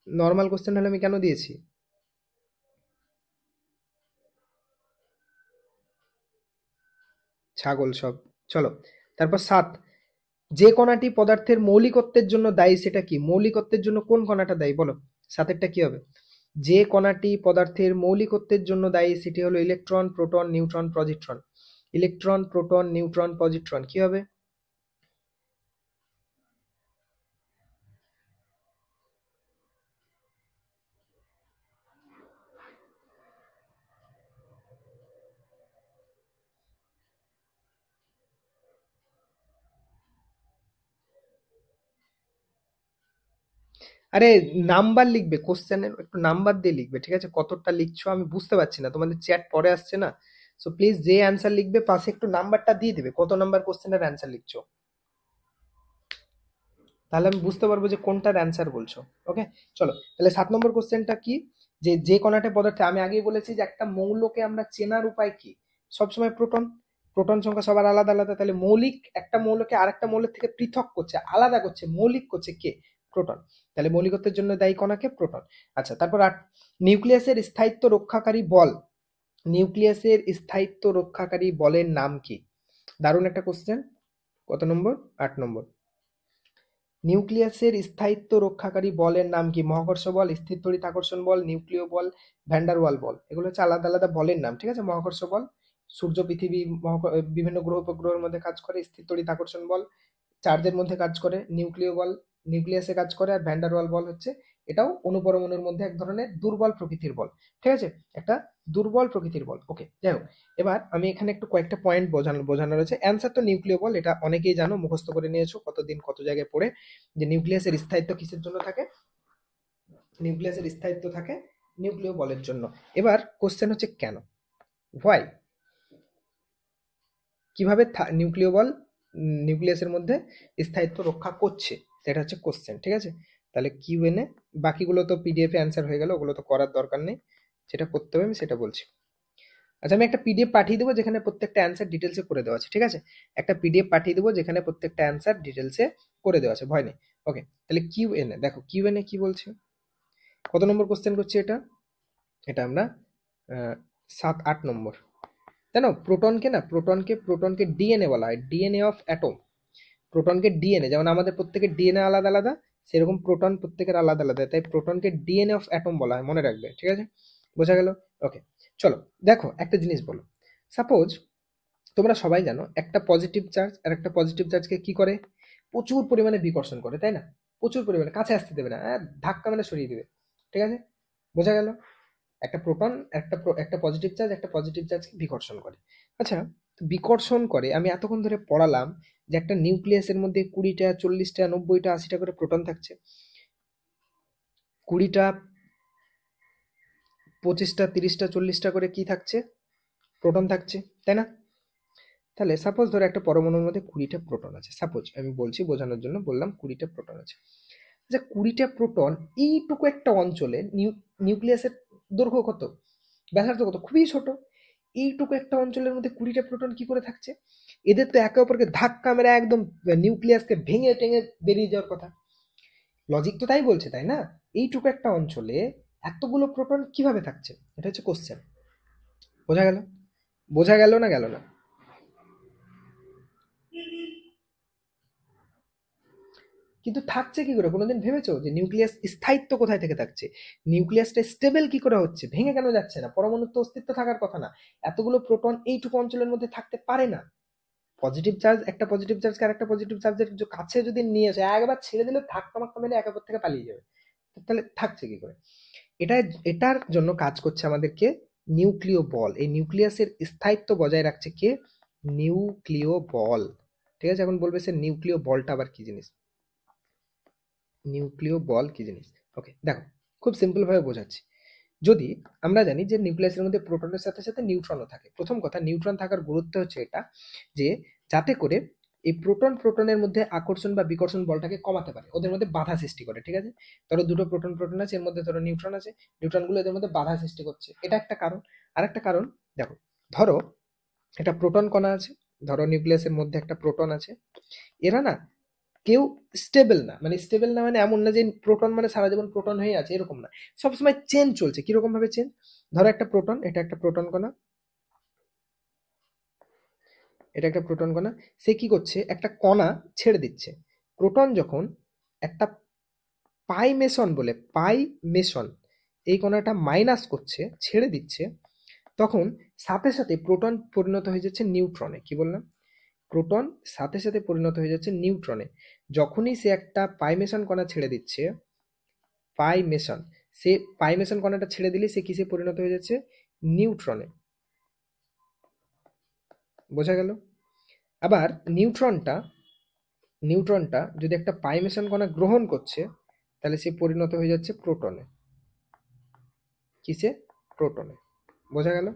নর্মাল কোশ্চেন হলে আমি কেন দিয়েছি? ছাগল সব। চলো, তারপর 7, যে কণাটি পদার্থের মৌলিকত্বের জন্য দায়ী সেটা কি, মৌলিকত্বের জন্য কোন কণাটা দায়ী, বলো? 7এরটা কি হবে? যে কণাটি পদার্থের মৌলিকত্বের জন্য দায়ী সেটি হলো electron, proton, neutron, positron. Electron, proton, neutron, positron, কি হবে? আরে নাম্বার লিখবে, কোশ্চেনের একটু নাম্বার দিয়ে লিখবে, ঠিক আছে? কতটা লিখছো আমি বুঝতে পারছি না, তোমাদের চ্যাট পরে আসছে না। সো প্লিজ যে অ্যান্সার লিখবে পাশে একটু নাম্বারটা দিয়ে দেবে, কত নাম্বার কোশ্চেনের অ্যান্সার লিখছো, তাহলে আমি বুঝতে পারবো যে কোনটার অ্যান্সার বলছো। ওকে, চলো তাহলে 7 নম্বর কোশ্চেনটা কি, যে যে কণাটে পদার্থে, আমি আগেই বলেছি যে একটা মৌলকে আমরা চেনার উপায় কি, সবসময় প্রোটন, প্রোটন সংখ্যা সবার আলাদা আলাদা, তাহলে মৌলিক একটা মৌলকে আরেকটা মৌলের থেকে পৃথক করছে, আলাদা করছে, মৌলিক করছে কে, প্রোটন। তাহলে মৌলিকত্বের জন্য দায়ী কণাকে প্রোটন। আচ্ছা, তারপর 8, নিউক্লিয়াসের স্থায়িত্ব রক্ষাকারী বল, নিউক্লিয়াসের স্থায়িত্ব রক্ষাকারী বলের নাম কি? দারুণ একটা কোশ্চেন। কত নম্বর? 8 নম্বর। নিউক্লিয়াসের স্থায়িত্ব রক্ষাকারী বলের নাম কি? মহাকর্ষ বল, স্থির তড়িৎ আকর্ষণ বল, নিউক্লিয় বল, ভ্যান্ডার ওয়াল বল, এগুলো হচ্ছে আলাদা আলাদা বলের নাম, ঠিক আছে? মহাকর্ষ বল সূর্য, পৃথিবী, বিভিন্ন গ্রহ উপগ্রহের মধ্যে কাজ করে, স্থির তড়িৎ আকর্ষণ বল চার্জের মধ্যে কাজ করে, নিউক্লিয় বল নিউক্লিয়াসে কাজ করে, আর ভ্যান্ডার ওয়াল বল হচ্ছে এটাও অনুপরমাণুর মধ্যে এক ধরনের দুর্বল প্রকৃতির বল, ঠিক আছে, একটা দুর্বল প্রকৃতির বল। ওকে, যাই হোক, এবার আমি এখানে একটু কয়েকটা পয়েন্ট বোঝানো রয়েছে। অ্যান্সার তো নিউক্লিয় বল, এটা অনেকেই জানো, মুখস্থ করে নিয়েছো কতদিন কত জায়গায় পড়ে, যে নিউক্লিয়াসের স্থায়িত্ব কিসের জন্য থাকে, নিউক্লিয়াসের স্থায়িত্ব থাকে নিউক্লিয় বলের জন্য। এবার কোশ্চেন হচ্ছে কেন, হোয়াই, কিভাবে নিউক্লিয় বল নিউক্লিয়াসের মধ্যে স্থায়িত্ব রক্ষা করছে, সেটা হচ্ছে কোশ্চেন, ঠিক আছে। তাহলে কিউএনএ, বাকিগুলো তো পিডিএফ এ অ্যান্সার হয়ে গেল, ওগুলো তো করার দরকার নেই, যেটা করতে হবে আমি সেটা বলছি। আচ্ছা, আমি একটা পিডিএফ পাঠিয়ে দেবো যেখানে প্রত্যেকটা অ্যান্সার ডিটেলসে করে দেওয়া আছে, ঠিক আছে, একটা পিডিএফ পাঠিয়ে দেবো যেখানে প্রত্যেকটা অ্যান্সার ডিটেলসে করে দেওয়া আছে, ভয় নেই। ওকে, তাহলে কিউএনএ, দেখো কিউএনএ কি বলছে, কত নম্বর কোশ্চেন করছি এটা, এটা আমরা 7-8 নম্বর, তাই না। প্রোটনকে ডিএনএ বলা হয়, ডিএনএ অফ অ্যাটম, প্রোটনকে ডিএনএ, যেমন আমাদের প্রত্যেকের ডিএনএ আলাদা আলাদা, সেরকম প্রোটন প্রত্যেকের আলাদা আলাদা, তাই প্রোটনকে ডিএনএ অফ অ্যাটম বলা হয়, মনে রাখবে, ঠিক আছে, বোঝা গেল। ওকে, চলো দেখো একটা জিনিস বলো, সাপোজ তোমরা সবাই জানো একটা পজিটিভ চার্জ আর একটা পজিটিভ চার্জকে কি করে, প্রচুর পরিমাণে বিকর্ষণ করে, তাই না, প্রচুর পরিমাণে, কাছে আসতে দেবে না, ধাক্কা মেরে সরিয়ে দেবে, ঠিক আছে, বোঝা গেল। একটা প্রোটন একটা পজিটিভ চার্জ একটা পজিটিভ চার্জকে বিকর্ষণ করে। আচ্ছা, বিকর্ষণ করে, আমি এতক্ষণ ধরে পড়ালাম যে একটা নিউক্লিয়াসের মধ্যে 20টা 40টা 90টা 80টা করে প্রোটন থাকছে, 20টা 25টা 30টা 40টা করে কি থাকছে, প্রোটন থাকছে, তাই না। তাহলে সাপোজ ধরো একটা পরমাণুর মধ্যে 20টা প্রোটন আছে, সাপোজ আমি বলছি বোঝানোর জন্য বললাম 20টা প্রোটন আছে। আচ্ছা, 20টা প্রোটন এইটুকু একটা অঞ্চলে, নিউক্লিয়াসের দৈর্ঘ্য কত, ব্যাসার্ধ কত, খুবই ছোট, এইটুকু একটা অঞ্চলের মধ্যে 20টা প্রোটন কি করে থাকছে, এদের তো একে অপরকে ধাক্কা মেরে একদম নিউক্লিয়াসকে ভেঙে টেঙে বেরিয়ে যাওয়ার কথা, লজিক তো তাই বলছে, তাই না। এইটুকু একটা অঞ্চলে এতগুলো প্রোটন কিভাবে থাকছে, এটা হচ্ছে কোশ্চেন, বোঝা গেল, বোঝা গেল না গেল না। কিন্তু থাকছে কি করে, কোনোদিন ভেবেছো যে নিউক্লিয়াস স্থায়িত্ব কোথায় থেকে থাকছে, নিউক্লিয়াসটা স্টেবল কি করে হচ্ছে, ভেঙে কেন যাচ্ছে না, পরমাণুর তো অস্তিত্ব থাকার কথা না, এতগুলো প্রোটন এইটুকু অঞ্চলের মধ্যে থাকতে পারে না। পজিটিভ চার্জ একটা পজিটিভ চার্জকে আরেকটা পজিটিভ চার্জের কাছে যদি নিয়ে আসে, একবার ছেড়ে দিলে ধাক্কা মাক্কা মেরে একে অপর থেকে পালিয়ে যাবে, তাহলে থাকছে কি করে। এটা, এটার জন্য কাজ করছে আমাদেরকে নিউক্লিয় বল, এই নিউক্লিয়াসের স্থায়িত্ব বজায় রাখছে কে, নিউক্লিয় বল, ঠিক আছে। এখন বলবে সে নিউক্লিয় বলটা আবার কি জিনিস, নিউক্লিয় বল কি জিনিস। ওকে, দেখো খুব সিম্পল ভাবে বোঝাচ্ছি। যদি আমরা জানি যে নিউক্লিয়াসের মধ্যে প্রোটনের সাথে সাথে নিউট্রনও থাকে, প্রথম কথা নিউট্রন থাকার গুরুত্ব হচ্ছে এটা, যে যাতে করে এই প্রোটনের মধ্যে আকর্ষণ বা বিকর্ষণ বলটাকে কমাতে পারে, ওদের মধ্যে বাধা সৃষ্টি করে, ঠিক আছে। ধরো দুটো প্রোটন আছে, এর মধ্যে ধরো নিউট্রন আছে, নিউট্রনগুলো এদের মধ্যে বাধা সৃষ্টি করছে, এটা একটা কারণ। আর একটা কারণ, দেখো ধরো একটা প্রোটন কণা আছে, ধরো নিউক্লিয়াসের মধ্যে একটা প্রোটন আছে, এরা না কেউ স্টেবল না, মানে স্টেবল না মানে এমন না যে প্রোটন মানে সারা জীবন প্রোটন হয়ে আছে, এরকম না, সবসময় চেঞ্জ চলছে। কিরকম ভাবে চেঞ্জ, ধরো একটা প্রোটন, এটা একটা প্রোটন কণা, এটা একটা প্রোটন কণা, সে কি করছে, একটা কণা ছেড়ে দিচ্ছে। প্রোটন যখন একটা পাই মেসন বলে, পাই মেসন, এই কণাটা মাইনাস করছে, ছেড়ে দিচ্ছে, তখন সাথে সাথে প্রোটন পরিণত হয়ে যাচ্ছে নিউট্রনে, কি বললাম, প্রোটন সাথে সাথে পরিণত হয়ে যাচ্ছে নিউট্রনে। যখনই সে একটা পাইমেশন কণা ছেড়ে দিচ্ছে, পাইমেশন, সে পাইমেশন কণাটা ছেড়ে দিলে সে কিসে পরিণত হয়ে যাচ্ছে, নিউট্রনে, বোঝা গেল। আবার নিউট্রনটা যদি একটা পাইমেশন কণা গ্রহণ করছে, তাহলে সে পরিণত হয়ে যাচ্ছে প্রোটনে, কিসে, প্রোটনে, বোঝা গেল।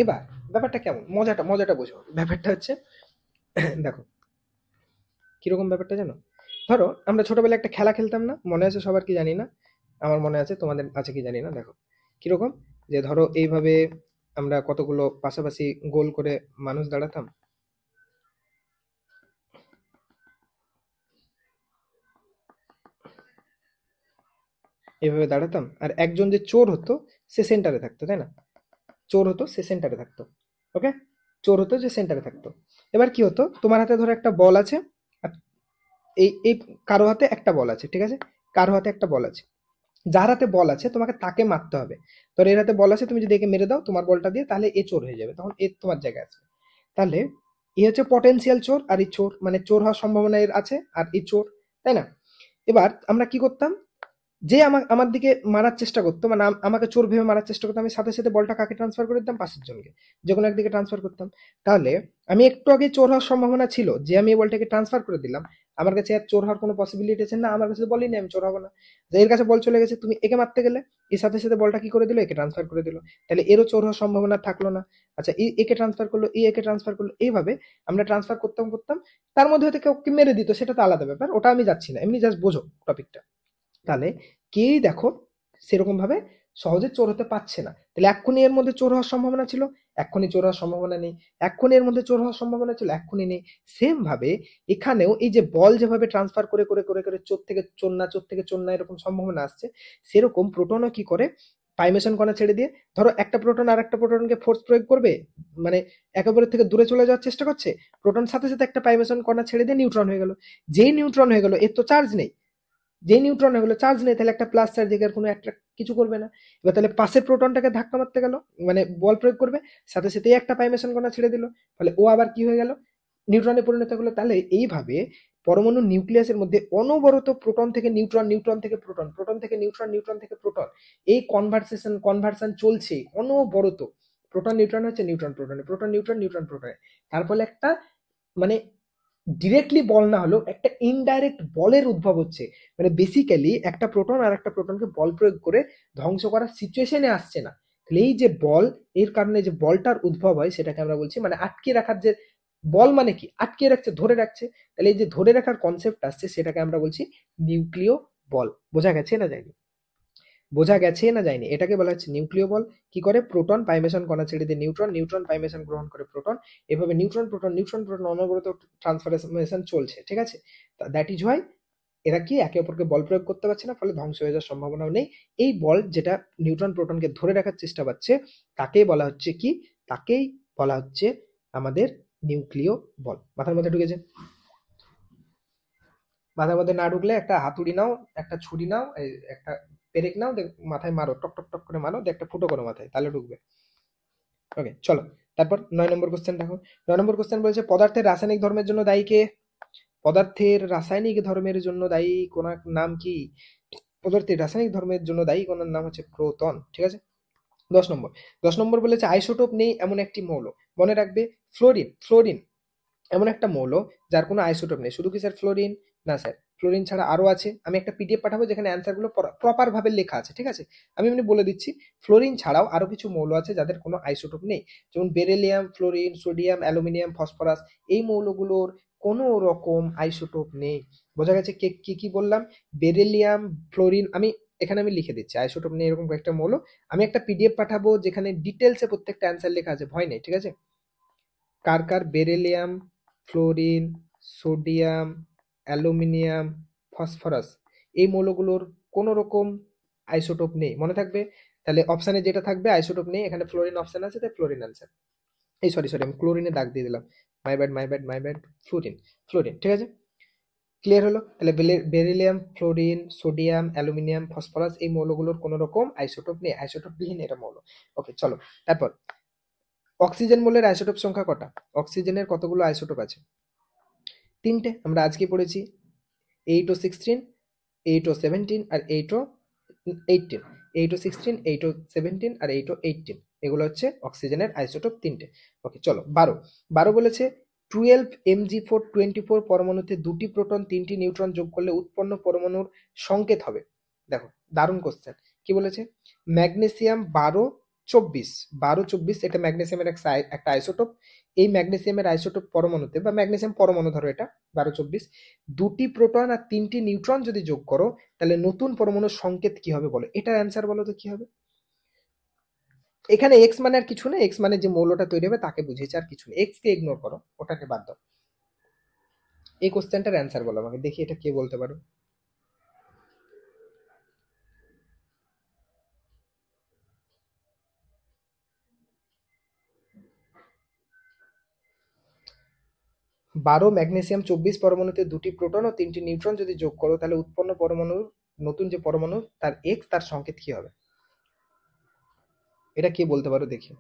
এবার ব্যাপারটা কেমন, মজাটা বোঝো, ব্যাপারটা হচ্ছে দেখো কিরকম ব্যাপারটা জানো, ধরো আমরা ছোটবেলায় একটা খেলা খেলতাম না, মনে আছে সবার কি জানি না, আমার মনে আছে, তোমাদের আছে কি জানি না। দেখো কিরকম, যে ধরো এইভাবে আমরা কতগুলো পাশাপাশি গোল করে মানুষ দাঁড়াতাম, এইভাবে দাঁড়াতাম, আর একজন যে চোর হতো সে সেন্টারে থাকতো, তাই না, চোর হতো সে সেন্টারে থাকতো, ওকে, চোর হতো যে সেন্টারে থাকতো। এবার কি হতো, তোমার হাতে ধরো একটা বল আছে, আর এই এই কারো হাতে একটা বল আছে, ঠিক আছে, কারো হাতে একটা বল আছে, যার হাতে বল আছে তোমাকে তাকে মারতে হবে। তোর এর হাতে বল আছে, তুমি যদি একে মেরে দাও তোমার বলটা দিয়ে, তাহলে এ চোর হয়ে যাবে, তখন এ তোমার জায়গায় আসবে। তাহলে এ হচ্ছে পটেনশিয়াল চোর, আর এই চোর, মানে চোর হওয়ার সম্ভাবনা এর আছে, আর এই চোর, তাই না। এবার আমরা কি করতাম, যে আমার দিকে মারার চেষ্টা করতো, মানে আমাকে চোর ভেবে মারার চেষ্টা করতো, আমি সাথে সাথে বলটা কাকে ট্রান্সফার করে দিতাম, পাশের জনকে, যে কোনো একদিকে ট্রান্সফার করতাম। তাহলে আমি একটু আগে চোর হওয়ার সম্ভাবনা ছিল, যে আমি এই বলটাকে ট্রান্সফার করে দিলাম, আমার কাছে আর চোর হওয়ার কোনো পসিবিলিটি আছে না, আমার কাছে বলেই নি আমি চোর হবো না। যে এর কাছে বল চলে গেছে, তুমি একে মারতে গেলে, এর সাথে সাথে বলটা কি করে দিল, একে ট্রান্সফার করে দিল, তাহলে এরও চোর হওয়ার সম্ভাবনা থাকলো না। আচ্ছা, একে ট্রান্সফার করলো, একে ট্রান্সফার করলো, এইভাবে আমরা ট্রান্সফার করতাম করতাম। তার মধ্যে হয়তো কেউ মেরে দিত, সেটা তো আলাদা ব্যাপার, ওটা আমি যাচ্ছি না, এমনি জাস্ট বোঝো টপিকটা। তাহলে কেই দেখো সেরকম ভাবে সহজে চোর হতে পারছে না, তাহলে এক্ষুনি এর মধ্যে চোর হওয়ার সম্ভাবনা ছিল, এক্ষুনি চোর হওয়ার সম্ভাবনা নেই, এক্ষুনি এর মধ্যে চোর হওয়ার সম্ভাবনা ছিল, এক্ষুনি নেই। সেম ভাবে এখানেও এই যে বল যেভাবে ট্রান্সফার করে করে করে করে চোর থেকে চোর না, চোর থেকে চোর না এরকম সম্ভাবনা আসছে, সেরকম প্রোটনও কি করে, পাইমেশন কণা ছেড়ে দিয়ে, ধরো একটা প্রোটন আর একটা প্রোটনকে ফোর্স প্রয়োগ করবে, মানে একেবারে থেকে দূরে চলে যাওয়ার চেষ্টা করছে, প্রোটন সাথে সাথে একটা পাইমেশন কণা ছেড়ে দিয়ে নিউট্রন হয়ে গেল। যেই নিউট্রন হয়ে গেল, এর তো চার্জ নেই, যে নিউট্রন এগুলো চার্জ নেই, তাহলে একটা প্লাস চার্জ এর কোনো একটা কিছু করবে না। এবার তাহলে পাশের প্রোটনটাকে ধাক্কা মারতে গেল, মানে বল প্রয়োগ করবে, সাথে সাথে একটা পাইমেশন কণা ছেড়ে দিল, ফলে ও আবার কি হয়ে গেল, নিউট্রনে পরিণত হলো। তাহলে এইভাবে পরমাণু নিউক্লিয়াসের মধ্যে অনবরত প্রোটন থেকে নিউট্রন, নিউট্রন থেকে প্রোটন, প্রোটন থেকে নিউট্রন, নিউট্রন থেকে প্রোটন, এই কনভার্সন চলছে অনবরত। প্রোটন নিউট্রন হচ্ছে নিউট্রন প্রোটনে, প্রোটন নিউট্রন, নিউট্রন প্রোটনে। তার ফলে একটা, মানে ডিরেক্টলি বল না হলেও একটা ইনডাইরেক্ট বলের উদ্ভব হচ্ছে। মানে বেসিক্যালি একটা প্রোটন আর একটা প্রোটনকে বল প্রয়োগ করে ধ্বংস করার সিচুয়েশনে আসছে না। তাহলে এই যে বল, এর কারণে যে বলটার উদ্ভব হয় সেটাকে আমরা বলছি, মানে আটকে রাখার যে বল, মানে কি আটকে রাখছে, ধরে রাখছে। তাহলে এই যে ধরে রাখার কনসেপ্ট আসছে, সেটাকে আমরা বলছি নিউক্লিয় বল। বোঝা গেছে না যায়নি? বোঝা গেছে না যায়নি? এটাকে বলা হচ্ছে নিউক্লিয় বল। কি করে, প্রোটন পাইমেশন কণা ছেড়ে দিয়ে নিউট্রন, নিউট্রন পাইমেশন গ্রহণ করে প্রোটন, এভাবে নিউট্রন প্রোটন, নিউট্রন প্রোটন অনবরত ট্রান্সফরমেশন চলছে, ঠিক আছে? দ্যাট ইজ হোয়াই এরা কি একে অপরকে বল প্রয়োগ করতে পারছে না, ফলে ধ্বংস হয়ে যাওয়ার সম্ভাবনাও নেই। এই বল যেটা নিউট্রন প্রোটনকে ধরে রাখার চেষ্টা পাচ্ছে, তাকেই বলা হচ্ছে কি, তাকেই বলা হচ্ছে আমাদের নিউক্লিয় বল। মাথার মধ্যে ঢুকেছে? মাথার মধ্যে না ঢুকলে একটা হাতুড়ি নাও, একটা ছুরি নাও, একটা পেরেক নাও, মাথায় মারো, টক টক টক করে মারো, একটা ফুটো করো মাথায়, তাহলে ঢুকবে। ওকে, চলো। তারপর 9 নম্বর কোশ্চেন দেখো। 9 নম্বর কোশ্চেন বলেছে, পদার্থের রাসায়নিক ধর্মের জন্য দায়ী কে? পদার্থের রাসায়নিক ধর্মের জন্য দায়ী কোনার নাম কি? পদার্থের রাসায়নিক ধর্মের জন্য দায়ী কোনার নাম হচ্ছে প্রোটন, ঠিক আছে? 10 নম্বর। 10 নম্বর বলেছে, আইসোটোপ নেই এমন একটি মৌল। মনে রাখবে, ফ্লোরিন। ফ্লোরিন এমন একটা মৌল যার কোনো আইসোটোপ নেই। শুধু কি স্যার ফ্লোরিন? না স্যার, ফ্লোরিন ছাড়া আরো আছে। আমি একটা পিডিএফ পাঠাবো যেখানে অ্যান্সার গুলো প্রপার ভাবে লেখা আছে, ঠিক আছে? আমি এমনি বলে দিচ্ছি, ফ্লোরিন ছাড়াও আরো কিছু মৌল আছে যাদের কোনো আইসোটোপ নেই, যেমন beryllium, fluorine, sodium, aluminium, phosphorus. এই মৌলগুলোর কোনো রকম আইসোটোপ নেই। বোঝা গেছে কি কি বললাম? বেরিলিয়াম, ফ্লোরিন, আমি লিখে দিচ্ছি, আইসোটোপ নেই এরকম কয়েকটা মৌল। আমি একটা পিডিএফ পাঠাবো যেখানে ডিটেলসে প্রত্যেকটা অ্যান্সার লেখা আছে, ভয় নেই, ঠিক আছে? কার কার beryllium, fluorine, sodium, aluminium, phosphorus, এই মৌলগুলোর কোনো রকম আইসোটোপ নেই, মনে থাকবে? তাহলে অপশানে যেটা থাকবে আইসোটোপ নেই, এখানে ফ্লোরিন অপশান আছে, তাই ফ্লোরিন অ্যান্সার। এই সরি সরি, আমি ক্লোরিনে দাগ দিয়ে দিলাম, my bad my bad my bad. Fluorine, fluorine, ঠিক আছে? ক্লিয়ার হলো? তাহলে beryllium, fluorine, sodium, aluminium, phosphorus, এই মৌলগুলোর কোনো রকম আইসোটোপ নেই, আইসোটোপ বিহীন এটা মৌল। ওকে, চলো। তারপর অক্সিজেন মূলের আইসোটোপ সংখ্যা কটা? অক্সিজেনের কতগুলো আইসোটোপ আছে? 3টে, আমরা আজকে পড়েছি। 8O16, 8O17 আর 8O18। 8O16, 8O17 আর 8O18, এগুলো হচ্ছে অক্সিজেনের আইসোটোপ 3টে। ওকে, চলো। 12 বলেছে, 12 Mg424 পরমাণুতে 2টি প্রোটন 3টি নিউট্রন যোগ করলে উৎপন্ন পরমাণুর সংকেত হবে। দেখো, দারুণ কোশ্চেন। কি বলেছে? ম্যাগনেসিয়াম 1224, 1224 এটা ম্যাগনেসিয়ামের একটা আইসোটোপ। এই ম্যাগনেসিয়ামের আইসোটোপ পরমাণুতে, বা ম্যাগনেসিয়াম পরমাণু ধরো এটা 1224, 2টি প্রোটন আর 3টি নিউট্রন যদি যোগ করো, তাহলে নতুন পরমাণুর সংকেত কি হবে বলো? এটার অ্যান্সার বলো তো কি হবে? এখানে এক্স মানে আর কিছু না, এক্স মানে যে মৌলটা তৈরি হবে তাকে বুঝিয়েছে, আর কিছু না। এক্স কে ইগনোর করো, ওটাকে বাদ দাও। এই কোশ্চেনটার অ্যান্সার বলো আমাকে, দেখি এটা কে বলতে পারো। 12 ম্যাগনেসিয়াম 24 পরমাণুতে 2টি প্রোটন ও 3টি নিউট্রন যদি যোগ করো, তাহলে উৎপন্ন পরমাণুর, নতুন যে পরমাণু তার এক্স, তার সংকেত কি হবে? এটা কে বলতে পারো দেখি।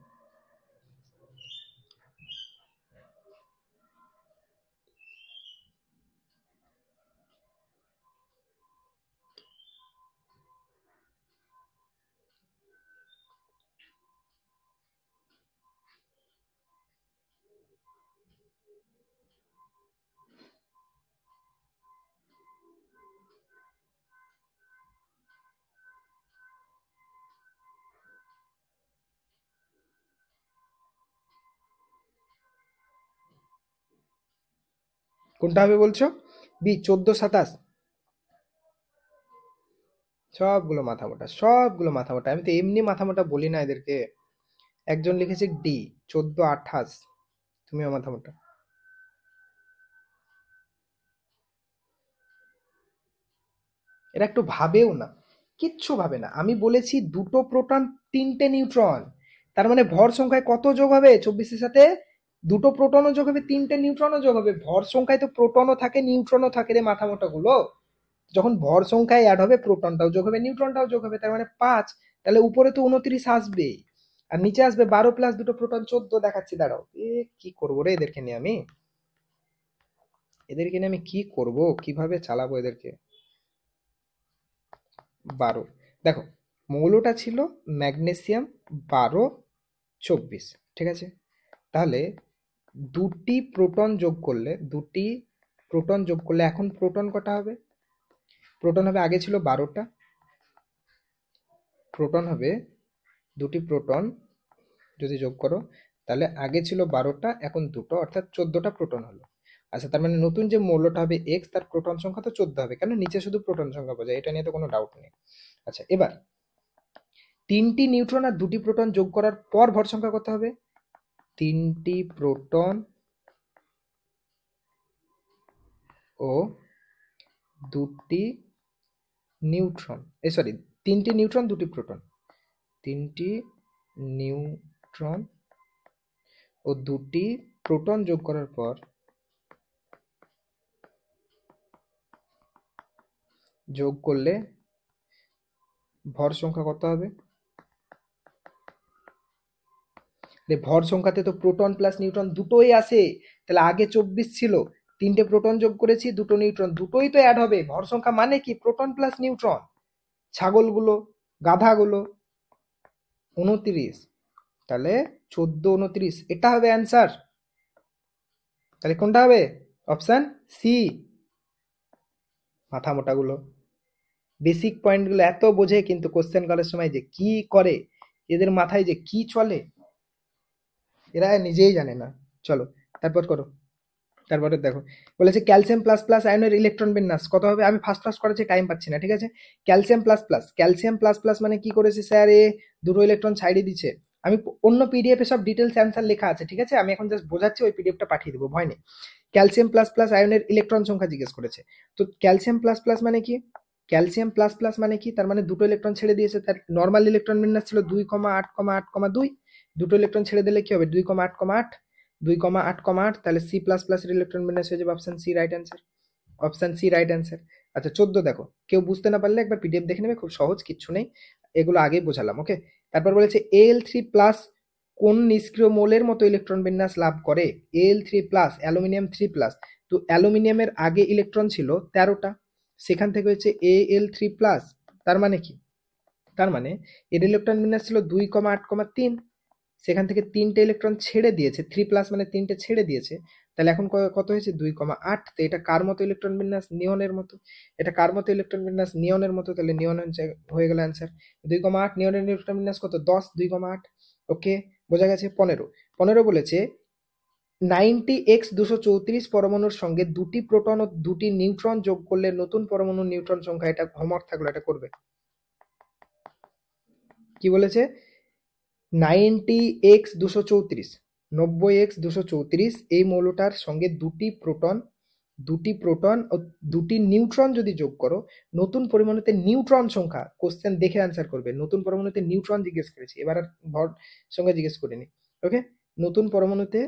কোনটা হবে বলছো? বি 14 27। সবগুলো মাথা মোটা, আমি তো এমনি মাথা মোটা বলি না এদেরকে। একজন লিখেছে ডি 14 28, তুমিও মাথা মোটা। এরা একটু ভাবেও না, কিচ্ছু ভাবে না। আমি বলেছি দুটো প্রোটন, তিনটে নিউট্রন, তার মানে ভর সংখ্যায় কত যোগ হবে 24-এর সাথে? দুটো প্রোটনও যোগ হবে, তিনটে নিউট্রনও যোগ হবে। ভর সংখ্যায় তো প্রোটনও থাকে নিউট্রনও থাকে রে মাথা মোটা গুলো। যখন ভর সংখ্যায় অ্যাড হবে প্রোটনটাও যোগ হবে নিউট্রনটাও যোগ হবে, তার মানে 5। তাহলে উপরে তো 29 আসবে, আর নিচে আসবে 12 প্লাস দুটো প্রোটন 14। দেখাচ্ছি দাঁড়াও। কি করবো রে এদেরকে নিয়ে আমি, কি করব, কিভাবে চালাবো এদেরকে। 12, দেখো মৌলটা ছিল ম্যাগনেসিয়াম 12 24, ঠিক আছে। তাহলে দুটি প্রোটন যোগ করলে এখন প্রোটন কটা হবে? প্রোটন হবে, আগে ছিল 12টা, প্রোটন হবে, দুটি প্রোটন যদি যোগ করো তাহলে আগে ছিল 12টা, এখন দুটো, অর্থাৎ 14টা প্রোটন হলো। আচ্ছা, তার মানে নতুন যে মৌলটা হবে এক্স, তার প্রোটন সংখ্যা তো 14 হবে, কেন নিচে শুধু প্রোটন সংখ্যা বোঝায়, এটা নিয়ে তো কোনো ডাউট নেই। আচ্ছা, এবার তিনটি নিউট্রন আর দুটি প্রোটন যোগ করার পর ভর সংখ্যা কত হবে? তিনটি প্রোটন ও দুটি নিউট্রন, সরি, তিনটি নিউট্রন দুটি প্রোটন, তিনটি নিউট্রন ও দুটি প্রোটন যোগ করার পর যোগ করলে ভর সংখ্যা কত হবে? ভর সংখ্যাতে তো প্রোটন প্লাস নিউট্রন দুটোই আসে, তাহলে আগে 24 ছিল, তিনটে প্রোটন যোগ করেছি, দুটো নিউট্রন, দুটোই তো অ্যাড হবে। ভর সংখ্যা মানে কি? Proton plus neutron. ছাগলগুলো, গাধাগুলো, 29, তাহলে 14 29, এটা হবে অ্যান্সার। তাহলে কোনটা হবে? Option C. মাথা মোটাগুলো বেসিক পয়েন্টগুলো এত বোঝে, কিন্তু কোশ্চেন করার সময় যে কি করে, এদের মাথায় যে কি চলে এরা নিজেই জানে না। চলো তারপর করো। তারপরে দেখো, বলেছে ক্যালসিয়াম প্লাস প্লাস আয়নের ইলেকট্রন বিন্যাস কত হবে। আমি ফার্স্ট ফার্স্ট করেছি, টাইম পাচ্ছি না, ঠিক আছে। ক্যালসিয়াম প্লাস প্লাস মানে কি করেছে স্যার, এ দুটো ইলেকট্রন ছাইড়ে দিচ্ছে। আমি অন্য পিডিএফ এ সব ডিটেলস অ্যান্সার লেখা আছে, ঠিক আছে, আমি এখন জাস্ট বোঝাচ্ছি, ওই পিডিএফটা পাঠিয়ে দেবো, ভয় নেই। ক্যালসিয়াম প্লাস প্লাস আয়নের ইলেকট্রন সংখ্যা জিজ্ঞেস করেছে। তো ক্যালসিয়াম প্লাস প্লাস মানে কি? ক্যালসিয়াম প্লাস প্লাস মানে কি, তার মানে দুটো ইলেকট্রন ছেড়ে দিয়েছে। তার নর্মাল ইলেকট্রন বিন্যাস ছিল 2,8,8,2, দুটো ইলেকট্রন ছেড়ে দিলে কি হবে? 2,8,8, 2,8,8, তাহলে সি প্লাস প্লাস এর ইলেকট্রন বিন্যাস হয়ে যাবে option C right answer. Option C right answer. আচ্ছা, 14 দেখো, কেউ বুঝতে না পারলে একবার পিডিএফ দেখে নেবে, খুব সহজ, কিচ্ছু নেই, এগুলো আগেই বোঝালাম, ওকে। তারপর বলেছে Al3 প্লাস কোন নিষ্ক্রিয় মৌলের মতো ইলেকট্রন বিন্যাস লাভ করে? Al3 প্লাস, অ্যালুমিনিয়াম 3 প্লাস, তো অ্যালুমিনিয়ামের আগে ইলেকট্রন ছিল 13টা, সেখান থেকে হচ্ছে Al3 প্লাস। তার মানে কি? তার মানে এর ইলেকট্রন বিন্যাস ছিল 2,8,3, সেখান থেকে তিনটে ইলেকট্রন ছেড়ে দিয়েছে, 3 প্লাস মানে তিনটে ছেড়ে দিয়েছে, তাহলে এখন কত হয়েছে? 2,8। তো এটা কার মতো ইলেকট্রন বিন্যাস? নিয়নের মতো। এটা কার মতো ইলেকট্রন বিন্যাস? নিয়নের মতো, তাহলে নিয়ন হয়ে গেল অ্যান্সার। 2,8, নিয়নের ইলেকট্রন বিন্যাস কত? 10, 2,8, ওকে, বোঝা গেছে। 15 বলেছে 90x234 পরমাণুর সঙ্গে দুটি প্রোটন ও দুটি নিউট্রন যোগ করলে নতুন পরমাণুর নিউট্রন সংখ্যা। এটা হোমওয়ার্ক থাকলো, এটা করবে। কি বলেছে? 90x234, 90x234, এই মৌলটার সঙ্গে দুটি প্রোটন ও দুটি নিউট্রন যদি যোগ করো, নতুন পরমাণুতে নিউট্রন সংখ্যা, কোশ্চেন দেখে অ্যান্সার করবে। নতুন পরমাণুতে নিউট্রন জিজ্ঞেস করেছি, এবার আর ভর সংখ্যা জিজ্ঞেস করিনি, ওকে। নতুন পরমাণুতে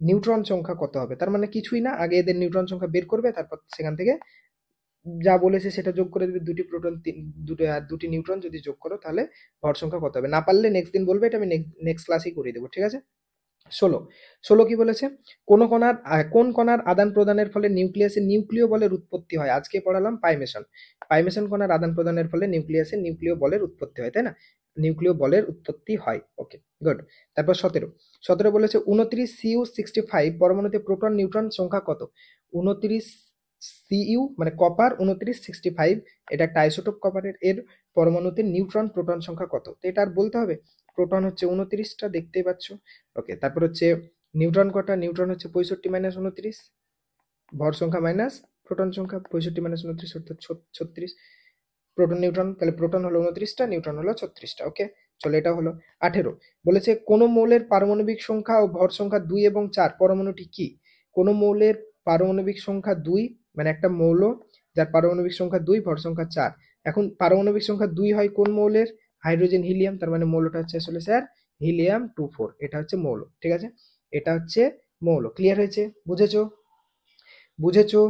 নিউট্রন সংখ্যা কত হবে, তার মানে কিছুই না, আগে এদের নিউট্রন সংখ্যা বের করবে, তারপর সেখান থেকে যা বলেছে সেটা যোগ করে দেবে। দুটি প্রোটন, দুটো আর দুটি নিউট্রন যদি যোগ করো, তাহলে ভর সংখ্যা কত হবে। না পারলে নেক্সট দিন বলবে, এটা আমি নেক্সট ক্লাসেই করে দেবো, ঠিক আছে। 16 কি বলেছে? কোন কণার আদান প্রদানের ফলে নিউক্লিয়াসে নিউক্লিয় বলের উৎপত্তি হয়? আজকে পড়ালাম পাইমেশন। পাইমেশন কণার আদান প্রদানের ফলে নিউক্লিয়াসে নিউক্লিয় বলের উৎপত্তি হয়, তাই না? নিউক্লিয় বলের উৎপত্তি হয়, ওকে, গুড। তারপর 17 বলেছে 29Cu65 পরমাণুতে প্রোটন নিউট্রন সংখ্যা কত? 29 Cu মানে কপার, 2965, এটা একটা আইসোটোপ কপারের, এর পরমাণুতে নিউট্রন প্রোটন সংখ্যা কত? তো এটা আর বলতে হবে, প্রোটন হচ্ছে 29টা, দেখতেই পাচ্ছ, ওকে। তারপর হচ্ছে নিউট্রন কটা? নিউট্রন হচ্ছে 65 - 29, ভর সংখ্যা মাইনাস প্রোটন সংখ্যা, 65 মাইনাস 29 অর্থাৎ 36। প্রোটন নিউট্রন, তাহলে প্রোটন হলো 29টা, নিউট্রন হলো 36টা। ওকে, চলো এটা হলো 18। বলেছে কোন মৌলের পারমাণবিক সংখ্যা ও ভর সংখ্যা 2 এবং 4, পরমাণুটি কি? কোন মৌলের পারমাণবিক সংখ্যা 2, মানে একটা মৌল যার পারমাণবিক সংখ্যা 2, ভর সংখ্যা 4। এখন পারমাণবিক সংখ্যা 2 হয় কোন মৌলের? হাইড্রোজেন হিলিয়াম, তার মানে মৌলটা হচ্ছে আসলে স্যার হিলিয়াম 24, এটা হচ্ছে মৌল। ঠিক আছে, এটা হচ্ছে মৌল। ক্লিয়ার হয়েছে? বুঝেছো? বুঝেছো?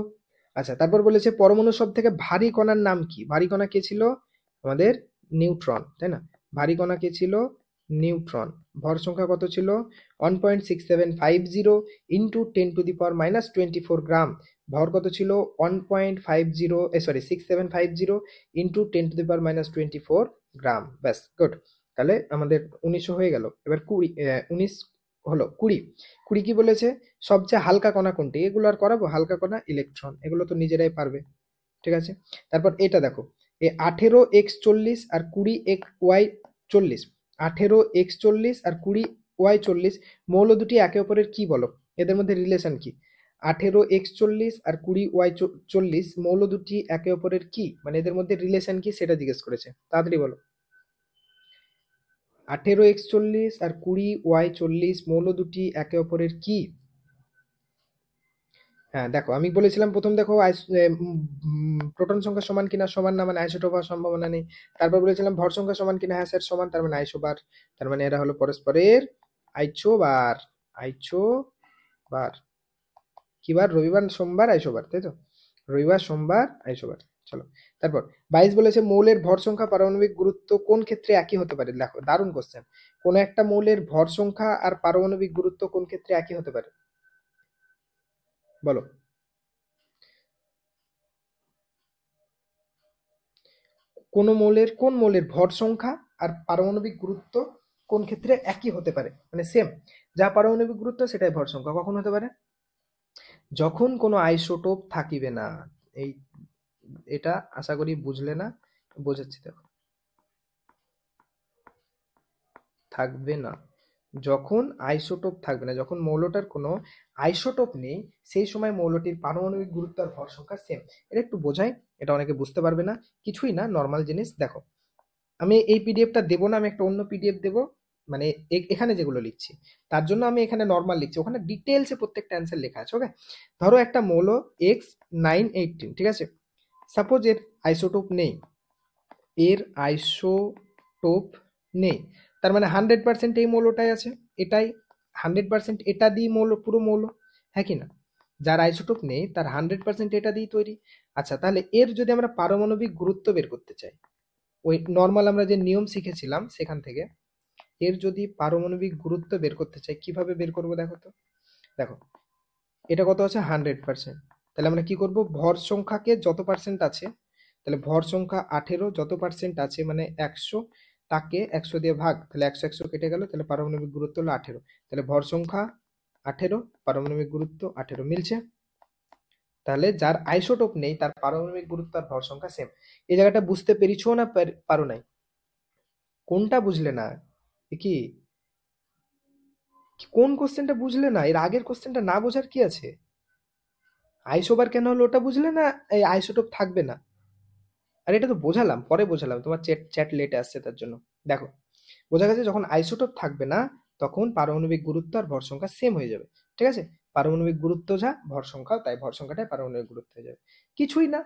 আচ্ছা, তারপর বলেছে পরমাণুর সব থেকে ভারী কণার নাম কি? ভারী কণা কে ছিল? আমাদের নিউট্রন, তাই না? ভারী কণা কে ছিল? নিউট্রন। ভর সংখ্যা কত ছিল? 1.6750 ইন্টু 10⁻⁻24 গ্রাম। ভর কত ছিল? 6750 ইন্টু 10⁻⁻24 গ্রাম। ব্যাস, গুড। তাহলে আমাদের 1900 হয়ে গেল। এবার 19 হলো 20। 20 কি বলেছে? সবচেয়ে হালকা কণা কোনটি? এগুলো আর করাবো? হালকা কণা ইলেকট্রন, এগুলো তো নিজেরাই পারবে। ঠিক আছে, তারপর এটা দেখো, এ 18x40 আর 20y40, 18x40 আর 20y40 মৌল দুটি একে অপরের কি বলো? এদের মধ্যে রিলেশন কি? 18x40 আর 20y40 মৌল দুটি একে অপরের কি, মানে এদের মধ্যে রিলেশন কি সেটা জিজ্ঞেস করেছে, তাড়াতাড়ি বলো। 18x40 আর 20y40 মৌল দুটি একে অপরের কি? হ্যাঁ দেখো, আমি বলেছিলাম প্রথম দেখো প্রোটন সংখ্যা সমান কিনা, সমান না মানে আইসোটোপ হওয়ার সম্ভাবনা নেই। তারপর বলেছিলাম ভর সংখ্যা সমান কিনা, হ্যাঁ স্যার সমান, তার মানে আইসোবার। তার মানে এরা হলো পরস্পরের আইসোবার। আইসোবার কি বার? রবিবার সোমবার আইসোবার, তাই তো? রবিবার সোমবার আইসোবার। চলো, তারপর 22 বলেছে মৌলের ভর সংখ্যা পারমাণবিক গুরুত্ব কোন ক্ষেত্রে একই হতে পারে? দেখো দারুণ কোশ্চেন। কোন একটা মৌলের ভর সংখ্যা আর পারমাণবিক গুরুত্ব কোন ক্ষেত্রে একই হতে পারে? বলো। কোন মৌলের ভর সংখ্যা আর পারমাণবিক গুরুত্ব কোন ক্ষেত্রে একই হতে পারে, মানে সেম, যা পারমাণবিক গুরুত্ব সেটাই ভর সংখ্যা। কখন হতে পারে? যখন কোনো আইসোটোপ থাকিবে না। এই এটা আশা করি বুঝলে না, বোঝাচ্ছি দেখো। থাকবে না, যখন আইসোটোপ থাকবে না, যখন মৌলটার কোনো আইসোটোপ নেই, সেই সময় মৌলটির পারমাণবিক গুরুত্ব আর ভর সংখ্যা সেম। এটা একটু বোঝাই, এটা অনেকে বুঝতে পারবে না, কিছুই না, নর্মাল জিনিস। দেখো, আমি এই পিডিএফটা দেবো না, আমি একটা অন্য পিডিএফ দেবো, মানে এখানে যেগুলো লিখছি তার জন্য আমি এখানে নর্মাল লিখছি, ওখানে ডিটেলসে প্রত্যেকটা অ্যান্সার লেখা আছে। ওকে, ধরো একটা মৌল X918, ঠিক আছে, সাপোজ এর আইসোটোপ নেই, এর আইসোটোপ নেই, তার মানে 100% এই মৌলটাই আছে, এটাই 100% এটা দিয়ে মৌল, পুরো মৌল, হ্যাঁ কি না? যার আইসোটোপ নেই তার 100% এটা দিয়ে তৈরি। আচ্ছা, তাহলে এর যদি আমরা পারমাণবিক গুরুত্ব বের করতে চাই, ওই নর্মাল আমরা যে নিয়ম শিখেছিলাম সেখান থেকে এর যদি পারমাণবিক গুরুত্ব বের করতে চাই, কিভাবে বের করব দেখো তো। দেখো, এটা কত আছে? 100%। তাহলে আমরা কি করব? ভর সংখ্যাকে যত পার্সেন্ট আছে, তাহলে ভর সংখ্যা 18 যত পার্সেন্ট আছে মানে 100, তাকে 100 দিয়ে ভাগ, তাহলে 100 100 কেটে গেল, তাহলে পারমাণবিক গুরুত্ব হলো 18। তাহলে ভর সংখ্যা 18, পারমাণবিক গুরুত্ব 18, মিলছে? তাহলে যার আইসোটোপ নেই তার পারমাণবিক গুরুত্ব আর ভর সংখ্যা সেম। এই জায়গাটা বুঝতে পেরেছো না পারো নাই? কোনটা বুঝলে না? কি কোন কোশ্চেনটা বুঝলে না? এর আগের কোশ্চেনটা না বোঝার কি আছে? আইসোবার কেন হলো ওটা বুঝলে না? এই আইসোটোপ থাকবে না, আর এটা তো বোঝালাম, পরে বোঝালাম, তোমার চ্যাট চ্যাট লেটে আসছে তার জন্য। দেখো, বোঝা গেছে যখন আইসোটোপ থাকবে না তখন পারমাণবিক গুরুত্ব আর ভর সংখ্যা সেম হয়ে যাবে। ঠিক আছে, পারমাণবিক গুরুত্ব যা, ভর সংখ্যাও তাই, ভর সংখ্যাটাই পারমাণবিক গুরুত্ব হয়ে যাবে। কিছুই না,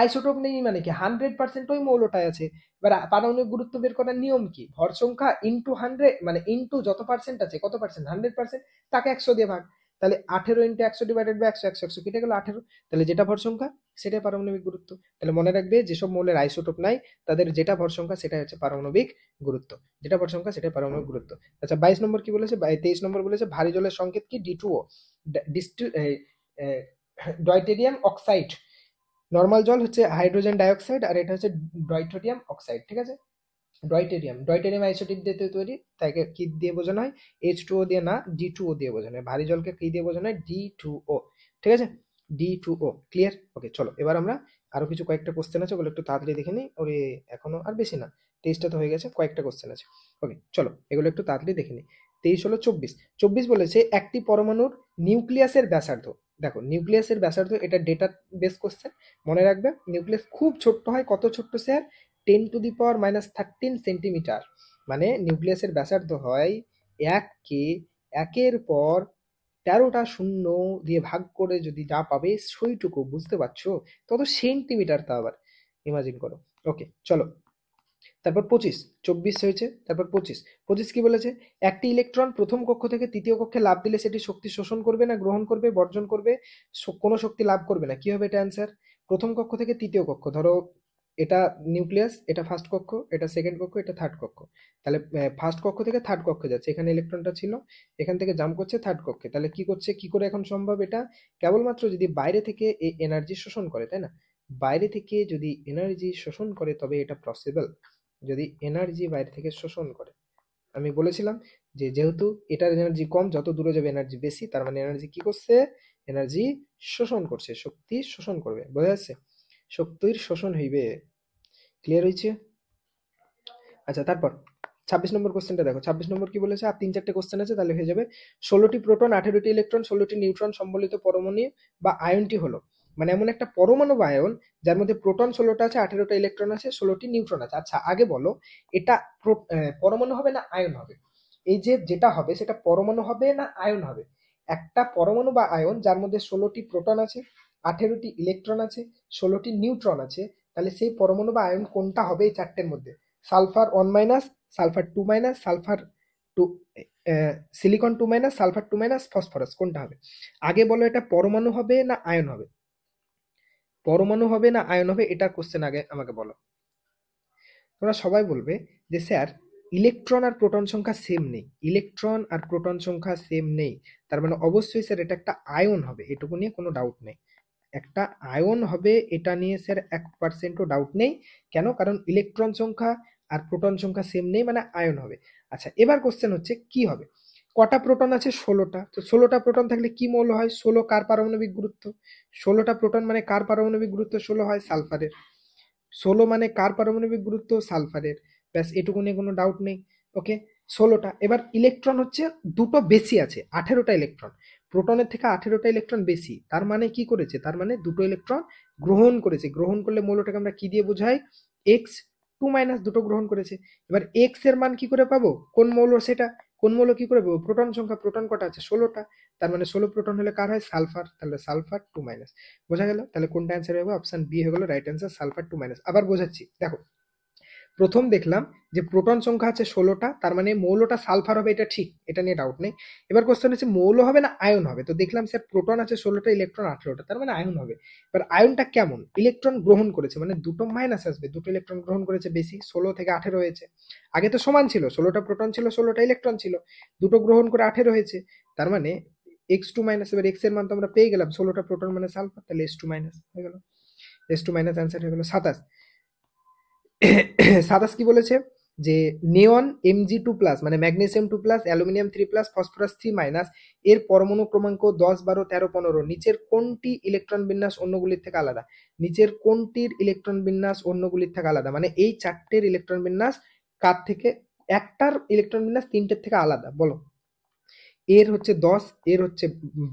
আইসোটোপ নেই মানে কি? 100% ওই মৌলটাই আছে। এবার পারমাণবিক গুরুত্ব বের করার নিয়ম কি? ভর সংখ্যা ইন্টু 100, মানে ইন্টু যত পার্সেন্ট আছে, কত পার্সেন্ট? 100%, তাকে 100 দিয়ে ভাগ। তাহলে 18 ইন্টু 100 ডিভাইডেড বাই 100, 100 100 কেটে গেল 18। তাহলে যেটা ভর সংখ্যা সেটাই পারমাণবিক গুরুত্ব। তাহলে মনে রাখবে, যেসব মৌলের আইসোটোপ নাই তাদের যেটা ভর সংখ্যা সেটাই হচ্ছে পারমাণবিক গুরুত্ব, যেটা ভর সংখ্যা সেটাই পারমাণবিক গুরুত্ব। আচ্ছা, 22 নম্বর কি বলেছে? 23 নম্বর বলেছে ভারী জলের সংকেত কি? D2O, deuterium oxide. নর্মাল জল হচ্ছে হাইড্রোজেন ডাইঅক্সাইড, আর এটা হচ্ছে ডয়টোরিয়াম অক্সাইড। ঠিক আছে, ডয়টেরিয়াম আইসোটোপ দিয়ে তৈরি, তাকে কি দিয়ে বোঝানো হয়? H2O দিয়ে না, D2O দিয়ে বোঝানো হয়। ভারী জলকে কি দিয়ে বোঝানো হয়? D2O। ঠিক আছে, D2O। ক্লিয়ার? ওকে, চলো এবার আমরা আরো কিছু কয়েকটা কোশ্চেন আছে, ওগুলো একটু তাড়াতাড়ি দেখে নিই। ওরে, এখনো আর বেশি না, 23টা তো হয়ে গেছে, কয়েকটা কোশ্চেন আছে। ওকে চলো এগুলো একটু তাড়াতাড়ি দেখে নিই। 23 হলো 24। 24 বলেছে একটি পরমাণুর নিউক্লিয়াসের ব্যাসার্ধ। দেখো নিউক্লিয়াসের ব্যাসার্ধ, এটা ডেটা বেস কোশ্চেন, মনে রাখবে নিউক্লিয়াস খুব ছোট্ট হয়, কত ছোট্ট স্যার, 10⁻⁻13 সেন্টিমিটার, মানে নিউক্লিয়াসের ব্যাসার্ধ হয় 1 কে 1-এর পর 13টা শূন্য দিয়ে ভাগ করে যদি যা পাবে সেইটুকু, বুঝতে পারছো, তত সেন্টিমিটার, তা আবার ইমাজিন করো। ওকে চলো, তারপর 25, 24 হয়েছে, তারপর 25, 25 কি বলেছে, একটি ইলেকট্রন প্রথম কক্ষ থেকে তৃতীয় কক্ষে লাফ দিলে সেটি শক্তি শোষণ করবে না গ্রহণ করবে, বর্জন করবে, কোনো শক্তি লাভ করবে না, কি হবে এটা অ্যান্সার? প্রথম কক্ষ থেকে তৃতীয় কক্ষ, ধরো এটা নিউক্লিয়াস, এটা ফার্স্ট কক্ষ, এটা সেকেন্ড কক্ষ, এটা থার্ড কক্ষ, তাহলে ফার্স্ট কক্ষ থেকে থার্ড কক্ষে যাচ্ছে, এখানে ইলেকট্রনটা ছিল, এখান থেকে জাম্প করছে থার্ড কক্ষে, তাহলে কি করছে, কি করে এখন সম্ভব এটা? কেবলমাত্র যদি বাইরে থেকে এই এনার্জি শোষণ করে, তাই না? বাইরে থেকে যদি এনার্জি শোষণ করে তবে এটা পসিবল, যদি এনার্জি বাইরে থেকে শোষণ করে। আমি বলেছিলাম যে যেহেতু এটার এনার্জি কম, যত দূরে যাবে এনার্জি বেশি, তার মানে এনার্জি কি করছে, এনার্জি শোষণ করছে, শক্তি শোষণ করবে, বোঝা যাচ্ছে, শক্তির শোষণ হইবে, ক্লিয়ার হয়েছে? আচ্ছা তারপর 26 নম্বর কোশ্চেনটা দেখো, 26 নম্বর কি বলেছে, আর 3-4টে কোশ্চেন আছে, তাহলে হয়ে যাবে। 16টি প্রোটন, 18টি ইলেকট্রন, 16টি নিউট্রন সম্বলিত পরমাণু বা আয়নটি হলো, মানে এমন একটা পরমাণু বা আয়ন যার মধ্যে প্রোটন 16টা আছে, 18টা ইলেকট্রন আছে, 16টি নিউট্রন আছে। আচ্ছা আগে বলো, এটা পরমাণু হবে না আয়ন হবে? এই যে যেটা হবে সেটা পরমাণু হবে না আয়ন হবে? একটা পরমাণু বা আয়ন যার মধ্যে 16টি প্রোটন আছে, 18টি ইলেকট্রন আছে, 16টি নিউট্রন আছে, তাহলে সেই পরমাণু বা আয়ন কোনটা হবে এই চারটের মধ্যে? Sulphur 1 sulphur 2 sulphur 2, silicon 2 sulphur 2 phosphorus, কোনটা হবে? আগে বলো এটা পরমাণু হবে না আয়ন হবে? পরমাণু হবে না আয়ন হবে, এটার কোশ্চেন আগে আমাকে বলো। তোমরা সবাই বলবে যে স্যার ইলেকট্রন আর প্রোটন সংখ্যা সেম নেই, ইলেকট্রন আর প্রোটন সংখ্যা সেম নেই, তার মানে অবশ্যই স্যার এটা একটা আয়ন হবে, এটুকু নিয়ে কোনো ডাউট নেই, একটা আয়ন হবে, এটা নিয়ে স্যার 1%ও ডাউট নেই। কেন? কারণ ইলেকট্রন সংখ্যা আর প্রোটন সংখ্যা সেম নেই, মানে আয়ন হবে। আচ্ছা এবার কোশ্চেন হচ্ছে কি হবে, কটা প্রোটন আছে? 16টা, তো 16টা প্রোটন থাকলে কি মৌল হয়? 16 কার পারমাণবিক গুরুত্ব? 16টা প্রোটন মানে কার পারমাণবিক গুরুত্ব 16 হয়? সালফারের। 16 মানে কার পারমাণবিক গুরুত্ব? সালফারের। ব্যাস এটুকু নিয়ে কোনো ডাউট নেই। ওকে, 16টা। এবার ইলেকট্রন হচ্ছে দুটো বেশি আছে, 18টা ইলেকট্রন, প্রোটনের থেকে 18টা ইলেকট্রন বেশি, তার মানে কি করেছে, তার মানে দুটো ইলেকট্রন গ্রহণ করেছে, গ্রহণ করলে মৌলটাকে আমরা কি দিয়ে বোঝাই? এক্স টু মাইনাস, দুটো গ্রহণ করেছে। এবার এক্স এর মান কি করে পাবো, কোন মৌল সেটা, কোন মৌল কি করে পাবো? প্রোটন সংখ্যা, প্রোটন কটা আছে? 16টা, তার মানে 16 প্রোটন হলে কার হয়? সালফার, তাহলে সালফার 2 বোঝা গেল? তাহলে কোনটা অ্যান্সার হবে? অপশন বি হয়ে গেল রাইট অ্যান্সার, সালফার 2 আবার বোঝাচ্ছি, দেখো প্রথম দেখলাম যে প্রোটন সংখ্যা আছে 16টা, তার মানে মৌলটা সালফার হবে, এটা ঠিক, এটা নিয়ে ডাউট নেই। এবার কোশ্চেন হচ্ছে মৌল হবে না আয়ন হবে, তো দেখলাম স্যার প্রোটন আছে 16টা, ইলেকট্রন 18টা, তার মানে আয়ন হবে। এবার আয়নটা কেমন? ইলেকট্রন গ্রহণ করেছে, মানে দুটো মাইনাস আসবে, দুটো ইলেকট্রন গ্রহণ করেছে বেশি, 16 থেকে 18 হয়েছে। আগে তো সমান ছিল, 16টা প্রোটন ছিল, 16টা ইলেকট্রন ছিল, দুটো গ্রহণ করে 18 হয়েছে, তার মানে x2 এবার x এর মান তো আমরা পেয়ে গেলাম, 16টা প্রোটন মানে সালফার, তাহলে s2 হয়ে গেল, s2 অ্যান্সার হয়ে গেল 27। 27 কি বলেছে, যে নিয়ন Mg2+, মানে ম্যাগনেসিয়াম 2+, অ্যালুমিনিয়াম 3+, ফসফরাস 3- এর পরমাণু ক্রমাঙ্ক 10, 12, 13, 15 নিচের কোনটি ইলেকট্রন বিন্যাস অন্যগুলির থেকে আলাদা? নিচের কোনটির ইলেকট্রন বিন্যাস অন্যগুলির থেকে আলাদা, মানে এই চারটের ইলেকট্রন বিন্যাস কার থেকে, একটার ইলেকট্রন বিন্যাস তিনটের থেকে আলাদা, বলো। এর হচ্ছে 10, এর হচ্ছে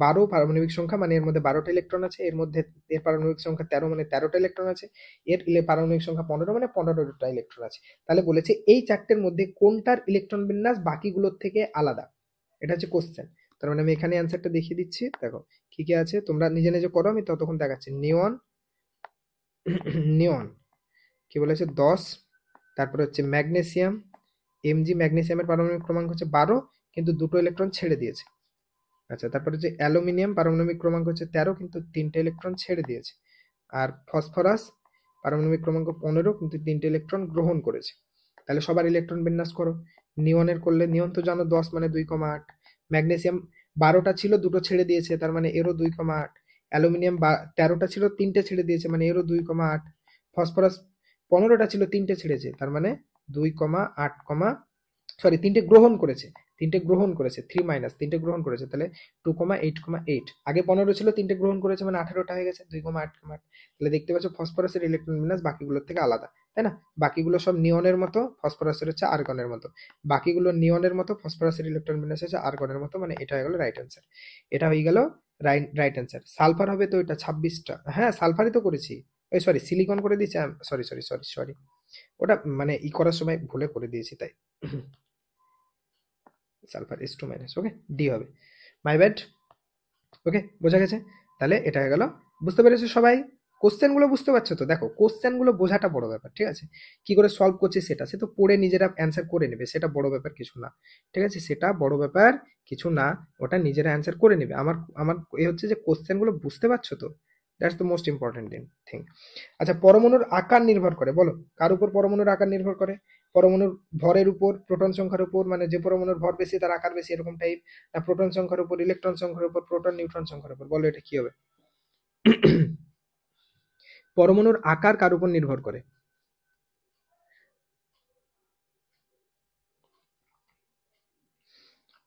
12 পারমাণবিক সংখ্যা, মানে এর মধ্যে 12টা ইলেকট্রন আছে, এর মধ্যে এর পারমাণবিক সংখ্যা 13, মানে 13টা ইলেকট্রন আছে, এর পারমাণবিক সংখ্যা 15, মানে 15টা ইলেকট্রন আছে। তাহলে বলেছে এই চারটের মধ্যে কোনটার ইলেকট্রন বিন্যাস বাকিগুলোর থেকে আলাদা, এটা হচ্ছে কোশ্চেন। তার মানে আমি এখানে অ্যান্সারটা দেখিয়ে দিচ্ছি, দেখো কি কি আছে, তোমরা নিজে নিজে করো, আমি ততক্ষণ দেখাচ্ছি। নিয়ন, নিয়ন কি বলেছে 10, তারপরে হচ্ছে ম্যাগনেসিয়াম, Mg ম্যাগনেসিয়ামের পারমাণবিক ক্রমাঙ্ক হচ্ছে 12, কিন্তু দুটো ইলেকট্রন ছেড়ে দিয়েছে। আচ্ছা তারপরে যে অ্যালুমিনিয়াম পারমাণবিক ক্রমাঙ্ক হচ্ছে 13, কিন্তু 3টে ইলেকট্রন ছেড়ে দিয়েছে। আর ফসফরাস পারমাণবিক ক্রমাঙ্ক 15, কিন্তু 3টে ইলেকট্রন গ্রহণ করেছে। তাহলে সবার ইলেকট্রন বিন্যাস করো। নিয়নের করলে, নিয়ন তো জানো 10 মানে 2,8, ম্যাগনেসিয়াম 12টা ছিল, দুটো ছেড়ে দিয়েছে, তার মানে এরও 2,8, অ্যালুমিনিয়াম 13টা ছিল, 3টে ছেড়ে দিয়েছে, মানে এরও 2,8, ফসফরাস 15টা ছিল, 3টে ছেড়েছে, তার মানে 2,8, সরি 3টে গ্রহণ করেছে, 3টে গ্রহণ করেছে, 3 3টে গ্রহণ করেছে, তাহলে 2,8,8, আগে 15 ছিল, 3টে গ্রহণ করেছে, মানে 18টা হয়ে গেছে, 2,8,8। তাহলে দেখতে পাচ্ছ ফসফরাসের ইলেকট্রন বিন্যাস বাকিগুলোর থেকে আলাদা, তাই না? বাকিগুলো সব নিয়নের মতো, ফসফরাসের হচ্ছে আর্গনের মতো, বাকিগুলো নিয়নের মতো, ফসফরাসের ইলেকট্রন বিন্যাস হচ্ছে আর্গনের মতো, মানে এটা হয়ে গেল রাইট অ্যান্সার। এটা হয়ে গেল রাইট রাইট অ্যান্সার। সালফার হবে তো এটা 26টা। হ্যাঁ সালফারই তো করেছি। ওই সরি সিলিকন করে দিয়েছি। সরি সরি সরি সরি, ওটা মানে ই করার সময় ভুলে করে দিয়েছি তাই। Sulphur is to minus, okay D হবে, মাই ব্যাড। ওকে বোঝা গেছে, তাহলে এটা হয়ে গেল। বুঝতে পেরেছো সবাই? কোশ্চেন গুলো বুঝতে পারছো তো? দেখো কোশ্চেন গুলো বোঝাটা বড় ব্যাপার, ঠিক আছে? কি করে সলভ করছে সেটা, সে তো পড়ে নিজেরা অ্যান্সার করে নেবে, সেটা বড় ব্যাপার কিছু না, ঠিক আছে? সেটা বড় ব্যাপার কিছু না, ওটা নিজেরা অ্যান্সার করে নেবে। আমার আমার এ হচ্ছে যে কোশ্চেন গুলো বুঝতে পারছো তো, that's the most important thing. আচ্ছা পরমাণুর আকার নির্ভর করে, বলো কার উপর পরমাণুর আকার নির্ভর করে? পরমাণুর ভরের উপর, প্রোটন সংখ্যার উপর, মানে যে পরমাণুর ভর বেশি তার আকার বেশি এরকম টাইপ, না প্রোটন সংখ্যার উপর, ইলেকট্রন সংখ্যার উপর, প্রোটন নিউট্রন সংখ্যার উপর? বলো এটা কি হবে? পরমাণুর আকার কার উপর নির্ভর করে?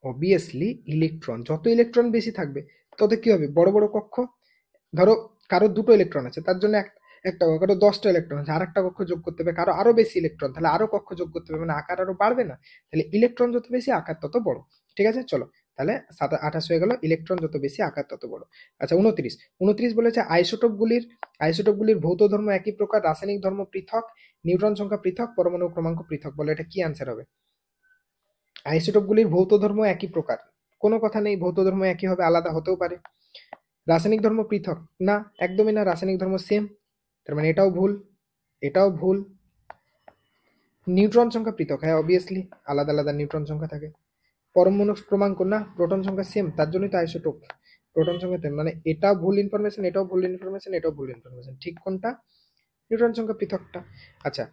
অবভিয়াসলি ইলেকট্রন, যত ইলেকট্রন বেশি থাকবে তত কি হবে? বড় বড় কক্ষ। ধরো কারো দুটো ইলেকট্রন আছে, তার জন্য একটা কক্ষ, কারো 10টা ইলেকট্রন আছে আর একটা কক্ষ যোগ করতে হবে, কারো আরো বেশি ইলেকট্রন তাহলে আরো কক্ষ যোগ করতে হবে, মানে আকার আরো বাড়বে না? তাহলে ইলেকট্রন যত বেশি আকার তত বড়, ঠিক আছে? চলো তাহলে 28 হয়ে গেল, ইলেকট্রন যত বেশি আকার তত বড়। আচ্ছা 29, 29 বলেছে আইসোটোপগুলির ভৌত ধর্ম একই প্রকার, রাসায়নিক ধর্ম পৃথক, নিউট্রন সংখ্যা পৃথক, পরমাণু ক্রমাঙ্ক পৃথক। বলে এটা কি আনসার হবে? আইসোটোপগুলির ভৌত ধর্ম একই প্রকার, কোনো কথা নেই ভৌত ধর্ম একই হবে, আলাদা হতেও পারে। রাসায়নিক ধর্ম পৃথক, না একদমই না, রাসায়নিক ধর্ম সেম, তার মানে এটাও ভুল, এটাও ভুল। নিউট্রন সংখ্যা পৃথক, হ্যাঁ অবভিয়াসলি আলাদা আলাদা নিউট্রন সংখ্যা থাকে। পরমাণু ক্রমাঙ্ক, না প্রোটন সংখ্যা সেম, তার জন্যই তো আইসোটোপ। প্রোটন সংখ্যা সেম, মানে এটাও ভুল ইনফরমেশন, এটাও ভুল ইনফরমেশন, এটাও ভুল ইনফরমেশন। ঠিক কোনটা? নিউট্রন সংখ্যা পৃথকটা। আচ্ছা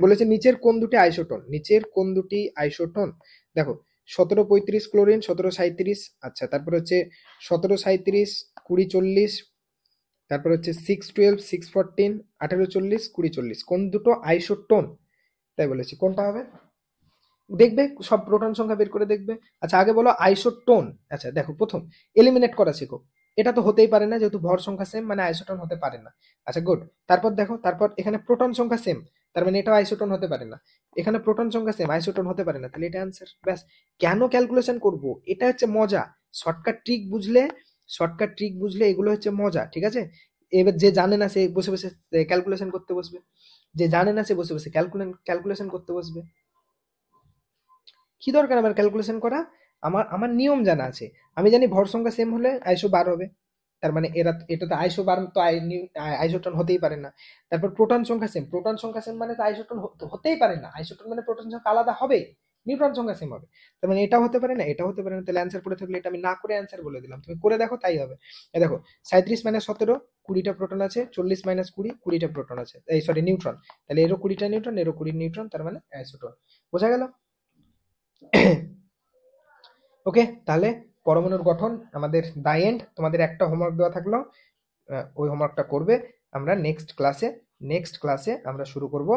বলেছে নিচের কোন দুটি আইসোটোন, নিচের কোন দুটি আইসোটোন? দেখো 1735 ক্লোরিন, 1737, আচ্ছা তারপর হচ্ছে 1737, 2040, তারপর হচ্ছে 612, 614, 1840, 2040, কোন দুটো আইসোটোন? তাই বলেছি, কোনটা হবে? দেখবে সব প্রোটন সংখ্যা বের করে দেখবে। আচ্ছা আগে বলো আইসোটোন। আচ্ছা দেখো প্রথম এলিমিনেট করা শেখো, এটা তো হতেই পারে না যেহেতু ভর সংখ্যা সেম, মানে আইসোটোন হতে পারে না। আচ্ছা গুড, তারপর দেখো, তারপর এখানে প্রোটন সংখ্যা সেম, তার মানে এটাও আইসোটোন হতে পারে না। এখানে প্রোটন সংখ্যা সেম, আইসোটোন হতে পারে না, তাহলে এটা অ্যান্সার। ব্যাস, কেন ক্যালকুলেশন করব? এটা হচ্ছে মজা। শর্টকাট ট্রিক বুঝলে, শর্টকাট ট্রিক বুঝলে এগুলো হচ্ছে মজা, ঠিক আছে? এবার যে জানে না সে বসে বসে ক্যালকুলেশন করতে বসবে, যে জানে না সে বসে বসে ক্যালকুলেশন করতে বসবে। কি দরকার আমার ক্যালকুলেশন করা? আমার আমার নিয়ম জানা আছে, আমি জানি ভর সংখ্যা সেম হলে আইসো বার হবে, তার মানে এটা তো আইসো বার তো আইসোটন হতেই পারে না। তারপর প্রোটন সংখ্যা সেম, প্রোটন সংখ্যা সেম মানে তো আইসোটন হতেই পারে না, আইসোটন মানে প্রোটন সংখ্যা আলাদা হবে, নিউট্রন সংখ্যা সেম হবে, তার মানে এটাও হতে পারে না, এটাও হতে পারে না, তাহলে অ্যান্সার পড়ে থাকলে এটা আমি না করে অ্যান্সার বলে দিলাম, তুমি করে দেখো তাই হবে। এই দেখো 37 মাইনাস 17, 20টা প্রোটন আছে, 40 মাইনাস 20, 20টা প্রোটন আছে, এই সরি নিউট্রন, তাহলে এরও 20টা নিউট্রন, এরও 20 নিউট্রন, তার মানে আইসোটন। বোঝা গেল? ওকে তাহলে পরমাণুর গঠন আমাদের দা এন্ড। তোমাদের একটা হোমওয়ার্ক দেওয়া থাকলো, ওই হোমওয়ার্কটা করবে। আমরা নেক্সট ক্লাসে আমরা শুরু করব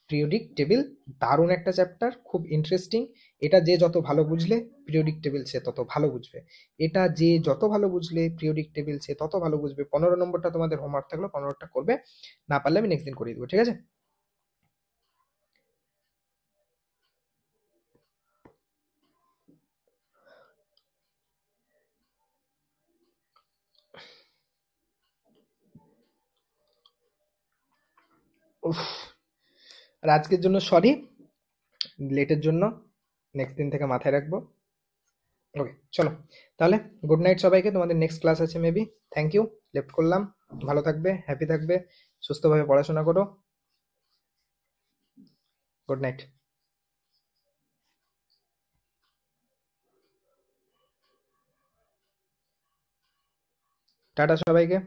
পিরিয়ডিক টেবিল। দারুণ একটা চ্যাপ্টার, খুব ইন্টারেস্টিং। এটা যে যত ভালো বুঝলে পিরিয়ডিক টেবিল সে তত ভালো বুঝবে, এটা যে যত ভালো বুঝলে পিরিয়ডিক টেবিল সে তত ভালো বুঝবে। 15 নম্বরটা তোমাদের হোমওয়ার্ক থাকলো, 15টা করবে, না পারলে আমি নেক্সট দিন করিয়ে দেবো, ঠিক আছে? উফ, আর আজকের জন্য সরি লেটের জন্য, নেক্সট দিন থেকে মাথায় রাখবো। ওকে চলো তাহলে, গুড নাইট সবাইকে, তোমাদের নেক্সট ক্লাস আছে মেবি। থ্যাংক ইউ, লেফট করলাম। ভালো থাকবে, হ্যাপি থাকবে, সুস্থভাবে পড়াশোনা করো। Good night. টাটা সবাইকে।